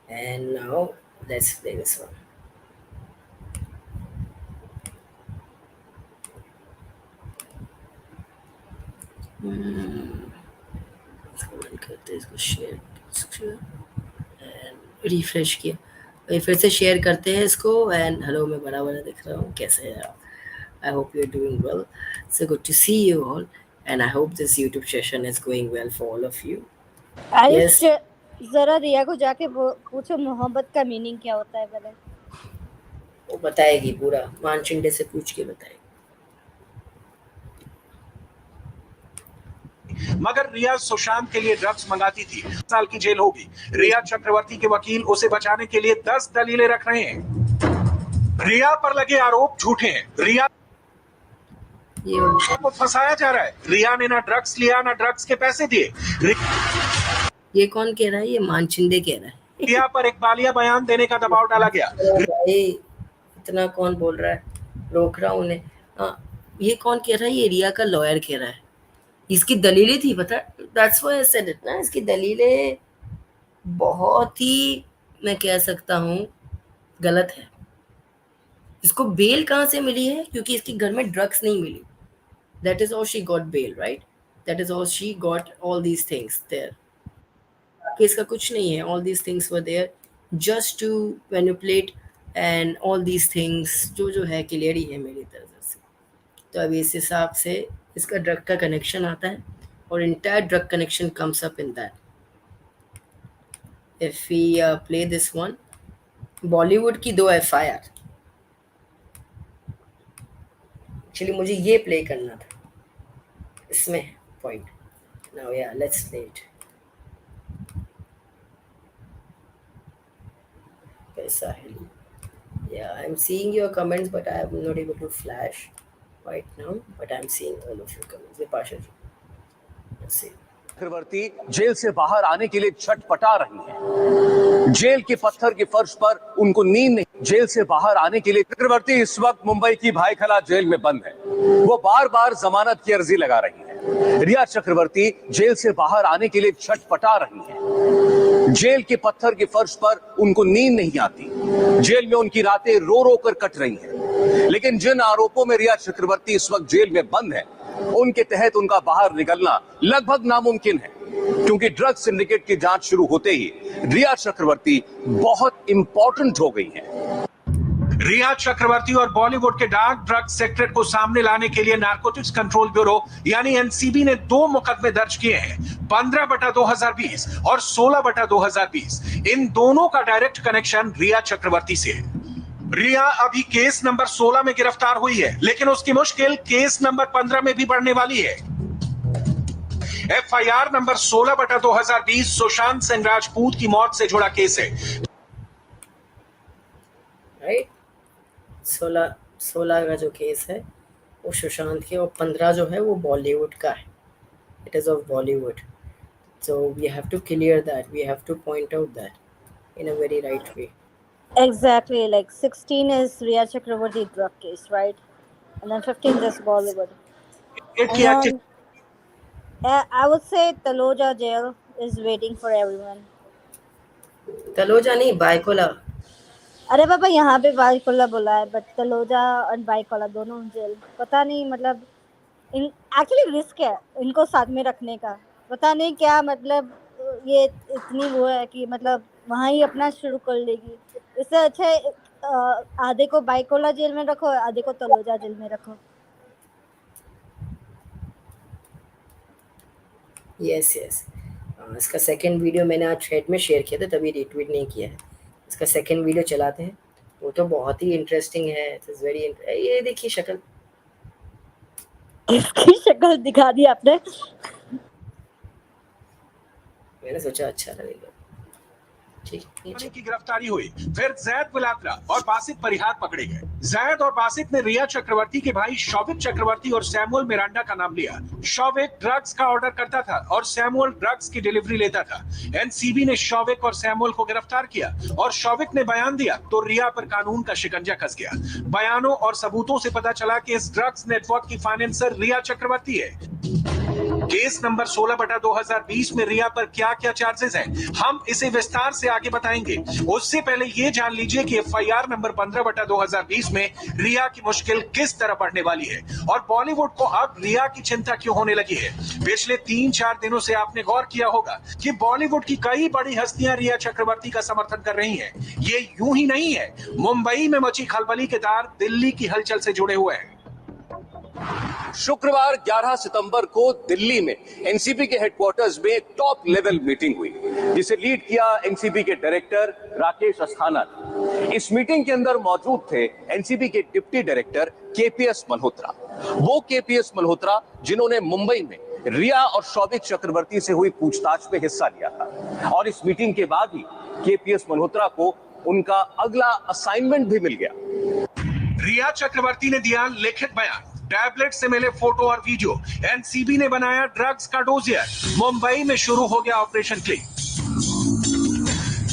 and now let's play this one. इसको बंद करते हैं, इसको शेयर एंड रिफ्रेश किया, फिर से शेयर करते हैं इसको। एंड हेलो, मैं बड़ा बड़ा दिख रहा हूँ, कैसे हैं आप? I hope you are doing well. So good to see you all and I hope this YouTube session is going well for all of you. Yes. जरा रिया को जाके पूछो मोहब्बत का मीनिंग क्या होता है पहले। वो बताएगी पूरा, मानचिंडे से पूछ के बताएगी। मगर रिया सुशांत के लिए ड्रग्स मंगाती थी। 10 साल की जेल होगी। रिया चक्रवर्ती के वकील उसे बचाने के लिए 10 दलीलें रख रहे हैं। रिया पर लगे आरोप झूठे हैं। रिया को फंसाया जा रहा है। रिया ने ना ड्रग्स लिया ना ड्रग्स के पैसे दिए। ये कौन कह रहा है? ये मानचिंडे कह रहा है। रिया पर एक बालिया बयान देने का दबाव डाला गया। भाई इतना कौन बोल रहा है? रोक रहा हूं उन्हें। ये कौन कह रहा है? ये रिया का लॉयर कह रहा है। इसकी दलीलें थी, पता, that's why I said it ना। इसकी दलीलें बहुत ही, मैं कह सकता हूँ, गलत है। इसको बेल कहाँ से मिली है? क्योंकि इसके घर में ड्रग्स नहीं मिली। That is how she got bail, right? That is how she got all these things there. Case का कुछ नहीं है। All these things were there just to manipulate and all these things जो है क्लियर ही है मेरी तरफ से। तो अभी इस हिसाब से इसका ड्रग का कनेक्शन आता है और entire drug connection comes up in that. If we play this one, Bollywood की 2 FIR, एक्चुअली मुझे ये प्ले करना था, इसमें point. Now yeah let's play it. कैसा है? Yeah I am seeing your comments but I am not able to flash right now, but I am seeing all of your comments. ये पाशा let's see. Chakraborty jail से बाहर आने के लिए छटपटा रही हैं। जेल के पत्थर के फर्श पर उनको नींद नहीं। जेल से बाहर आने के लिए चक्रवर्ती इस वक्त मुंबई की भाईखला जेल में बंद है। वो बार बार जमानत की अर्जी लगा रही है। रिया चक्रवर्ती जेल से बाहर आने के लिए छटपटा रही हैं। जेल के पत्थर के फर्श पर उनको नींद नहीं आती, जेल में उनकी रातें रो रो कर कट रही हैं। लेकिन जिन आरोपों में रिया चक्रवर्ती इस वक्त जेल में बंद है, उनके तहत उनका बाहर निकलना लगभग नामुमकिन है, क्योंकि ड्रग सिंडिकेट की जांच शुरू होते ही रिया चक्रवर्ती बहुत इंपॉर्टेंट हो गई हैं। रिया चक्रवर्ती और बॉलीवुड के डार्क ड्रग सेक्टर को सामने लाने के लिए नारकोटिक्स कंट्रोल ब्यूरो यानी एनसीबी ने 2 मुकदमे दर्ज किए हैं, 15/2020 और 16/2020। इन दोनों का डायरेक्ट कनेक्शन रिया चक्रवर्ती से है। रिया अभी केस नंबर 16 में गिरफ्तार हुई है, लेकिन उसकी मुश्किल केस नंबर 15 में भी बढ़ने वाली है। एफआईआर नंबर 16/2020 सुशांत सिंह राजपूत की मौत से जुड़ा केस है। राइट, 16 का जो केस है वो सुशांत के, और 15 जो है वो बॉलीवुड का है. It is of Bollywood. So we have to clear that. We have to point out that in a very right way. Exactly, like 16 is Rhea Chakravarti drug case, right? And then 15 is Bollywood. And then, I would say Taloja jail is waiting for everyone. Taloja नहीं, बायकोला. अरे बाबा यहाँ पे बाइकोला बोला है, but Taloja और बाइकोला दोनों jail. पता नहीं, मतलब इन एक्चुअली रिस्क है इनको साथ में रखने का. पता नहीं क्या, मतलब ये इतनी वो है कि मतलब वहाँ ही अपना शुरू कर लेगी. इससे अच्छा है आधे को बाइकोला जेल में रखो, आधे को तलोजा जेल में रखो. Yes yes. इसका सेकंड वीडियो मैंने आज थ्रेड में शेयर किया था, तभी रिट्वीट नहीं किया है. इसका सेकंड वीडियो चलाते हैं, वो तो बहुत ही इंटरेस्टिंग है. इट इज़ वेरी, ये देखिए शक्ल, इसकी शक्ल दिखा दी आपने. मैंने सोचा अच्छा लगेगा. की गिरफ्तारी हुई, फिर जैद बिलात्रा और बासित परिहार पकड़े गए। जैद और बासित ने रिया चक्रवर्ती के भाई शौविक चक्रवर्ती और सैमुअल मिरांडा का नाम लिया। शौविक ड्रग्स का ऑर्डर करता था और सैमुअल ड्रग्स की डिलीवरी लेता था। एनसीबी ने शौविक और सैमुअल को गिरफ्तार किया और शौविक ने बयान दिया तो रिया पर कानून का शिकंजा कस गया। बयानों और सबूतों से पता चला कि इस ड्रग्स नेटवर्क की फाइनेंसर रिया चक्रवर्ती है। केस नंबर 16/2020 में रिया पर क्या क्या चार्जेस हैं, हम इसे विस्तार से आगे बताएंगे। उससे पहले ये जान लीजिए कि एफआईआर नंबर 15/2020 में रिया की मुश्किल किस तरह बढ़ने वाली है और बॉलीवुड को अब रिया की चिंता क्यों होने लगी है। पिछले 3-4 दिनों से आपने गौर किया होगा कि बॉलीवुड की कई बड़ी हस्तियां रिया चक्रवर्ती का समर्थन कर रही हैं। ये यूं ही नहीं है, मुंबई में मची खलबली के तार दिल्ली की हलचल से जुड़े हुए हैं। शुक्रवार 11 सितंबर को दिल्ली में एनसीबी के हेडक्वार्टर्स में एक टॉप लेवल मीटिंग हुई, जिसे लीड किया एनसीबी के डायरेक्टर राकेश अस्थाना ने। इस मीटिंग के अंदर मौजूद थे एनसीबी के डिप्टी डायरेक्टर केपीएस मल्होत्रा, वो केपीएस मल्होत्रा जिन्होंने मुंबई में रिया और शौविक चक्रवर्ती से हुई पूछताछ में हिस्सा लिया था। और इस मीटिंग के बाद ही केपीएस मल्होत्रा को उनका अगला असाइनमेंट भी मिल गया। रिया चक्रवर्ती ने दिया लिखित बयान, टैबलेट से मिले फोटो और वीडियो, एनसीबी ने बनाया ड्रग्स का डोजियर, मुंबई में शुरू हो गया ऑपरेशन क्लिक।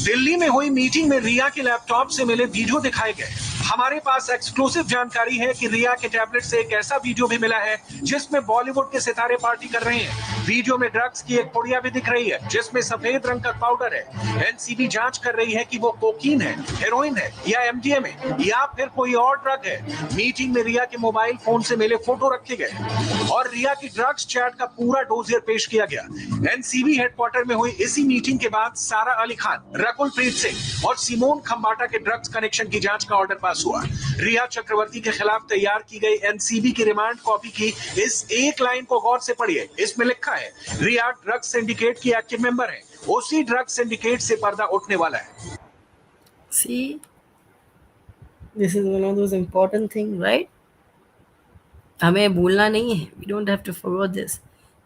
दिल्ली में हुई मीटिंग में रिया के लैपटॉप से मिले वीडियो दिखाए गए। हमारे पास एक्सक्लूसिव जानकारी है कि रिया के टैबलेट से एक ऐसा वीडियो भी मिला है जिसमें बॉलीवुड के सितारे पार्टी कर रहे हैं। वीडियो में ड्रग्स की एक पुड़िया भी दिख रही है जिसमें सफेद रंग का पाउडर है। एनसीबी जांच कर रही है कि वो कोकीन है, हेरोइन है या एमडीएम है या फिर कोई और ड्रग है। मीटिंग में रिया के मोबाइल फोन से मिले फोटो रखे गए और रिया की ड्रग्स चैट का पूरा डोजियर पेश किया गया। एनसीबी हेडक्वार्टर में हुई इसी मीटिंग के बाद सारा अली खान, रकुल प्रीत सिंह और सिमोन खंबाटा के ड्रग्स कनेक्शन की जांच का ऑर्डर पास हुआ। रिया चक्रवर्ती के खिलाफ तैयार की गई एनसीबी की रिमांड कॉपी की इस एक लाइन को गौर से पढ़िए। इसमें लिखा है, रिया ड्रग्स सिंडिकेट की एक्टिव मेंबर है, उसी ड्रग्स सिंडिकेट से पर्दा उठने वाला है। See, this is one of those important things, right? हमें भूलना नहीं है. We don't have to forget this.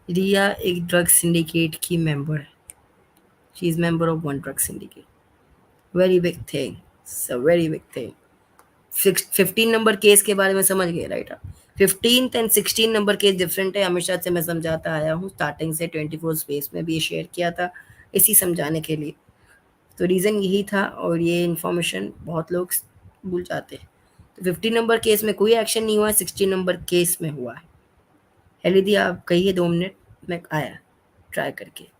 रिया एक ड्रग सिंडिकेट की मेंबर है. She is member of one drug syndicate. Very big thing. It's a very big thing. 15 number case के बारे में समझ गए, right? 15th and 16 number case different है, हमेशा से मैं समझाता आया हूँ। स्टार्टिंग से 24 स्पेस में भी ये शेयर किया था इसी समझाने के लिए। तो रीज़न यही था और ये इन्फॉर्मेशन बहुत लोग भूल जाते हैं। तो 15 नंबर केस में कोई एक्शन नहीं हुआ है, 16 नंबर केस में हुआ है। हेलिदी आप कहिए 2 मिनट, मैं आया ट्राई करके।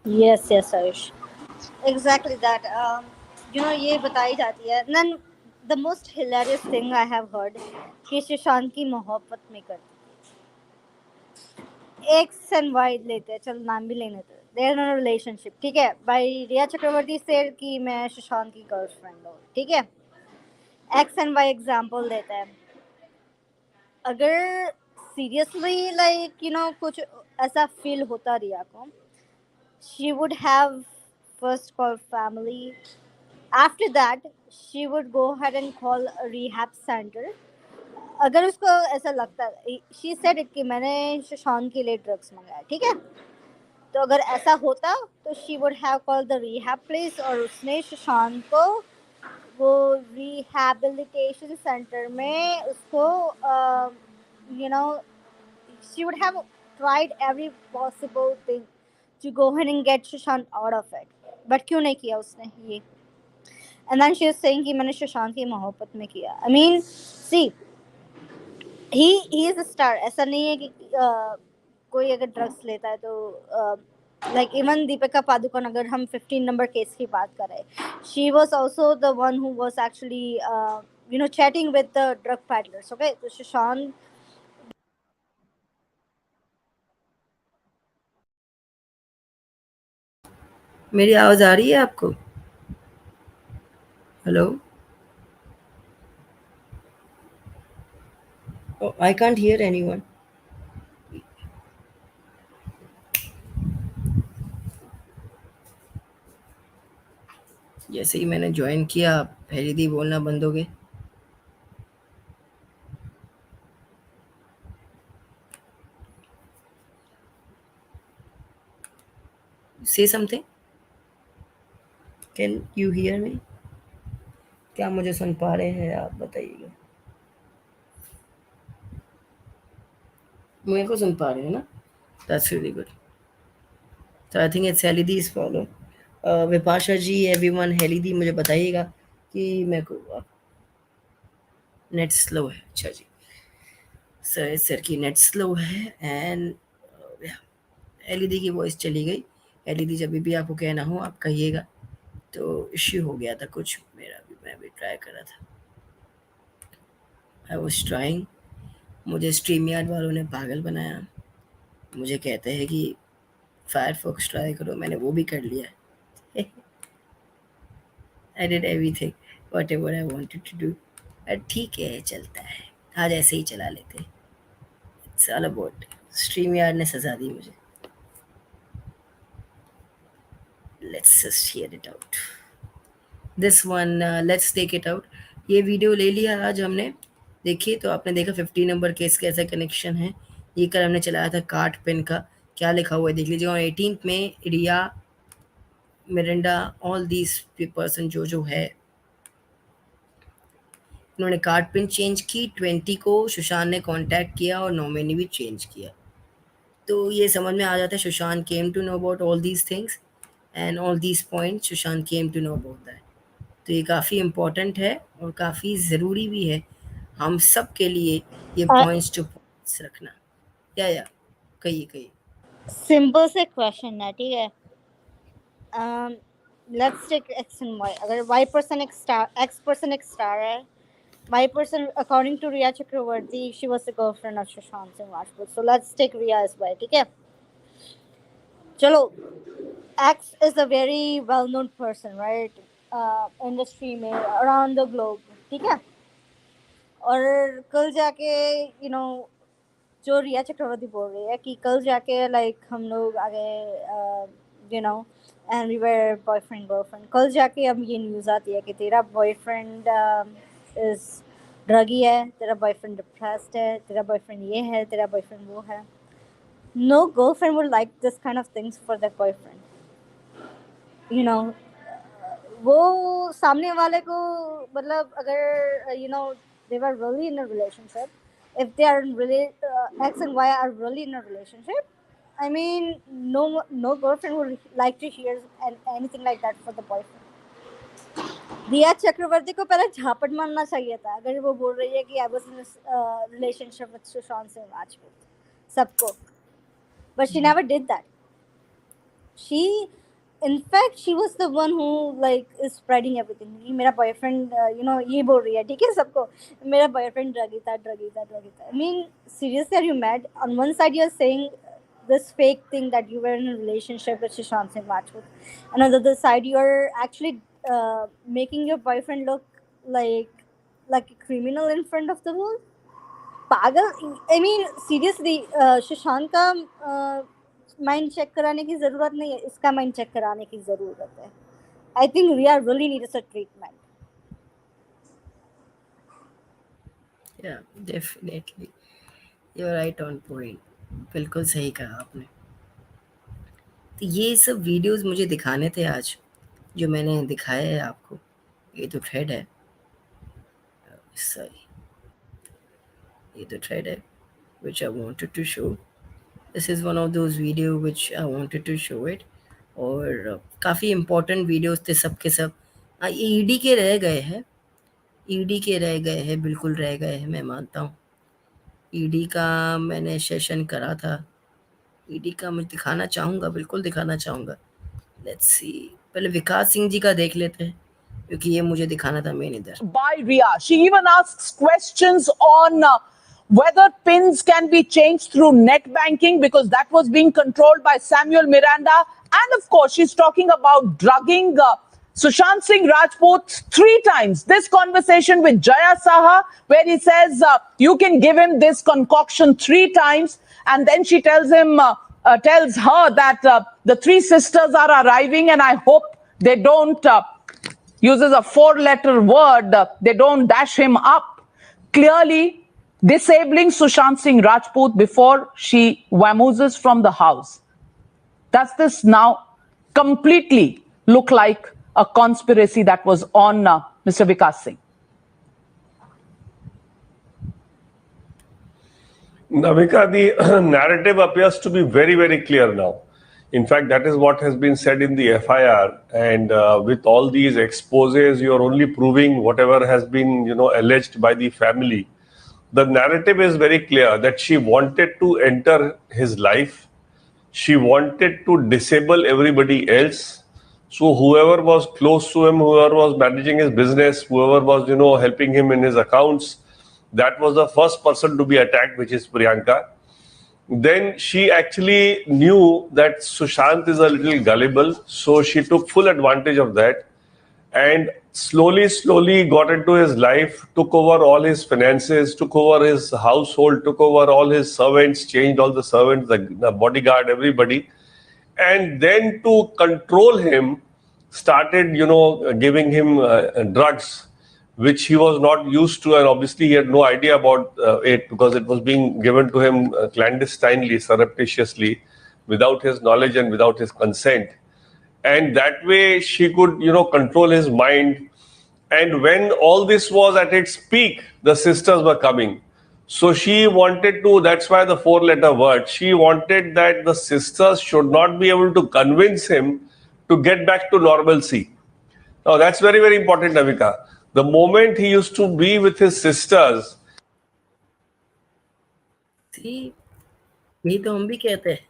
Yes, Ayush. Exactly that. ये बताई जाती है. And then the most hilarious thing I have heard कि सुशांत की मोहब्बत में कर एक्स एंड वाई लेते हैं, चल नाम भी लेने थे. They are in a relationship, ठीक है. भाई रिया चक्रवर्ती से कि मैं सुशांत की गर्लफ्रेंड हूँ, ठीक है. एक्स एंड वाई एग्जाम्पल देते हैं. अगर सीरियसली कुछ ऐसा फील होता रिया को, she would have first call family. After that, she would go ahead and call a rehab center. अगर उसको ऐसा लगता है, she said it कि मैंने सुशांत के लिए ड्रग्स मंगाया, ठीक है. तो अगर ऐसा होता तो she would have called the rehab place और उसने सुशांत को वो rehabilitation center में उसको she would have tried every possible thing to go ahead and get Sushant out of it. But क्यों नहीं किया उसने ये? And then she is saying कि मैंने सुशांत की मोहब्बत में किया. I mean, see, he is a star. ऐसा नहीं है कि कोई अगर ड्रग्स लेता है तो like even Deepika Padukone, अगर हम 15 number केस की बात करें, she was also the one who was actually chatting with the drug peddlers. Okay, तो सुशांत मेरी आवाज आ रही है आपको? Hello? Oh, I can't hear anyone. जैसे ही मैंने ज्वाइन किया पहली दी बोलना बंद हो गए. Say something. Can you hear me? क्या मुझे सुन पा रहे हैं आप बताइएगा. मेरे को सुन पा रहे हैं ना? That's really good. So I think it's Helidi's problem. Vipasha ji, everyone, Helidi मुझे बताइएगा कि मेरे को नेट स्लो है. अच्छा जी, सर की नेट स्लो है एंड हेलिदी की वॉइस चली गई. हेलिदी जब भी आपको कहना हो आप कहिएगा. तो इश्यू हो गया था कुछ मेरा भी, मैं भी ट्राई कर रहा था. I was trying. मुझे स्ट्रीम यार्ड वालों ने पागल बनाया. मुझे कहते हैं कि फायरफॉक्स ट्राई करो, मैंने वो भी कर लिया. I did everything, whatever I wanted to do. ठीक है, चलता है. आज ऐसे ही चला लेते. It's all about stream yard ने सजा दी मुझे. Let's just hear it out. This one, let's take it out. ये वीडियो ले लिया आज हमने. देखिए तो आपने देखा 50 नंबर केस कैसा कनेक्शन है. ये कल हमने चलाया था कार्ड पेन का. क्या लिखा हुआ है देख लीजिए. और 18th में रिया, मिरिंडा, ऑल दीज पर्सन जो है, उन्होंने कार्ड पिन चेंज की. 20 को सुशांत ने कांटेक्ट किया और नॉमिनी भी चेंज किया. तो ये समझ में आ जाता है Sushant came to know about all these things and all these points. Sushant came to know about that. तो ये काफ़ी इम्पोर्टेंट है और काफ़ी ज़रूरी भी है हम सब के लिए ये पॉइंट्स टू पॉइंट्स रखना. या कहिए. सिंपल से क्वेश्चन है, ठीक है. Let's take X and Y. अगर वाई पर्सन एक स्टार, एक्स पर्सन एक स्टार है, Y person according to Rhea Chakraborty she was the girlfriend of Sushant Singh Rajput. So let's take Rhea as Y, ठीक है. चलो, X is a very well known person, right, industry में, around the globe, ठीक है. और कल जाके जो रिया चक्रवर्ती बोल रही है कि कल जाके हम लोग आगे and we were boyfriend girlfriend, कल जाके अब ये न्यूज़ आती है कि तेरा बॉयफ्रेंड इज ड्रगी है, तेरा बॉयफ्रेंड डिप्रेस्ड है, तेरा बॉयफ्रेंड ये है, तेरा बॉयफ्रेंड वो है. No girlfriend would like this kind of things for that boyfriend. वो सामने वाले को मतलब अगर they were really in a relationship, if they are really X and Y are really in a relationship, I mean no girlfriend would like to hear anything like that for the boyfriend. रिया चक्रवर्ती को पहले झापट मारना चाहिए था अगर वो बोल रही है कि I was in relationship with Sushant Singh Rajput सबको. But she never did that. She in fact she was the one who like is spreading everything. ये मेरा boyfriend ये बोल रही है ठीक है सबको मेरा boyfriend drugita. I mean seriously, are you mad? On one side you're saying this fake thing that you were in a relationship with Sushant Singh Rajput, and on the other side you're actually making your boyfriend look like a criminal in front of the world. पागल. I mean seriously, Sushant का mind check कराने की जरूरत नहीं है, इसका mind check कराने की जरूरत है. I think Rhea really needs a treatment. Yeah definitely you are right on point. बिल्कुल सही कहा आपने. तो ये सब वीडियोस मुझे दिखाने थे आज, जो मैंने दिखाए है आपको. ये तो थ्रेड है, सॉरी, ये तो थ्रेड है which I wanted to show. This is one of those video which I wanted to show it. और काफ़ी इम्पोर्टेंट वीडियोस थे सब के सब. ईडी के रह गए हैं, ईडी के रह गए हैं, बिल्कुल रह गए हैं, मैं मानता हूँ. ईडी का मैंने सेशन करा था. ईडी का मैं दिखाना चाहूँगा, बिल्कुल दिखाना चाहूँगा. लेट्स सी, पहले विकास सिंह जी का देख लेते हैं, क्योंकि ये मुझे दिखाना था मेन इधर. By Rhea, she even asks questions on whether pins can be changed through net banking, because that was being controlled by Samuel Miranda. And of course, she's talking about drugging Sushant Singh Rajput 3 times. This conversation with Jaya Saha, where he says you can give him this concoction 3 times, and then she tells her that the 3 sisters are arriving, and I hope they don't uses a 4-letter word, they don't dash him up, clearly disabling Sushant Singh Rajput before she vamooses from the house. Does this now completely look like a conspiracy that was on Mr. Vikas Singh? Navika, the narrative appears to be very, very clear now. In fact, that is what has been said in the FIR, and with all these exposes, you are only proving whatever has been, alleged by the family. The narrative is very clear that she wanted to enter his life. She wanted to disable everybody else. So whoever was close to him, whoever was managing his business, whoever was, helping him in his accounts, that was the first person to be attacked, which is Priyanka. Then she actually knew that Sushant is a little gullible, so she took full advantage of that and slowly got into his life, took over all his finances, took over his household, took over all his servants, changed all the servants, the bodyguard, everybody. And then to control him, started, giving him drugs, which he was not used to, and obviously he had no idea about it, because it was being given to him clandestinely, surreptitiously, without his knowledge and without his consent. And that way she could, control his mind. And when all this was at its peak, the sisters were coming. So she wanted to, that's why the 4-letter word, she wanted that the sisters should not be able to convince him to get back to normalcy. Now that's very, very important, Navika. The moment he used to be with his sisters. See, यही तो हम भी कहते हैं,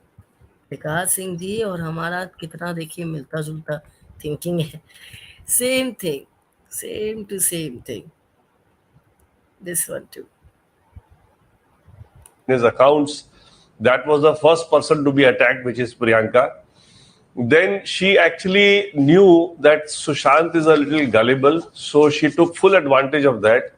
विकास सिंह जी और हमारा कितना देखिए मिलता जुलता थिंकिंग है. Same thing, same to same thing. This one too. His accounts, that was the first person to be attacked, which is Priyanka. Then she actually knew that Sushant is a little gullible, so she took full advantage of that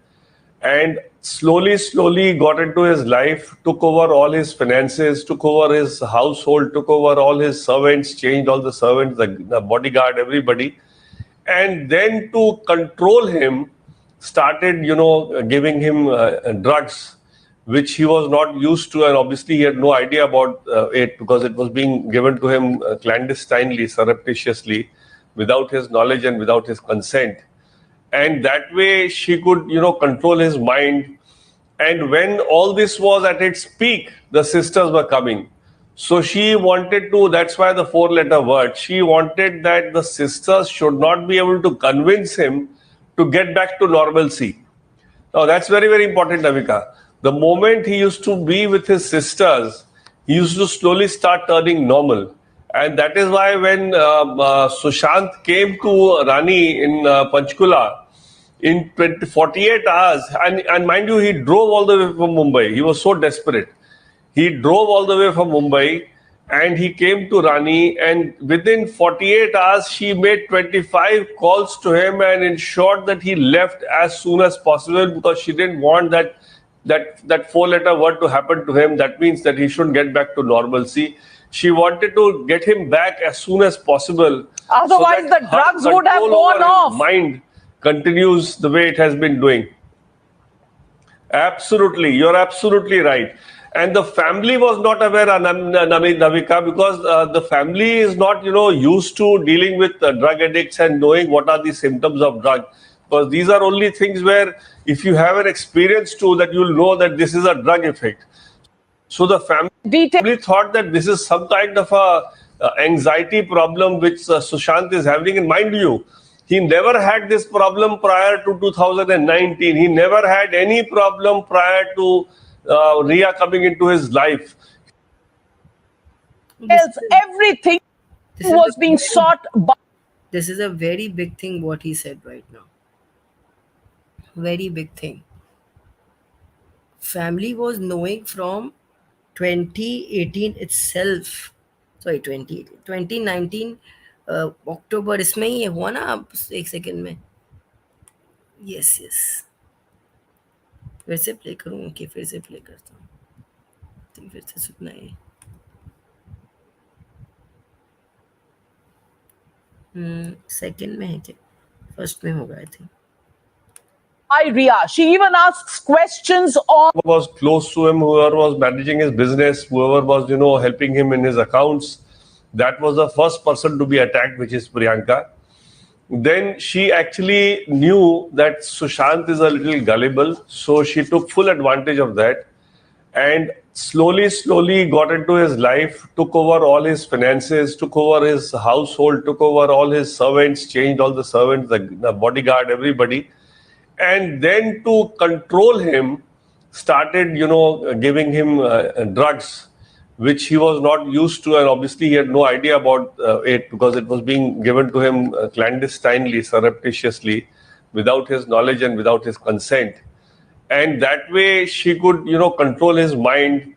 and slowly got into his life, took over all his finances, took over his household, took over all his servants, changed all the servants, the bodyguard, everybody. And then to control him, started, giving him drugs, which he was not used to, and obviously he had no idea about it, because it was being given to him clandestinely, surreptitiously, without his knowledge and without his consent. And that way she could, control his mind. And when all this was at its peak, the sisters were coming. So she wanted to, that's why the 4-letter word, she wanted that the sisters should not be able to convince him to get back to normalcy. Now that's very, very important, Navika. The moment he used to be with his sisters, he used to slowly start turning normal. And that is why when Sushant came to Rani in Panchkula in 48 hours, and mind you, he drove all the way from Mumbai. He was so desperate. He drove all the way from Mumbai and he came to Rani, and within 48 hours, she made 25 calls to him and ensured that he left as soon as possible because she didn't want that four-letter word to happen to him. That means that he shouldn't get back to normalcy. She wanted to get him back as soon as possible. Otherwise, the drugs would have worn off. Mind continues the way it has been doing. Absolutely, you're absolutely right. And the family was not aware, Navika, because the family is not, used to dealing with drug addicts and knowing what are the symptoms of drug. Because these are only things where if you have an experience too, that you'll know that this is a drug effect. So the family thought that this is some kind of a anxiety problem which Sushant is having. And mind you, he never had this problem prior to 2019. He never had any problem prior to Rhea coming into his life. Everything was being sought. This is a very big thing what he said right now. Very big thing. Family was knowing from 2018 itself. Sorry, 2019 अक्टूबर इसमें ही हुआ ना. आप एक second में. Yes फिर से play करूँ कि फिर से प्ले करता हूँ. फिर से सुनना है. सेकेंड में है क्या? फर्स्ट में होगा I think. By Rhea. She even asks questions on whoever was close to him, whoever was managing his business, whoever was, helping him in his accounts. That was the first person to be attacked, which is Priyanka. Then she actually knew that Sushant is a little gullible, so she took full advantage of that and slowly got into his life, took over all his finances, took over his household, took over all his servants, changed all the servants, the bodyguard, everybody. And then to control him, started, giving him drugs, which he was not used to. And obviously he had no idea about it because it was being given to him clandestinely, surreptitiously, without his knowledge and without his consent. And that way she could, control his mind.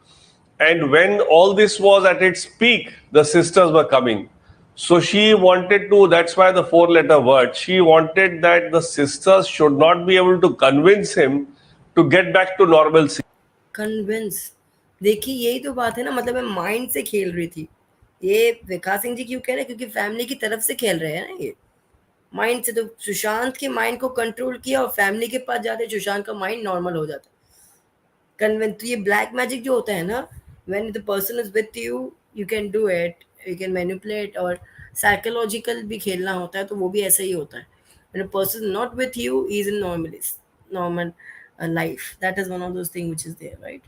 And when all this was at its peak, the sisters were coming. So she wanted to, that's why the four-letter word, she wanted that the sisters should not be able to convince him to get back to normalcy. Convince. देखिए यही तो बात है ना, मतलब मैं mind से खेल रही थी. ये विकास सिंह जी क्यों कह रहे हैं? क्योंकि फैमिली की तरफ से खेल रहे हैं ना ये माइंड से. तो सुशांत के माइंड को कंट्रोल किया और फैमिली के पास जाते सुशांत का माइंड नॉर्मल हो जाता. कन्विंस. तो ये ब्लैक मैजिक जो होता है ना, when the person is with you, you can do it, you can manipulate. और साइकोलॉजिकल भी खेलना होता है, तो वो भी ऐसा ही होता है. When a person not with you, he is in normal life. That is one of those things which is there, right?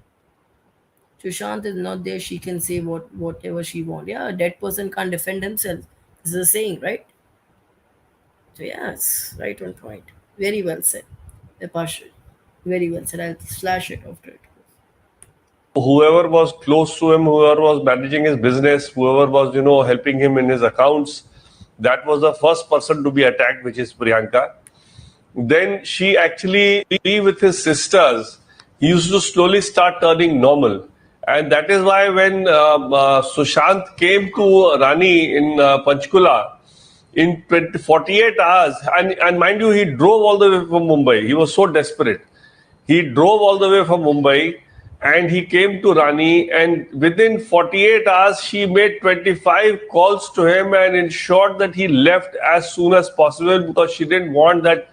Sushant is not there, she can say whatever she wants. Yeah, a dead person can't defend himself. This is a saying, right? So yes, right on point. Very well said. Very well said. I'll slash it after it. Whoever was close to him, whoever was managing his business, whoever was, helping him in his accounts, that was the first person to be attacked, which is Priyanka. Then she actually, with his sisters, he used to slowly start turning normal. And that is why when Sushant came to Rani in Panchkula in 48 hours, and mind you, he drove all the way from Mumbai. He was so desperate. He drove all the way from Mumbai and he came to Rani, and within 48 hours, she made 25 calls to him and ensured that he left as soon as possible because she didn't want that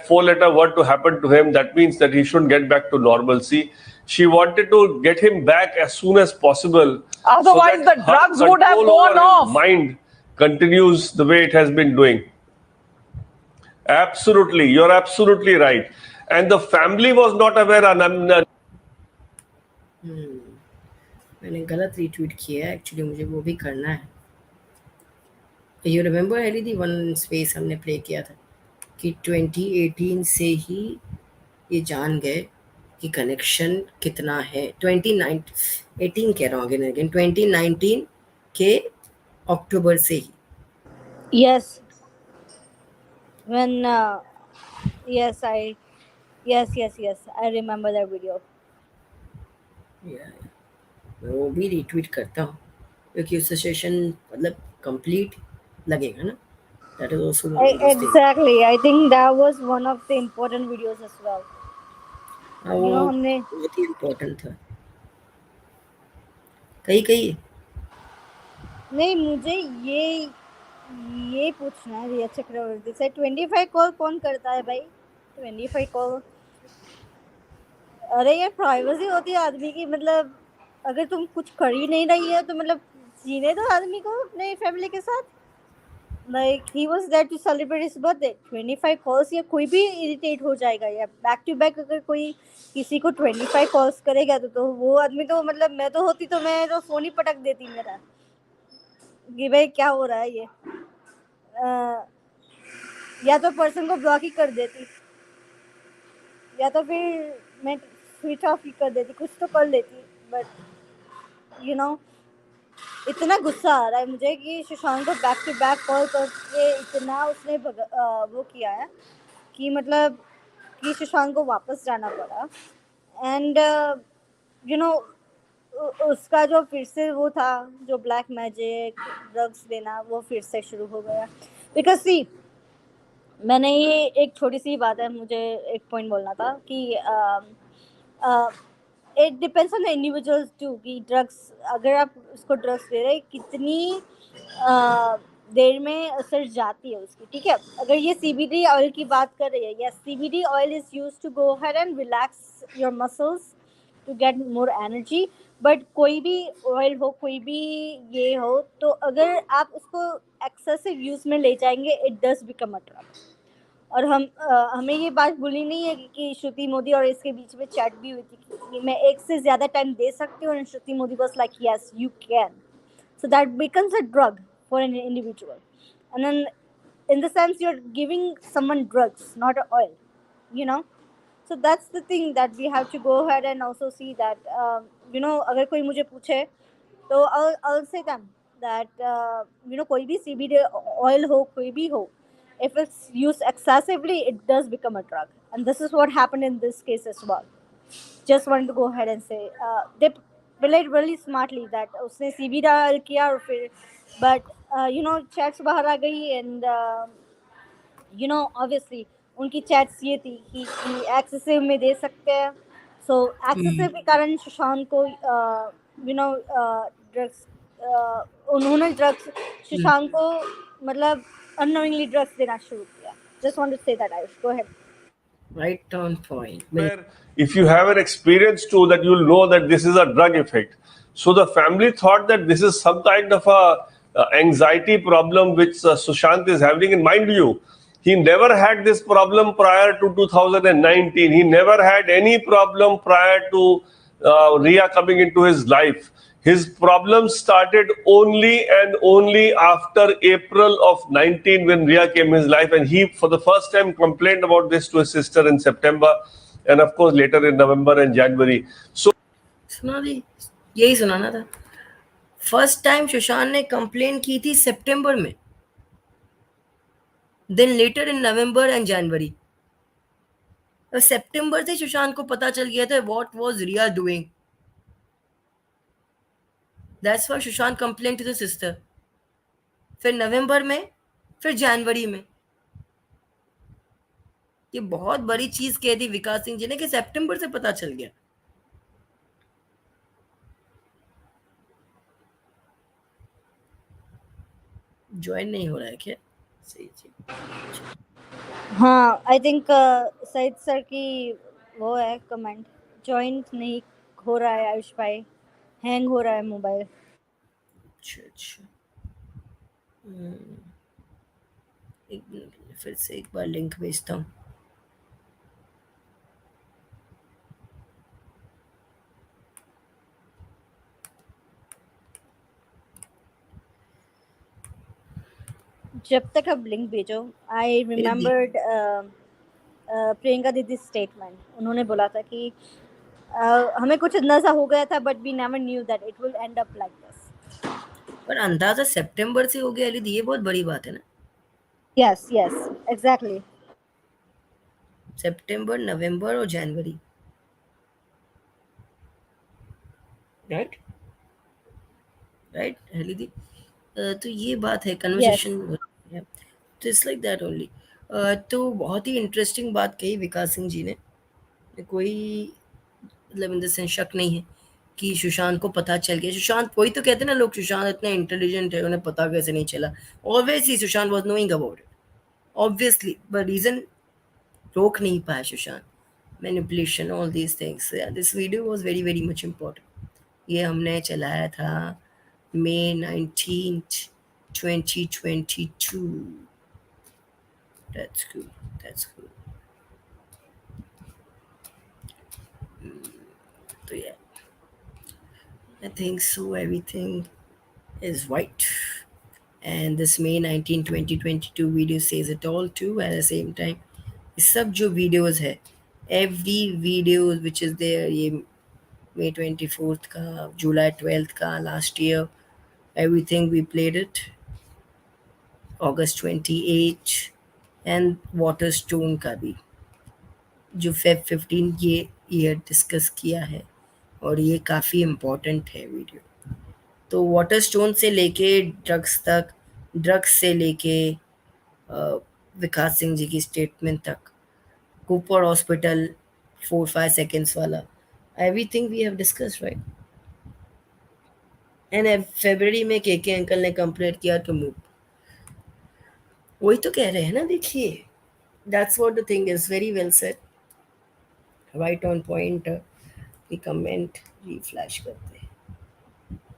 four-letter word to happen to him. That means that he shouldn't get back to normalcy. She wanted to get him back as soon as possible. Otherwise, so the drugs would have worn off. Mind continues the way it has been doing. Absolutely, you're absolutely right. And the family was not aware. मैंने गलत retweet किया है, actually मुझे वो भी करना है. You remember Hailey the one space हमने प्ले किया था कि 2018 से ही ये जान गए कि कनेक्शन कितना है. 2018 कह रहा हूँ अगेन 2019 के अक्टूबर से ही. Yes. When yes, I remember that video. Yeah, मैं वो भी रीट्वीट करता हूँ क्योंकि उससे सेशन मतलब कंप्लीट लगेगा ना. That is also one of those things. Exactly. I think that was one of the important videos as well. हाँ, You वो know, हमने बहुत ही इम्पोर्टेंट था. कहीं नहीं, मुझे ये पूछना है रिया चक्रवर्ती से, 25 कॉल कौन करता है भाई? 25 कॉल, अरे यार प्राइवेसी होती है आदमी की. मतलब अगर तुम कुछ कर ही नहीं रही है तो मतलब जीने दो आदमी को अपने फैमिली के साथ. Like he was there to celebrate his birthday. 25 calls, या कोई भी इरिटेट हो जाएगा यार. बैक टू बैक अगर कोई किसी को 25 कॉल्स करेगा तो वो आदमी तो मतलब मैं तो होती तो मैं तो फोन ही पटक देती मेरा कि भाई क्या हो रहा है ये. या तो पर्सन को ब्लॉक ही कर देती, या तो फिर मैं स्विच ऑफ ही कर देती, कुछ तो कर लेती. बट यू नो, इतना गुस्सा आ रहा है मुझे कि सुशांत को बैक टू बैक कॉल करके इतना उसने वो किया है कि मतलब कि सुशांत को वापस जाना पड़ा. एंड यू नो, उसका जो फिर से वो था जो ब्लैक मैजिक ड्रग्स देना, वो फिर से शुरू हो गया. बिकॉज सी, मैंने ये एक छोटी सी बात है, मुझे एक पॉइंट बोलना था कि it depends on the individuals to कि ड्रग्स, अगर आप उसको ड्रग्स दे रहे कितनी देर में असर जाती है उसकी. ठीक है, अगर ये CBD ऑयल की बात कर रही है, या CBD oil is used to go ahead and relax your muscles to get more energy. But कोई भी ऑयल हो, कोई भी ये हो, तो अगर आप उसको एक्सेसिव यूज में ले जाएंगे, it does become a drug. और हमें ये बात भूलनी नहीं है कि श्रुति मोदी और इसके बीच में चैट भी हुई थी कि मैं एक से ज़्यादा टाइम दे सकती हूँ. And Shruti Modi was like yes you can. So that becomes a drug for an individual. And then in the sense you're giving someone drugs, not oil, you know. So that's the thing that we have to go ahead and also see that you know, अगर कोई मुझे पूछे तो I'll say them that you know, कोई भी CBD oil हो, कोई भी हो, if it's used excessively, it does become a drug. And this is what happened in this case as well. Just wanted to go ahead and say they played really smartly that उसने CBD डाल किया और फिर but you know, chats बाहर आ गई. And you know, obviously उनकी chats ये थी कि excessive में दे सकते हैं. So excessive के कारण सुशांत को you know drugs, उन्होंने drugs सुशांत को मतलब unknowingly drugs देना शुरू किया. Just want to say that. Ayush, go ahead. Right on point. If you have an experience too, that you'll know that this is a drug effect. So the family thought that this is some kind of a anxiety problem which Sushant is having. And mind you, he never had this problem prior to 2019. He never had any problem prior to Rhea coming into his life. His problems started only and only after April of 19 when Rhea came in his life, and he for the first time complained about this to his sister in September, and of course later in November and January. So सुना दी, यही सुनाना था. First time Sushant ने complain की थी सितंबर में, then later in November and January. सितंबर से सुशांत को पता चल गया था what was Rhea doing. That's why Sushant complain to the sister. फिर नवंबर में, फिर जनवरी में. ये बहुत बड़ी चीज कह दी विकास सिंह जी ने कि सितंबर से पता चल गया. ज्वाइन नहीं हो रहा है क्या? सही जी. हाँ, आई थिंक सईद सर की वो है कमेंट, ज्वाइन नहीं हो रहा है आयुष भाई, हैंग हो रहा है मोबाइल. अच्छा. एक मिनट, फिर से एक बार लिंक भेजता हूँ. जब तक आप लिंक भेजो, आई रिमेम्बर्ड प्रियंका दीदी स्टेटमेंट. उन्होंने बोला था कि हमें कुछ अंदाजा हो गया था but we never knew that it will end up like this. पर अंदाजा सितंबर से हो गया अली, ये बहुत बड़ी बात है ना। Yes, yes, exactly. सितंबर, नवंबर और जनवरी, राइट राइट अली दी। तो ये बात है, कन्वर्सेशन तो इट्स लाइक दैट ओनली। तो बहुत ही इंटरेस्टिंग बात कही विकास सिंह जी ने। कोई मतलब इन द सेंस शक नहीं है कि सुशांत को पता चल गया। सुशांत, वही तो कहते हैं ना लोग, सुशांत इतना इंटेलिजेंट है, उन्हें पता कैसे नहीं चला। Obviously Sushant was knowing about it, obviously, but reason रोक नहीं पाया Sushant. Manipulation, all these things. This video was very very much important. ये हमने चलाया था May 19th, 2022. That's cool. That's cool. So yeah, I think so. Everything is right. And this May 19, 2022 video says it all too. At the same time, ये सब जो videos है, every video which is there, ये May 24th का, July 12th का, last year, everything we played it. August 28 and वाटरस्टोन का भी जो फेब 15 ये ईयर डिस्कस किया है, और ये काफ़ी इम्पोर्टेंट है वीडियो। तो वाटरस्टोन से लेके ड्रग्स तक, ड्रग्स से लेके विकास सिंह जी की स्टेटमेंट तक, कूपर हॉस्पिटल 4-5 सेकेंड्स वाला, everything we have discuss, right. And फरवरी में के अंकल ने कंप्लेंट किया टू मूव। वही तो कह रहे हैं ना, देखिए, that's what the thing is, very well said, right on point. ये कमेंट रिफ्लैश करते हैं,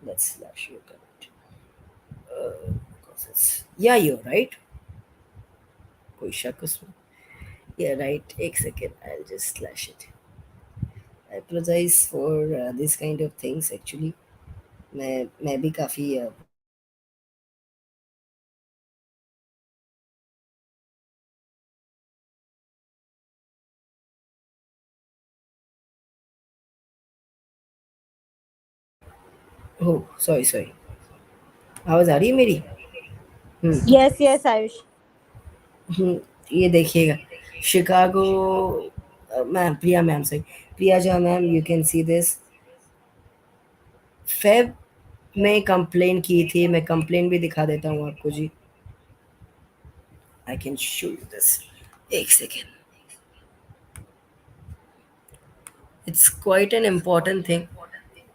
लेट्स फ्लैश योर कमेंट, या यू राइट, कोई शक उसमें, या राइट। एक second, I will just slash it. I apologize for this kind of things. Actually मैं भी काफ़ी ओह सॉरी सॉरी, आवाज़ आ रही है मेरी? Yes, yes, Ayush. ये देखिएगा, शिकागो मैम, प्रिया मैम सही, प्रिया जा ma'am, you can see this. Feb में कंप्लेन की थी, मैं कंप्लेन भी दिखा देता हूँ आपको जी। I can show you this, एक second. It's quite an important thing.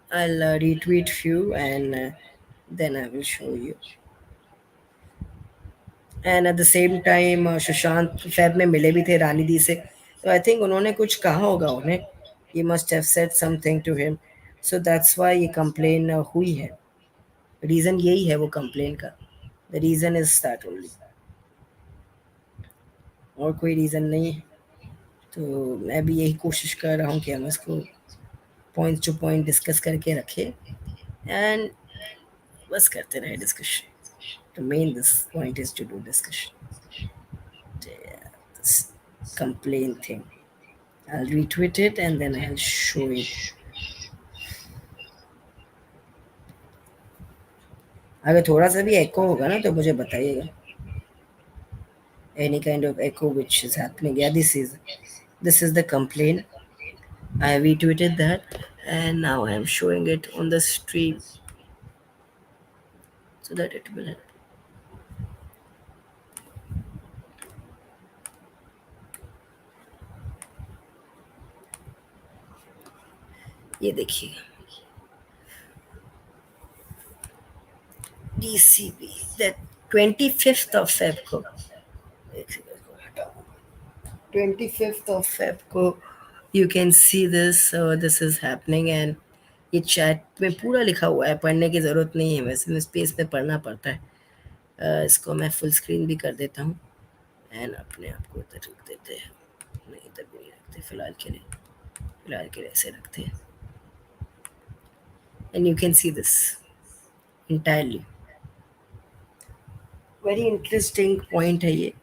I'll retweet few and then I will show you. And at the same time, Sushant फैब में मिले भी थे रानी दी से, तो आई थिंक उन्होंने कुछ कहा होगा उन्हें। He must have said something to him, so that's why ये कंप्लेन हुई है। रीज़न यही है वो कंप्लेन का, the reason is that only, और कोई रीज़न नहीं है। तो मैं भी यही कोशिश कर रहा हूँ कि हम इसको पॉइंट टू पॉइंट डिस्कस करके रखें, एंड बस करते रहे discussion. The main this point is to do discussion. Yeah, this complaint thing. I'll retweet it and then I'll show it. अगर थोड़ा सा भी echo होगा ना तो मुझे बताइएगा। Any kind of echo which is happening. Yeah, this is the complaint. I retweeted that and now I am showing it on the stream so that it will help. ये देखिए, DCB that 25th of Feb को, 25th of Feb को you can see this, this is happening, and ये chat में पूरा लिखा हुआ है, पढ़ने की ज़रूरत नहीं है, वैसे में स्पेस में पढ़ना पड़ता है। इसको मैं फुल स्क्रीन भी कर देता हूँ एंड अपने आप को इधर रख देते हैं, नहीं इधर भी नहीं रखते फ़िलहाल के लिए ऐसे रखते हैं, and you can see this entirely. Very interesting point है ये।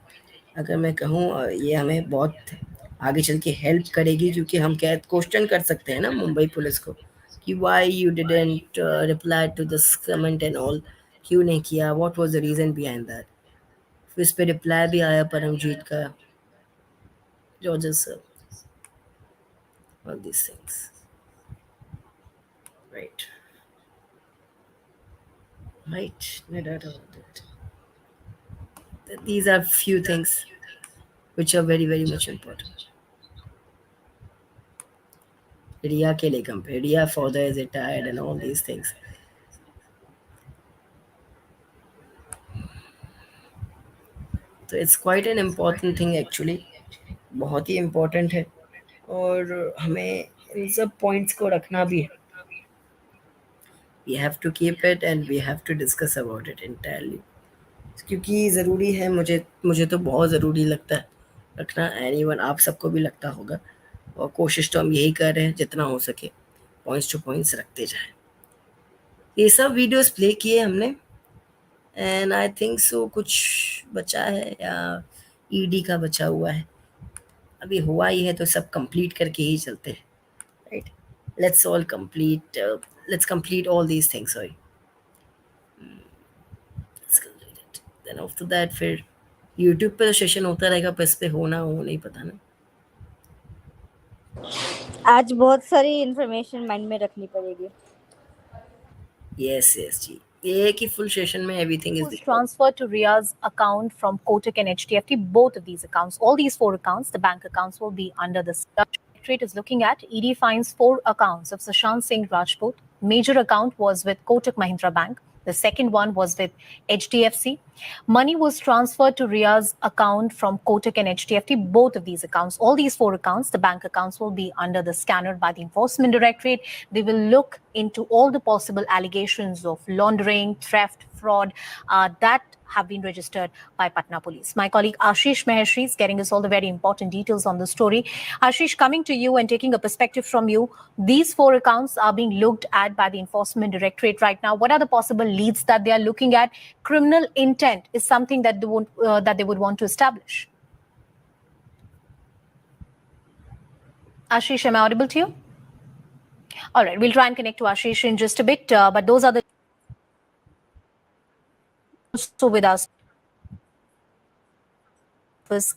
अगर मैं कहूँ ये हमें बहुत आगे चल के हेल्प करेगी, क्योंकि हम क्या क्वेश्चन कर सकते हैं ना मुंबई पुलिस को why you didn't reply to this comment and all, क्यों नहीं किया, what was the reason behind that? फिर इस पे रिप्लाई भी आया परमजीत का, Georges sir, all these things, right, no doubt about it. These are few things which are very very much important. Rhea के लिए compare, Rhea father is retired and all these things. तो it's quite an important thing actually, बहुत ही important है और हमें इन सब points को रखना भी है. We have to keep it and we have to discuss about it entirely, क्योंकि ज़रूरी है. मुझे तो बहुत ज़रूरी लगता है रखना. एनीवन आप सबको भी लगता होगा, और कोशिश तो हम यही कर रहे हैं जितना हो सके पॉइंट्स टू पॉइंट्स रखते जाएं. ये सब वीडियोस प्ले किए हमने एंड आई थिंक सो कुछ बचा है या ईडी का बचा हुआ है, अभी हुआ ही है तो सब कंप्लीट करके ही चलते हैं, right. Let's all complete, let's complete all these things. Sorry, then after that फिर यूट्यूब पे सेशन होता रहेगा, पर इस पे होना हो नहीं पता ना. आज बहुत सारी इंफॉर्मेशन माइंड में रखनी पड़ेगी. यस जी, ये कि full session में everything is transferred to Rhea's account from Kotak and HDFC. Both of these accounts, all these 4 accounts, the bank accounts will be under the Contradictory is looking at. ED finds 4 accounts of Sushant Singh Rajput. Major account was with Kotak Mahindra Bank. The second one was with HDFC. Money was transferred to Rhea's account from Kotak and HDFC. Both of these accounts, all these 4 accounts, the bank accounts will be under the scanner by the Enforcement Directorate. They will look into all the possible allegations of laundering, theft, fraud that have been registered by Patna Police. My colleague Ashish Maheshri is getting us all the very important details on the story. Ashish, coming to you and taking a perspective from you, these 4 accounts are being looked at by the Enforcement Directorate right now. What are the possible leads that they are looking at? Criminal intent is something that they would want to establish. Ashish, am I audible to you? All right, we'll try and connect to Ashish in just a bit, but those are the also with us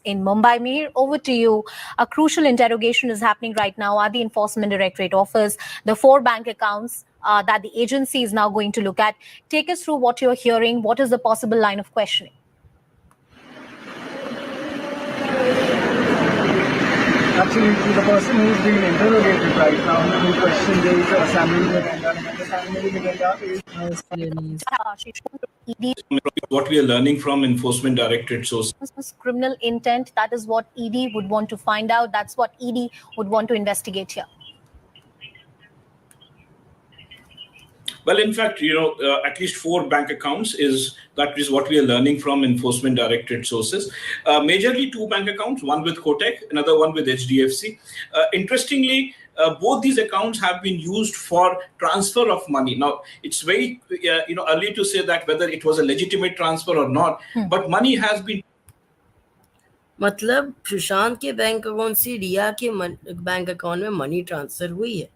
in Mumbai. Mir, over to you. A crucial interrogation is happening right now at the Enforcement Directorate office. The 4 bank accounts that the agency is now going to look at. Take us through what you're hearing. What is the possible line of questioning? Absolutely. The person who's being interrogated right now, who questioned is Samuel Miranda. Samuel Miranda is what we are learning from Enforcement Directorate sources. Criminal intent, that is what ED would want to find out. That's what ED would want to investigate here. Well, in fact, at least 4 bank accounts that is what we are learning from Enforcement Directorate sources. Majorly 2 bank accounts, one with Kotak, another one with HDFC. Interestingly, both these accounts have been used for transfer of money. Now, it's very early to say that whether it was a legitimate transfer or not, but money has been. मतलब सुशांत के bank account से रिया के bank account में money transfer हुई है,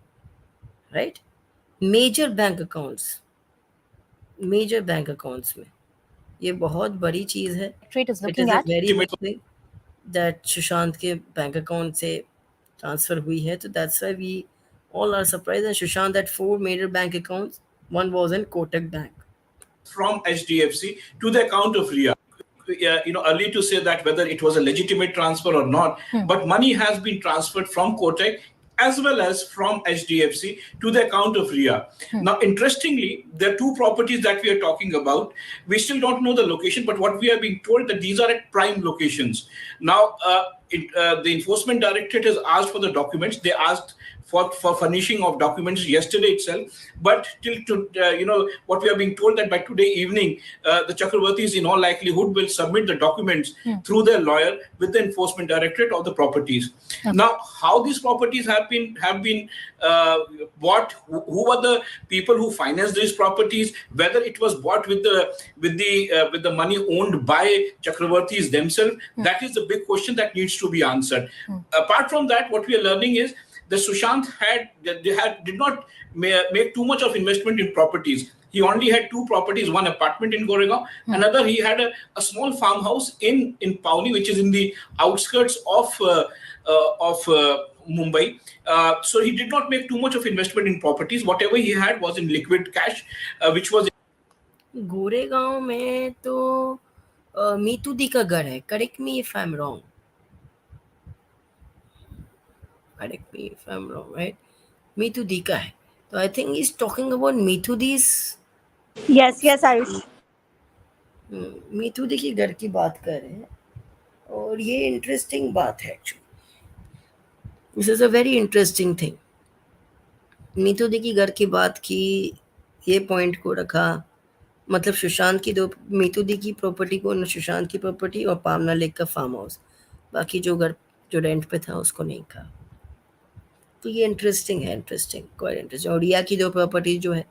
right. Major bank accounts में ये बहुत बड़ी चीज है. It is very much that Sushant के बैंक अकाउंट से ट्रांसफर हुई है. तो that's why we all are surprised that Sushant that 4 major bank accounts, one was in Kotak Bank. From HDFC to the account of Rhea. Early to say that whether it was a legitimate transfer or not, but money has been transferred from Kotak as well as from HDFC to the account of Rhea. Now, interestingly, there are 2 properties that we are talking about. We still don't know the location, but what we are being told that these are at prime locations. Now, the Enforcement Directorate has asked for the documents. They asked for furnishing of documents yesterday itself, but till what we are being told that by today evening, the Chakravartis in all likelihood will submit the documents through their lawyer with the Enforcement Directorate of the properties. Now, how these properties have been bought, who were the people who financed these properties, whether it was bought with the money owned by Chakravartis themselves, that is the big question that needs to be answered. Apart from that, what we are learning is that Sushant did not make too much of investment in properties. He only had 2 properties, one apartment in Goregaon, another he had a small farmhouse in Pauli, which is in the outskirts of Mumbai. So he did not make too much of investment in properties. Whatever he had was in liquid cash, which was. Goregaon में तो मीतू दी का घर है. Correct me if I am wrong. Correct me if I'm wrong, right? Meetu दी का है. तो I think he's talking about Meetu दी's. Yes, Ayush. Meetu दी की घर की बात कर रहे हैं और ये इंटरेस्टिंग बात है actually. This is a very interesting thing. Meetu दी की घर की बात की, ये पॉइंट को रखा, मतलब सुशांत की 2 मीतू दी की प्रॉपर्टी को, सुशांत की प्रॉपर्टी और पामना लेक का फार्म हाउस, बाकी जो घर जो रेंट पे था उसको नहीं कहा. तो ये इंटरेस्टिंग है, क्वाइट इंटरेस्टिंग. और रिया की 2 प्रॉपर्टी जो है,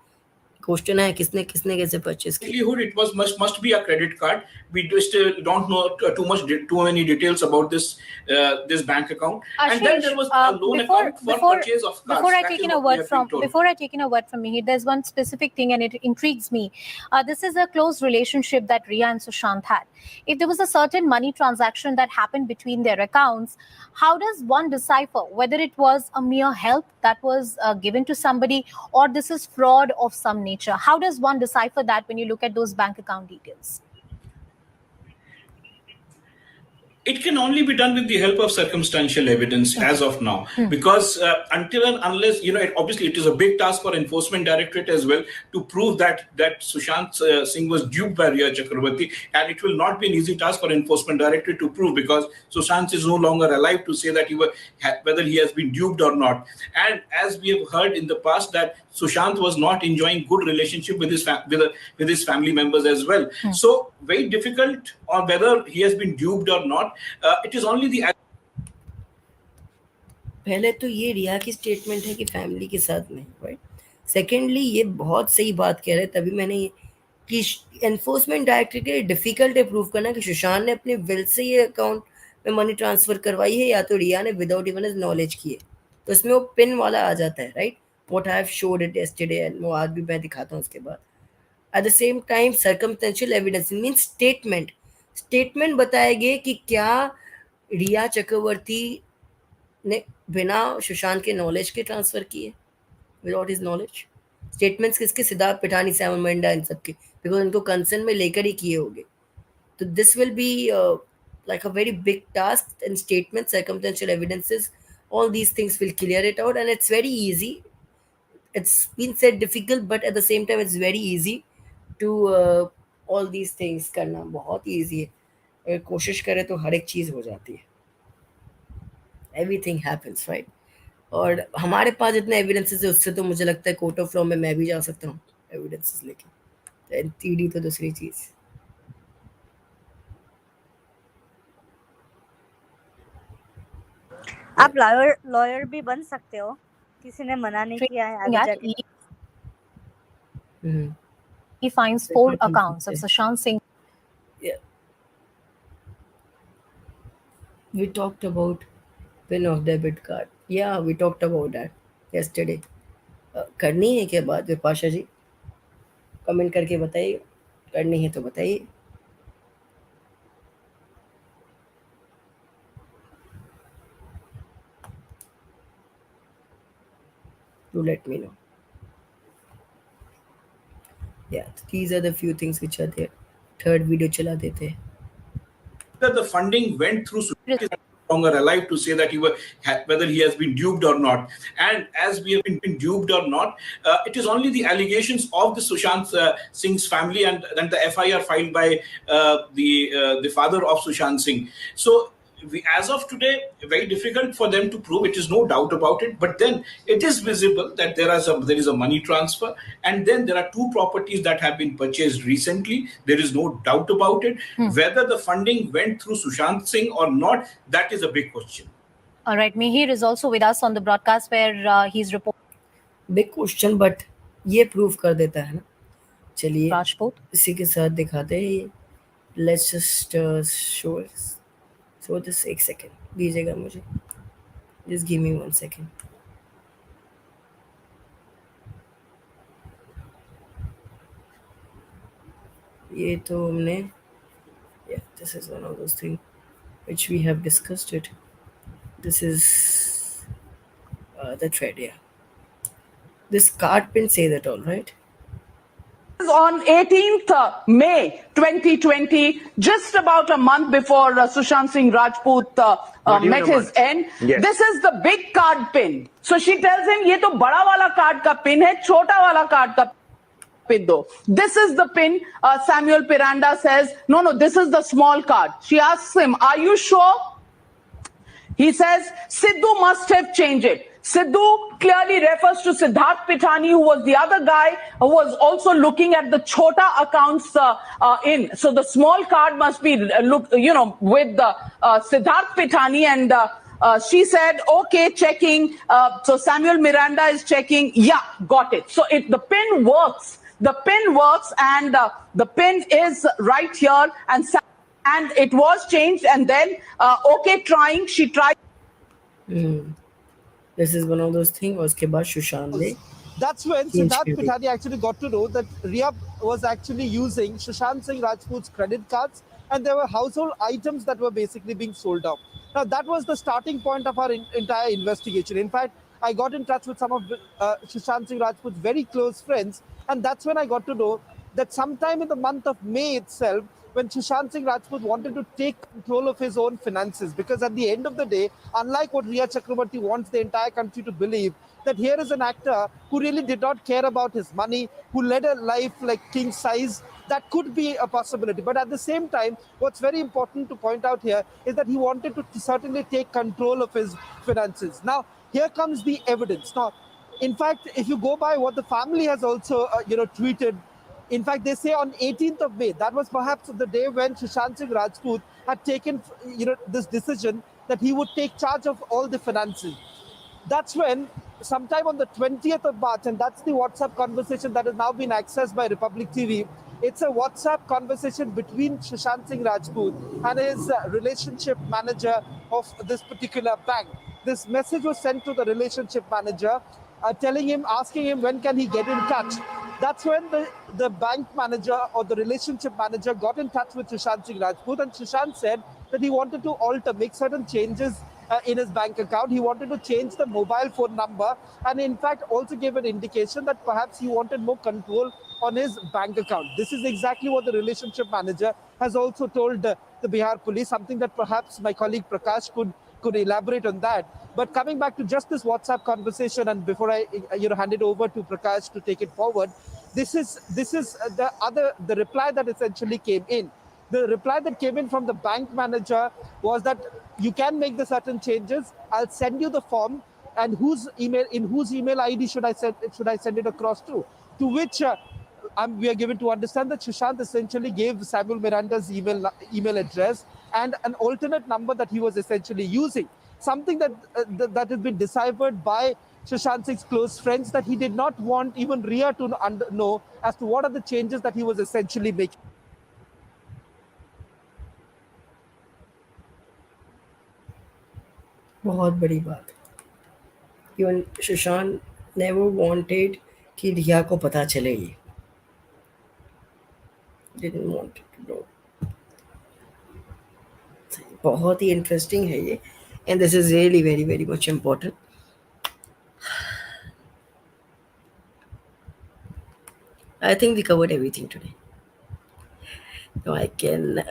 क्वेश्चन है किसने कैसे परचेस की. Likelihood it was must be a credit card. We just don't know too many details about this bank account. Ashish, and then there was a loan account for purchase of cars. Before I take in a word from Mihir, there's one specific thing and it intrigues me. This is a close relationship that Rhea and Sushant had. If there was a certain money transaction that happened between their accounts, how does one decipher whether it was a mere help that was given to somebody or this is fraud of some nature? How does one decipher that when you look at those bank account details? It can only be done with the help of circumstantial evidence as of now, because until and unless, obviously it is a big task for Enforcement Directorate as well to prove that Sushant Singh was duped by Rhea Chakrabarti, and it will not be an easy task for Enforcement Directorate to prove, because Sushant is no longer alive to say that whether he has been duped or not. And as we have heard in the past that Sushant was not enjoying good relationship with his family members as well. So very difficult on whether he has been duped or not. It is only the. पहले तो ये रिया की statement है कि family के साथ नहीं, right. Secondly ये बहुत सही बात कह रहे हैं, तभी मैंने कि एनफोर्समेंट डायरेक्टरेट के लिए डिफिकल्ट है प्रूव करना कि सुशांत ने अपने विल से ये अकाउंट में मनी ट्रांसफर करवाई है या तो रिया ने विदाउट इवन हिज नॉलेज की है. तो इसमें वो पिन वाला आ जाता है, right. What I have showed it yesterday and वो आज भी मैं दिखाता हूँ उसके बाद. Eight the same time circumstantial evidence means statement बताएंगे कि क्या रिया चक्रवर्ती ने बिना सुशांत के नॉलेज के ट्रांसफर किए, विदाउट हिज नॉलेज. स्टेटमेंट्स किसके? सिद्धार्थ पिठानी, सैम मंडा, इन सबके, बिकॉज उनको कंसर्न में लेकर ही किए होंगे. तो this will be like a very big task, and statements, circumstantial evidences, all these things will clear it out, and it's very easy. It's been said difficult, but at the same time it's very easy to all these things करना बहुत easy है. अगर कोशिश करें तो हर एक चीज़ हो जाती है. Everything happens, right? और हमारे पास जितने एविडेंसेस है उससे तो मुझे लगता है कोर्ट ऑफ लॉ में मैं भी जा सकता हूँ एविडेंसेस लेके. ईडी तो दूसरी चीज़. आप लॉयर भी बन सकते हो, किसी ने मना नहीं किया है. आगे जाके he finds 4 accounts of Sushant Singh. Yeah. We talked about pin of debit card. Yeah, we talked about that yesterday. करनी है क्या बात विपाशा जी? कमेंट करके बताइए. करनी है तो बताइए. To let me know. Yeah, these are the few things which are there. Third video चला देते हैं. That the funding went through Sushant is no longer alive to say that whether he has been duped or not. And as we have been duped or not, it is only the allegations of the Sushant Singh's family and the FIR filed by the father of Sushant Singh. So as of today, very difficult for them to prove. It is no doubt about it. But then it is visible that there is a money transfer, and then there are 2 properties that have been purchased recently. There is no doubt about it. Whether the funding went through Sushant Singh or not, that is a big question. All right, Mihir is also with us on the broadcast where he's reporting. Big question, but ये prove कर देता है ना. चलिए Rajput इसी के साथ दिखाते हैं. Let's just show this. So this एक second दीजिएगा मुझे. Just give me 1 second. ये तो हमने, yeah, this is one of those things which we have discussed it. This is the thread, yeah. This card pin say that all, right? On 18th May 2020, just about a month before Sushant Singh Rajput met his end. Yes. This is the big card pin. So she tells him, ये तो बड़ा वाला card का pin है, छोटा वाला card का pin do. This is the pin. Samuel Miranda says, no, this is the small card. She asks him, are you sure? He says, Sidhu must have changed it. Sidhu clearly refers to Siddharth Pitani, who was the other guy who was also looking at the chota accounts in. So the small card must be, with Siddharth Pitani. And she said, okay, checking. So Samuel Miranda is checking. Yeah, got it. So the pin works. The pin works, and the pin is right here. And it was changed, and then she tried. This is one of those things. उसके बाद सुशांत ने That's when change Siddharth कर दिया. Pitani actually got to know that Rhea was actually using Sushant Singh Rajput's credit cards, and there were household items that were basically being sold out. Now, that was the starting point of our entire investigation. In fact, I got in touch with some of Sushant Singh Rajput's very close friends, and that's when I got to know that sometime in the month of May itself, when Sushant Singh Rajput wanted to take control of his own finances, because at the end of the day, unlike what Rhea Chakrabarti wants the entire country to believe, that here is an actor who really did not care about his money, who led a life like king size, that could be a possibility. But at the same time, what's very important to point out here is that he wanted to certainly take control of his finances. Now, here comes the evidence. Now, in fact, if you go by what the family has also, tweeted, in fact, they say on 18th of May, that was perhaps the day when Sushant Singh Rajput had taken, this decision that he would take charge of all the finances. That's when, sometime on the 20th of March, and that's the WhatsApp conversation that has now been accessed by Republic TV. It's a WhatsApp conversation between Sushant Singh Rajput and his relationship manager of this particular bank. This message was sent to the relationship manager, asking him when can he get in touch. That's when the bank manager or the relationship manager got in touch with Sushant Singh Rajput, and Sushant said that he wanted to make certain changes in his bank account. He wanted to change the mobile phone number, and in fact also gave an indication that perhaps he wanted more control on his bank account. This is exactly what the relationship manager has also told the Bihar police, something that perhaps my colleague Prakash could elaborate on that. But coming back to just this WhatsApp conversation, and before I hand it over to Prakash to take it forward, this is the reply that essentially came in. The reply that came in from the bank manager was that you can make the certain changes. I'll send you the form, and whose email ID should I send it across to? To which we are given to understand that Sushant essentially gave Samuel Miranda's email address and an alternate number that he was essentially using. Something that has been deciphered by Sushant Singh's close friends, that he did not want even Rhea to know as to what are the changes that he was essentially making. बहुत बड़ी बात. Even Sushant never wanted कि रिया को पता चले ये. Didn't want to know. बहुत ही इंटरेस्टिंग है ये, and this is really very very much important. I think we covered everything today. Now I can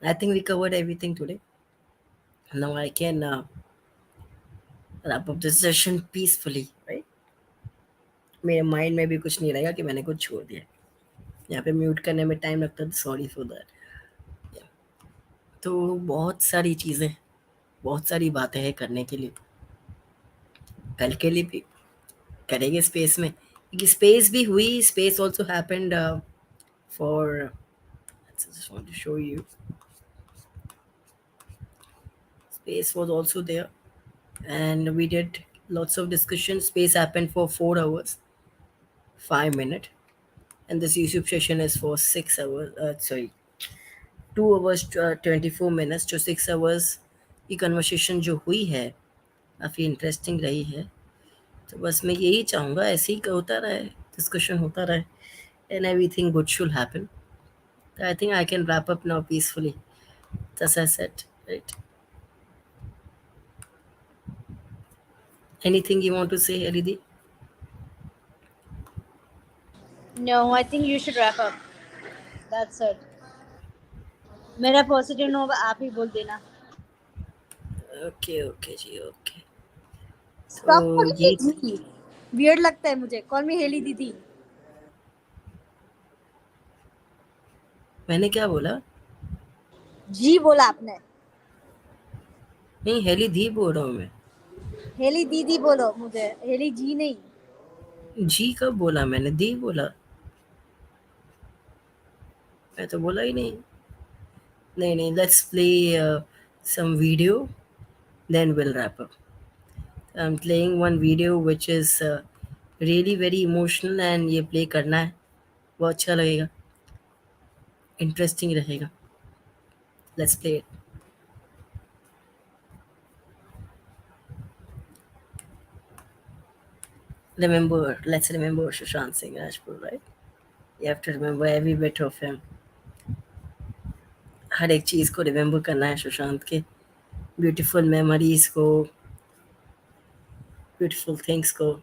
I think we covered everything today. Now I can wrap up this session peacefully, right? मेरे mind में भी कुछ नहीं रहेगा कि मैंने कुछ छोड़ दिया. यहाँ पे म्यूट करने में टाइम लगता है, सॉरी फॉर दैट. तो बहुत सारी चीज़ें, बहुत सारी बातें हैं करने के लिए. कल के लिए भी करेंगे स्पेस में, क्योंकि स्पेस भी हुई. Space also happened for, just want to show you, space was also there and we did lots of discussion. Space happened for 4 hours 5 minutes, and this YouTube session is for 6 hours 2 hours 24 minutes to 6 hours ये conversation जो हुई है काफ़ी interesting रही है, तो बस मैं यही चाहूँगा ऐसे ही होता रहे, डिस्कशन होता रहे, and everything good should happen. I think I can wrap up now peacefully. As I said, right? Anything you want to say, Elidhi? No, I think you should wrap up. That's it. मेरा positive no आप ही बोल देना. Okay, okay जी, okay. Stop तो calling ये me जी. Weird लगता है मुझे. Call me heli दीदी. मैंने क्या बोला? जी बोला आपने. नहीं, हेली दी बोल रहा हूँ मैं. हेली दीदी बोलो मुझे. हेली जी नहीं. जी कब बोला मैंने? दी बोला. मैं तो बोला ही नहीं. नहीं, let's play some video, then we'll wrap up. I'm playing one video which is really very emotional and ये play करना है. बहुत अच्छा लगेगा. Interesting रहेगा. Let's play it. Let's remember Sushant Singh Rajput, right? You have to remember every bit of him. हर एक चीज़ को remember करना है सुशांत के, ब्यूटीफुल मेमोरीज को, ब्यूटीफुल थिंग्स को.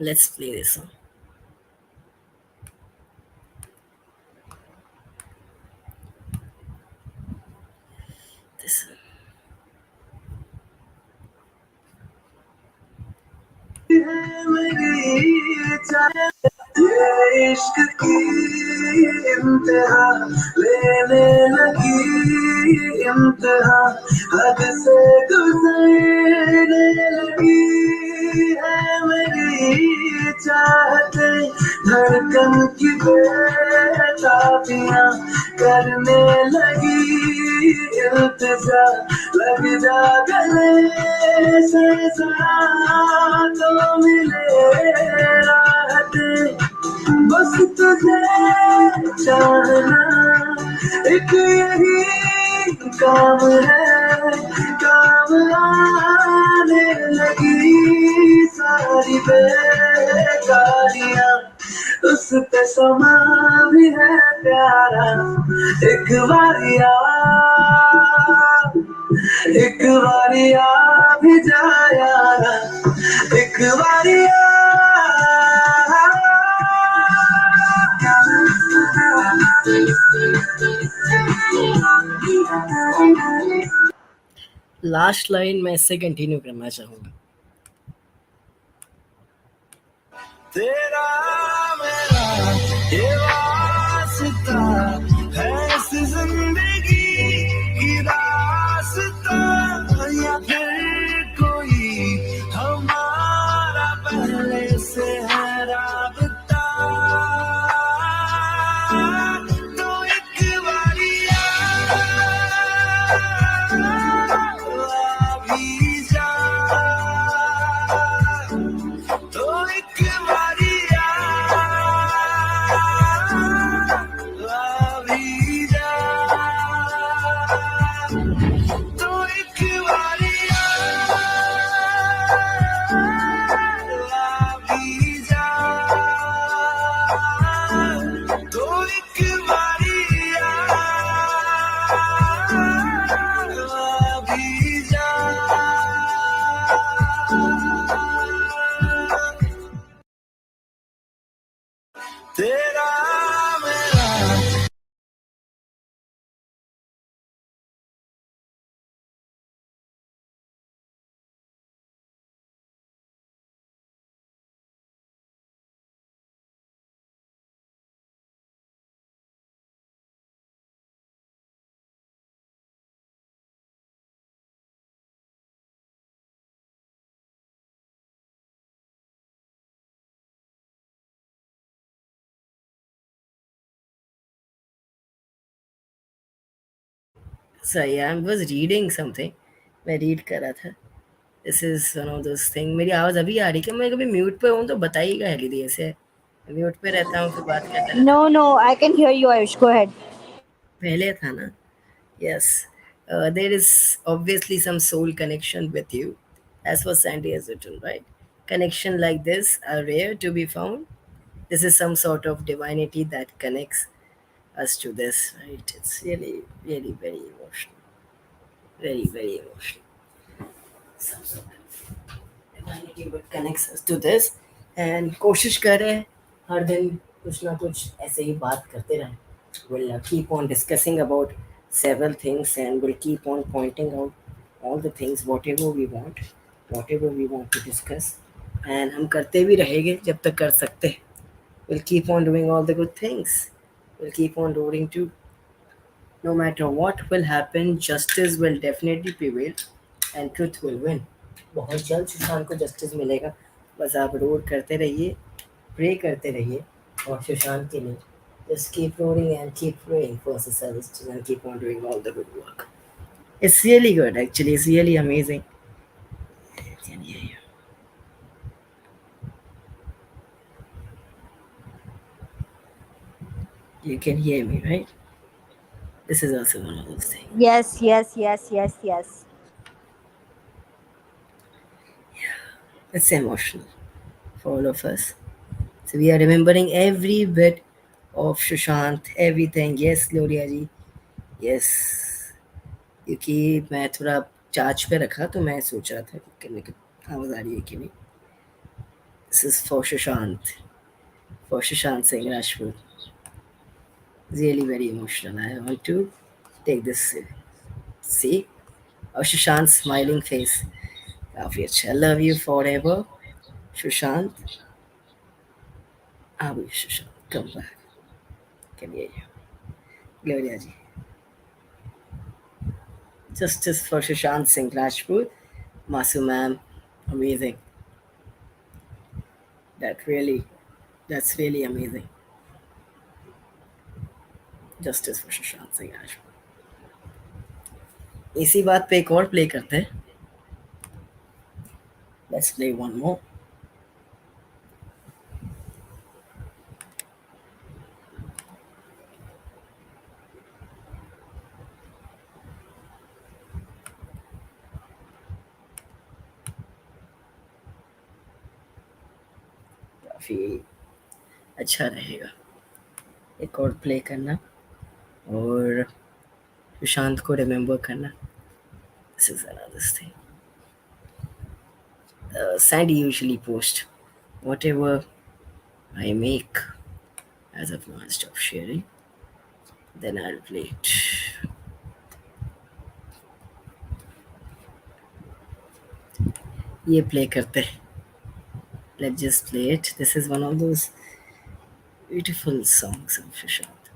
Let's play this song. This ये इश्क की इम्तिहा लेने लगी इम्तिहा हद से गुजरने लगी है मेरी चाहते धड़कन की बेताबियां करने लगी इल्तिजा लग जा गले से जरा तो मिले राहतें बस तुझे चाहना एक यही काम है काम आने लगी सारी बेकारियां उस पे समा भी है प्यारा एक बारिया भी जाया एक बारिया लास्ट लाइन मैं इससे कंटिन्यू करना चाहूँगा. तेरा मेरा ये वास्ता है इस जिंदगी की रास्ता या फिर कोई हमारा पहले से है राबता तो एक बारिया भी जा तो एक बारिया भी जा तो एक बारिया भी जा तो एक बारिया भी जा तेरा मेरा Sorry, I was reading something. मैं रीड कर रहा था. This is one of those things. मेरी आवाज़ अभी आ रही है कि मैं कभी म्यूट पे हूँ तो बताइएगा हेली दी ऐसे. म्यूट पे रहता हूँ फिर बात करता रहता No, no, I can hear you, Ayush. Go ahead. पहले था ना. Yes, there is obviously some soul connection with you, as for Sandy has written, right? Connection like this are rare to be found. This is some sort of divinity that connects us to this, right? It's really, really very emotional. Very, very emotional. Some sort of divinity that connects us to this. And कोशिश कर रहे हैं हर दिन कुछ ना कुछ ऐसे ही बात करते रहें. We'll keep on discussing about several things and we'll keep on pointing out all the things whatever we want to discuss. And हम करते भी रहेंगे जब तक कर सकते हैं. We'll keep on doing all the good things. We'll keep on roaring to. No matter what will happen, justice will definitely prevail and truth will win. बहुत जल्द सुशांत को जस्टिस मिलेगा. बस आप रोड करते रहिए, प्रे करते रहिए और सुशांत के लिए. Just keep roaring and keep praying for justice and keep on doing all the good work. It's really good, actually. It's really amazing. Can hear you. You can hear me, right? This is also one of those things. Yes, yes, yes, yes, yes. It's emotional for all of us. So we are remembering every bit of Sushant, everything. Yes, Gloria ji. Yes. क्योंकि मैं थोड़ा charge पे रखा तो मैं सोच रहा था कि आवाज़ आ रही है कि नहीं. This is for Sushant Singh Rajput. Really very emotional. I want to take this. See? Sushant's smiling face. काफ़ी अच्छा. I love you forever, Sushant. Sushant, come back. Can hear you. Gloria ji. Justice for Sushant Singh Rajput. Masu ma'am, amazing. That's really amazing. Justice for Sushant Singh Rajput. इसी बात पे एक और play करते हैं. Let's play one more. काफ़ी अच्छा रहेगा एक और प्ले करना और सुशांत को रिमेम्बर करना. This is another thing. Sandy usually post whatever I make as of now. I'll stop sharing. Then I'll play it. ये प्ले करते हैं. Let's just play it. This is one of those beautiful songs of Sushant,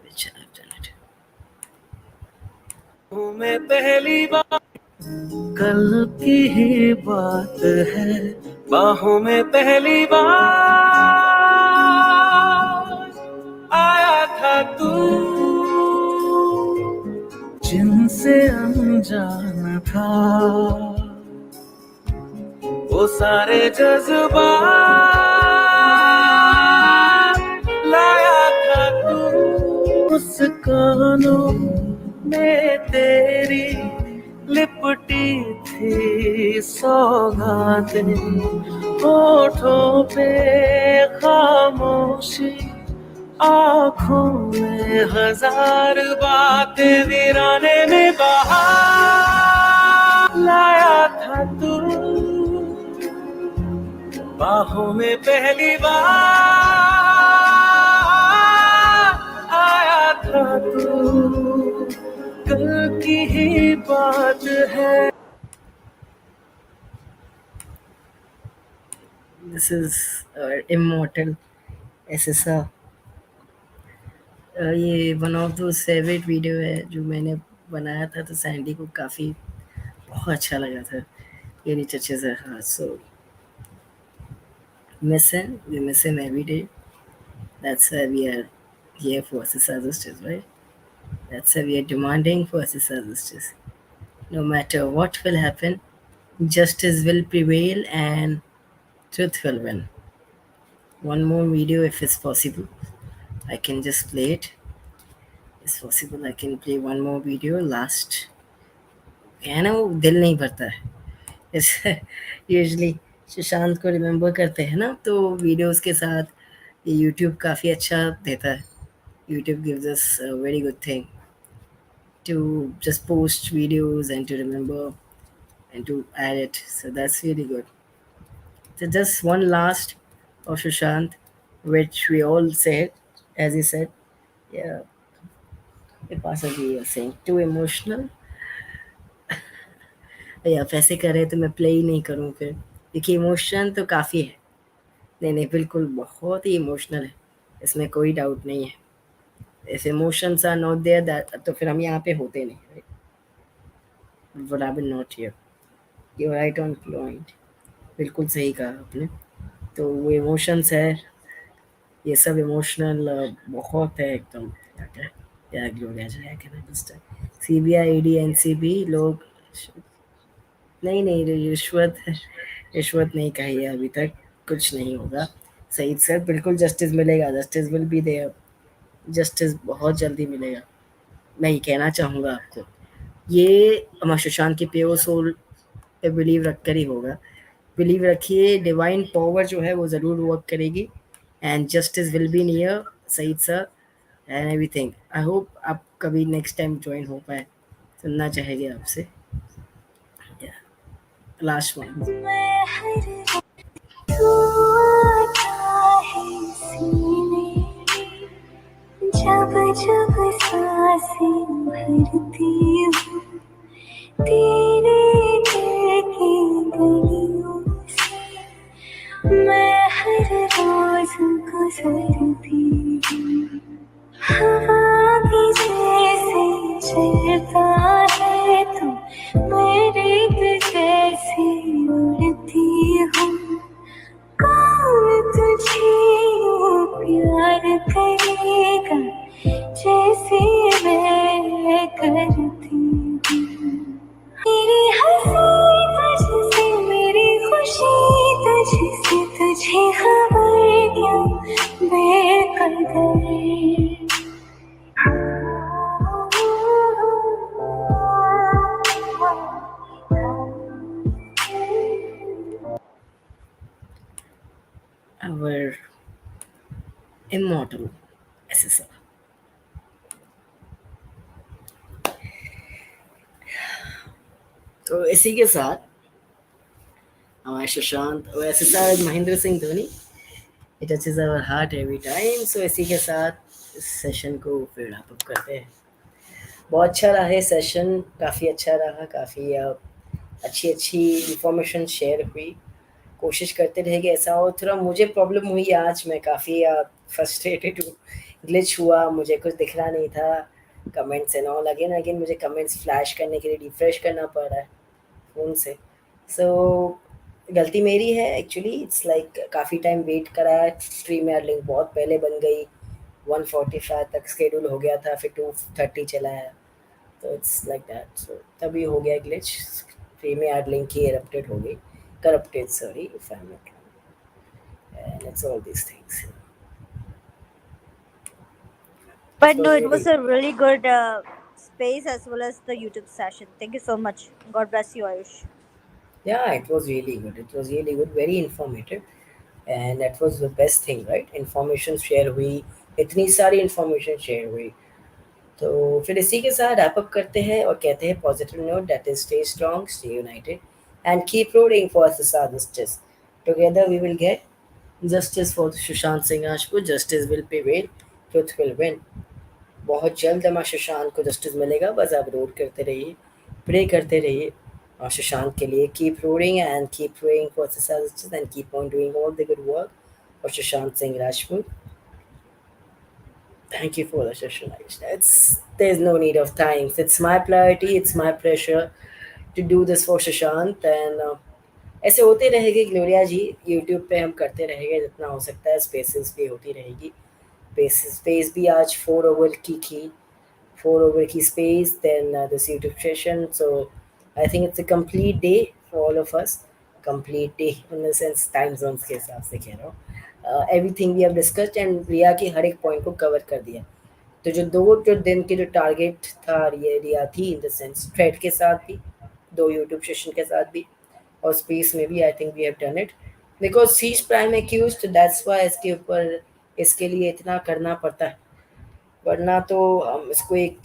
which I've done it. मैं पहली बार कल की ही बात है बाहों में पहली बार आया था तू जिनसे अनजान था वो सारे जज्बात लाया था तू मुस्कानों में तेरी लिपटी थी सौगातें होठों पे खामोशी आँखों में हजार बातें वीराने में बहार लाया था तू बाहों में पहली बार आया था तू कल की ही बात है. This is immortal SSR. ये वन ऑफ दो फेवरेट वीडियो है जो मैंने बनाया था तो सैंडी को काफ़ी बहुत अच्छा लगा था. Really touches her heart. So we miss him every day. That's why we are here for SSR justice, right? That's why we are demanding for SSR justice. No matter what will happen, justice will prevail and truth will win. one more video if it's possible. I can just play it. It's possible I can play one more video. Last है ना, वो दिल नहीं भरता है usually Sushant को remember करते हैं ना, तो वीडियोस के साथ ये यूट्यूब काफ़ी अच्छा देता है. YouTube gives us a very good thing to just post videos and to remember and to add it. So that's really good. So just one last of Sushant, which we all said, as he said, yeah, it possibly you're saying too emotional. या वैसे करे तो मैं play ही नहीं करूँ फिर, देखिए emotion तो काफ़ी है. नहीं नहीं, बिल्कुल बहुत ही इमोशनल है, इसमें कोई डाउट नहीं है. If emotions are not there that, तो फिर हम यहाँ पे होते नहीं, right? Would have been not here. You right on point, बिल्कुल सही कहा आपने. तो वो इमोशंस है, ये सब इमोशनल बहुत है एकदम. क्या क्या क्या ग्लोरिया जाए कहना, सीबीआई ईडी एनसीबी लोग. नहीं नहीं, रिश्वत रिश्वत नहीं कही है अभी तक, कुछ नहीं होगा. सईद सर, बिल्कुल जस्टिस मिलेगा, justice will be there, justice बहुत जल्दी मिलेगा. मैं ये कहना चाहूँगा आपको, ये हमारे सुशांत की प्योर सोल पे बिलीव रख कर ही होगा. बिलीव रखिए, डिवाइन पावर जो है वो ज़रूर वर्क करेगी and justice will be near Saeed sir and everything. I hope आप कभी नेक्स्ट टाइम ज्वाइन हो पाए, सुनना चाहेंगे आपसे. Last one. जब जब सांसें भरती हूँ तेरे दिल की गलियों से, मैं हर रोज गुजरती हूँ. हवा की जैसे चलता है तू, मेरे दिल जैसे उड़ती हूँ. कौन तुझे यूं प्यार करेगा जैसे मैं करती हूँ. मेरी हंसी तुझसे, मेरी खुशी तुझसे, तुझे खबर क्या बेकदर. Our immortal SSR. तो इसी के साथ हमारे सुशांत और SSR Mahendra Singh Dhoni, it touches our heart every time. So इसी के साथ इस सेशन को फिर अप करते हैं. बहुत अच्छा रहा है सेशन, काफ़ी अच्छा रहा, काफ़ी अच्छी अच्छी इंफॉर्मेशन शेयर हुई. कोशिश करते रहेंगे ऐसा हो. थोड़ा मुझे प्रॉब्लम हुई आज, मैं काफ़ी फ्रस्ट्रेटेड हूँ. ग्लिच हुआ, मुझे कुछ दिख रहा नहीं था कमेंट्स एंड ऑल. अगेन मुझे कमेंट्स फ्लैश करने के लिए रिफ्रेश करना पड़ रहा है फ़ोन से. सो गलती मेरी है एक्चुअली. इट्स लाइक काफ़ी टाइम वेट करा है. स्ट्रीम यार लिंक बहुत पहले बन गई, 1:45 तक स्केड्यूल हो गया था, फिर 2:30 चला है. तो इट्स लाइक दैट. सो तभी हो गया ग्लिच. स्ट्रीम यार लिंक ही एरप्टेड हो गई, corrupted, sorry if I'm not wrong. And it's all these things. But no, it was a really good space as well as the YouTube session. Thank you so much. God bless you, Ayush. Yeah, it was really good. It was really good, very informative. And that was the best thing, right? Information share हुई, इतनी सारी information share हुई. तो फिर इसी के साथ wrap up करते हैं और कहते हैं positive note, that is stay strong, stay United and keep rooting for SSR justice. Together we will get justice for Sushant Singh Rajput. Justice will prevail, truth will win. बहुत जल्द हमारे सुशांत को justice मिलेगा. बस आप रोड करते रहिए, pray करते रहिए और सुशांत के लिए. Keep roading and keep praying for SSR justice and keep on doing all the good work for Sushant Singh Rajput. Thank you for the session. There's no need of thanks. It's my priority, it's my pleasure to do this for Sushant. And ऐसे होते रहेंगे Gloria जी. YouTube पे हम करते रहेंगे जितना हो सकता है. स्पेसेस भी होती रहेगी. स्पेस भी आज 4 over की space, then this YouTube session. So I think it's a complete day for all of us. Complete day in the sense time zones के हिसाब से कह रहा हूँ. Everything we have discussed and Rhea की हर एक पॉइंट को कवर कर दिया। तो जो दिन के जो टारगेट था रिया थी इन द सेंस थ्रेड के साथ भी, 2 यूट्यूब सेशन के साथ भी और स्पेस में भी, I think we have done it because she is prime accused, that's why इसके ऊपर इसके लिए इतना करना पड़ता है, वरना तो हम इसको एक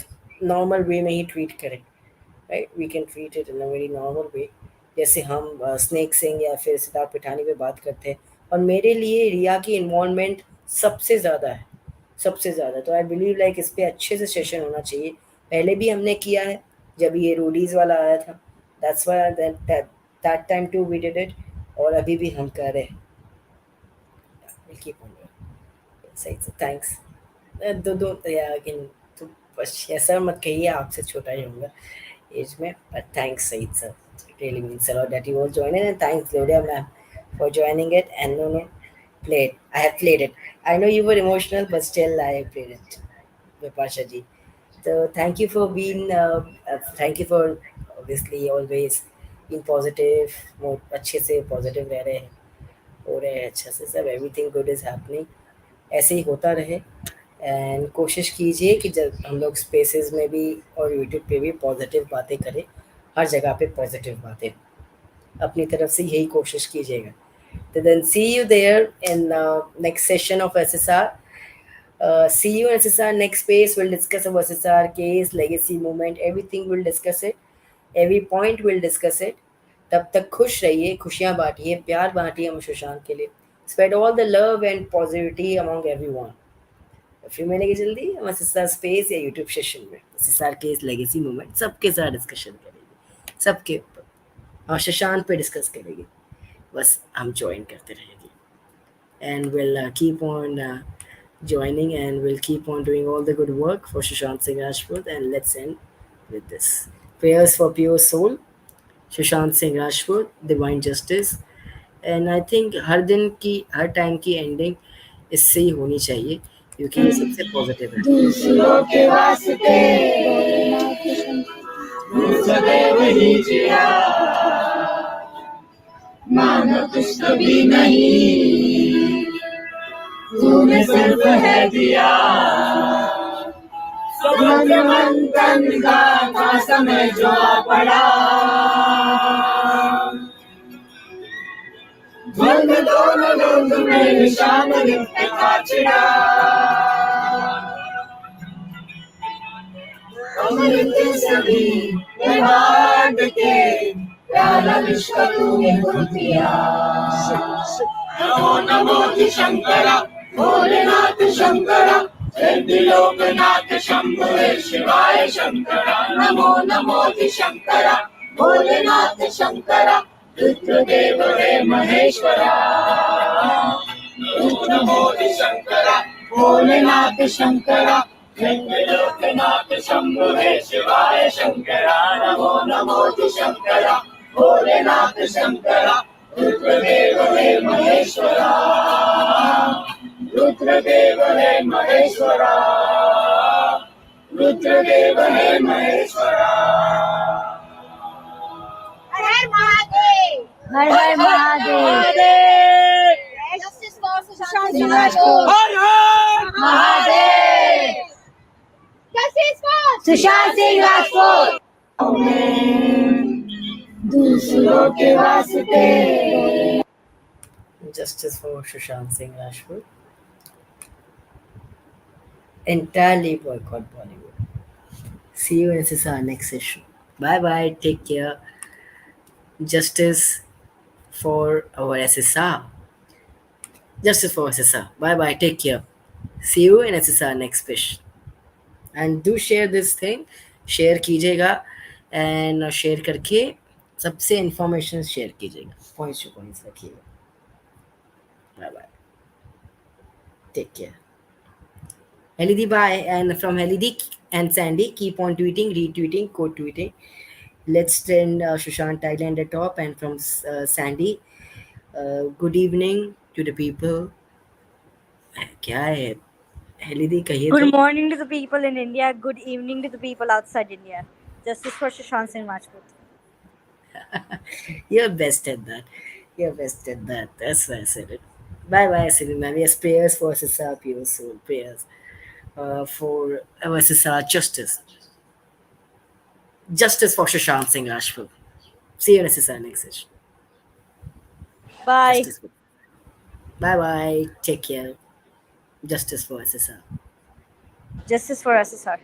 नॉर्मल वे में ही ट्रीट करें, right, we can treat it in a very normal way, जैसे हम स्नेक सिंह या फिर सिद्धार्थ पिठानी पे बात करते हैं। और मेरे लिए रिया की इन्वॉल्वमेंट सबसे ज़्यादा है, सबसे ज़्यादा। तो आई बिलीव लाइक इस पर अच्छे से सेशन होना चाहिए। पहले भी हमने किया है जब ये रूडीज़ वाला आया था, that's why that time too we did it, और अभी भी हम कर रहे हैं। सही से थैंक्स। दो दो या अगेन तो बस ऐसा मत कहिए, आपसे छोटा ही होऊंगा एज में, but thanks Said sir, it really means a lot that you all joined in, and thanks Gloria ma'am for joining it. And no, played, I have played it. I know you were emotional but still I have played it, Vipasha ji. So thank you for being thank you for obviously always being positive, more अच्छे से positive रह रहे हैं, हो रहे हैं अच्छा से सब, everything good is happening, ऐसे ही होता रहे। एंड कोशिश कीजिए कि जब हम लोग स्पेसेस में भी और यूट्यूब पे भी पॉजिटिव बातें करें, हर जगह पे पॉजिटिव बातें, अपनी तरफ से यही कोशिश कीजिएगा। तो then see you there in next session of SSR, see you in SSR next space, we'll discuss about SSR case, legacy movement, everything we'll discuss it, every point we'll discuss it। तब तक खुश रहिए, खुशियाँ बांटिए, प्यार बांटिए हम सुशांत के लिए, spread all the love and positivity among everyone। फिर मैंने की जल्दी हम SSR स्पेस या यूट्यूब सेशन में SSR केस लेगेसी मूवमेंट सबके साथ डिस्कशन करेंगे, सबके ऊपर, और सुशांत पे डिस्कस करेंगे, बस हम ज्वाइन करते रहेंगे। And will keep on joining and we'll keep on doing all the good work for Sushant Singh Rajput, and let's end with this. Prayers for pure soul, Sushant Singh Rajput, divine justice, and I think हर दिन की हर time की ending इससे ही होनी चाहिए क्योंकि ये सबसे positive है। दूसरों के वास्ते सदैव ही जिया, मानो कुछ कभी नहीं तूने सिर्फ है दिया, मंथन का समय जो आ पड़ा, धन दोनों लोग में निशान लिखते का चिड़ा, अमृत सभी बांट के प्याला विश्व तूने दिया। नमो नमो शंकरा भोलेनाथ शंकरा, लोकनाथ शंभु शिवाय शंकरा, नमो नमो शंकरा भोलेनाथ शंकरा, रुद्रदेव हे महेश्वरा, नमो नमो शंकरा भोलेनाथ शंकरा, लोकनाथ शंभु शिवाय शंकरा, नमो नमो शंकरा भोलेनाथ शंकरा, रुद्रदेव हे महेश्वरा, रुद्रदेव हे महेश्वरा, रुद्रदेव हे महेश्वरा। हर हर महादेव, हर हर महादेव, जस्टिस फॉर सुशांत सिंह राजपूत, हर हर महादेव, जस्टिस फॉर सुशांत सिंह राजपूत, दूसरों के वास्ते, Justice for Sushant Singh Rajput. Entirely boycott Bollywood. See you in SSR next session. Bye bye. Take care. Justice for our SSR. Justice for SSR. Bye bye. Take care. See you in SSR next session. And do share this thing. Share कीजिएगा and share करके सबसे information share कीजिएगा. Points to points रखिएगा. Bye bye. Take care. LED bye, and from LED and Sandy, keep on tweeting, retweeting, quote tweeting. Let's send Sushant Thailand at top, and from Sandy, good evening to the people. क्या है LED कहिए Good तो? morning to the people in India. Good evening to the people outside India. Justice for Sushant Singh Rajput. You're best at that. You're best at that. That's why I said it. Bye bye, Singh ma'am. Yes, prayers for SSR pure soul. Prayers for SSR justice. Justice for Sushant Singh Rajput. See you in SSR next session. Bye. Justice. Bye bye. Take care. Justice for SSR. Justice for SSR.